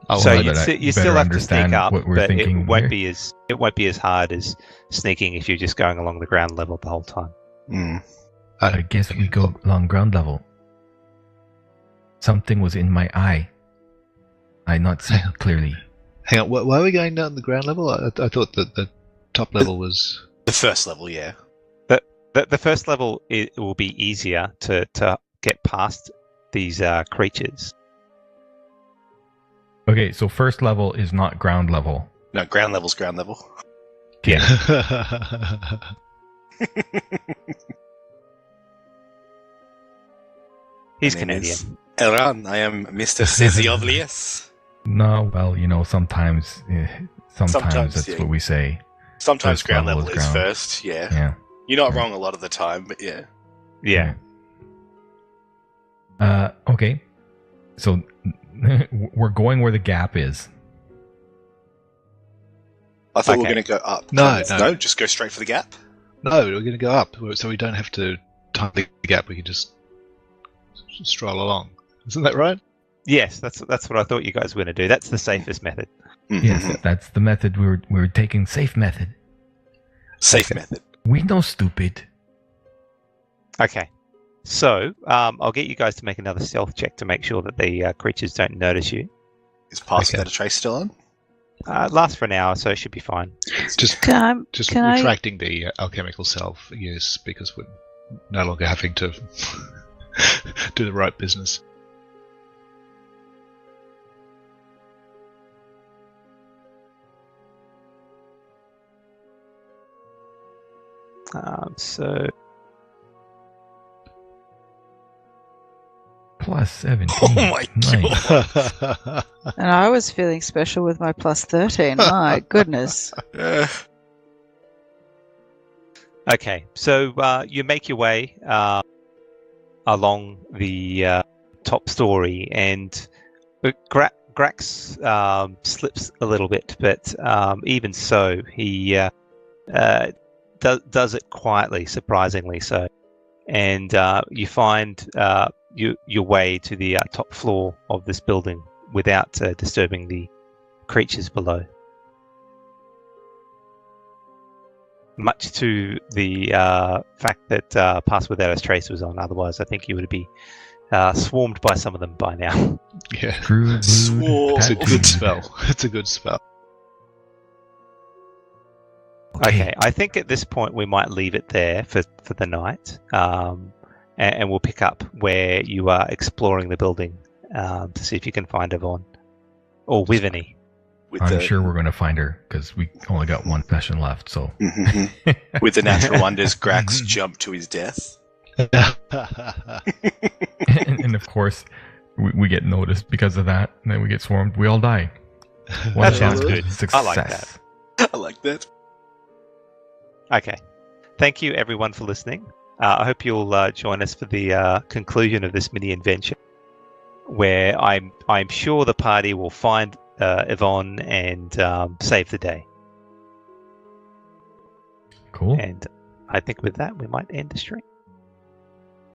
Oh, So okay. you still have to sneak up, what we're but thinking it won't here. be as hard as sneaking if you're just going along the ground level the whole time. Mm. I guess we go along ground level. Something was in my eye. I not see clearly. Hang on, why are we going down the ground level? I thought that the top level was... The first level, yeah. The first level, it will be easier to get past these creatures. Okay, so first level is not ground level. No, ground level's ground level. Yeah. He's My name Canadian. is Elran, I am Mr. Seziovlius. No, well, sometimes Sometimes, that's yeah. what we say. Sometimes First ground level level is is ground. first, yeah. Yeah. You're not wrong a lot of the time, but yeah. Yeah. Okay. So we're going where the gap is. I thought we Okay. were going to go up. No. Just go straight for the gap. No, we're going to go up, so we don't have to time the gap. We can just stroll along. Isn't that right? Yes, that's what I thought you guys were going to do. That's the safest method. Mhm. Yes, that's the method we were taking. Safe method. Safe Okay. method. We know stupid. Okay. So I'll get you guys to make another stealth check to make sure that the creatures don't notice you. Is Pass Okay. Without a Trace still on? It lasts for an hour, so it should be fine. Just Can I retracting the alchemical self, yes, because we're no longer having to do the right business. So Plus 17. Oh my Nice. And I was feeling special with my plus 13. My goodness. okay, so you make your way along the top story, and Grax slips a little bit, but even so, he does it quietly, surprisingly so. And you find your way to the top floor of this building without disturbing the creatures below. Much to the fact that Pass Without a Trace was on. Otherwise, I think you would be swarmed by some of them by now. Yeah, True blue. Swore. it's a Pat- good spell. It's a good spell. Okay, I think at this point we might leave it there for the night, and we'll pick up where you are exploring the building to see if you can find Yvonne or Wivany. I'm sure we're going to find her because we only got one session left. So Mhm. With the natural wonders, Grax jumped to his death. and of course we get noticed because of that, and then we get swarmed. We all die. One That sounds chance. good. Success. I like that. I like that. Okay, thank you everyone for listening. I hope you'll join us for the conclusion of this mini adventure, where I'm sure the party will find Yvonne and save the day. Cool. And I think with that we might end the stream.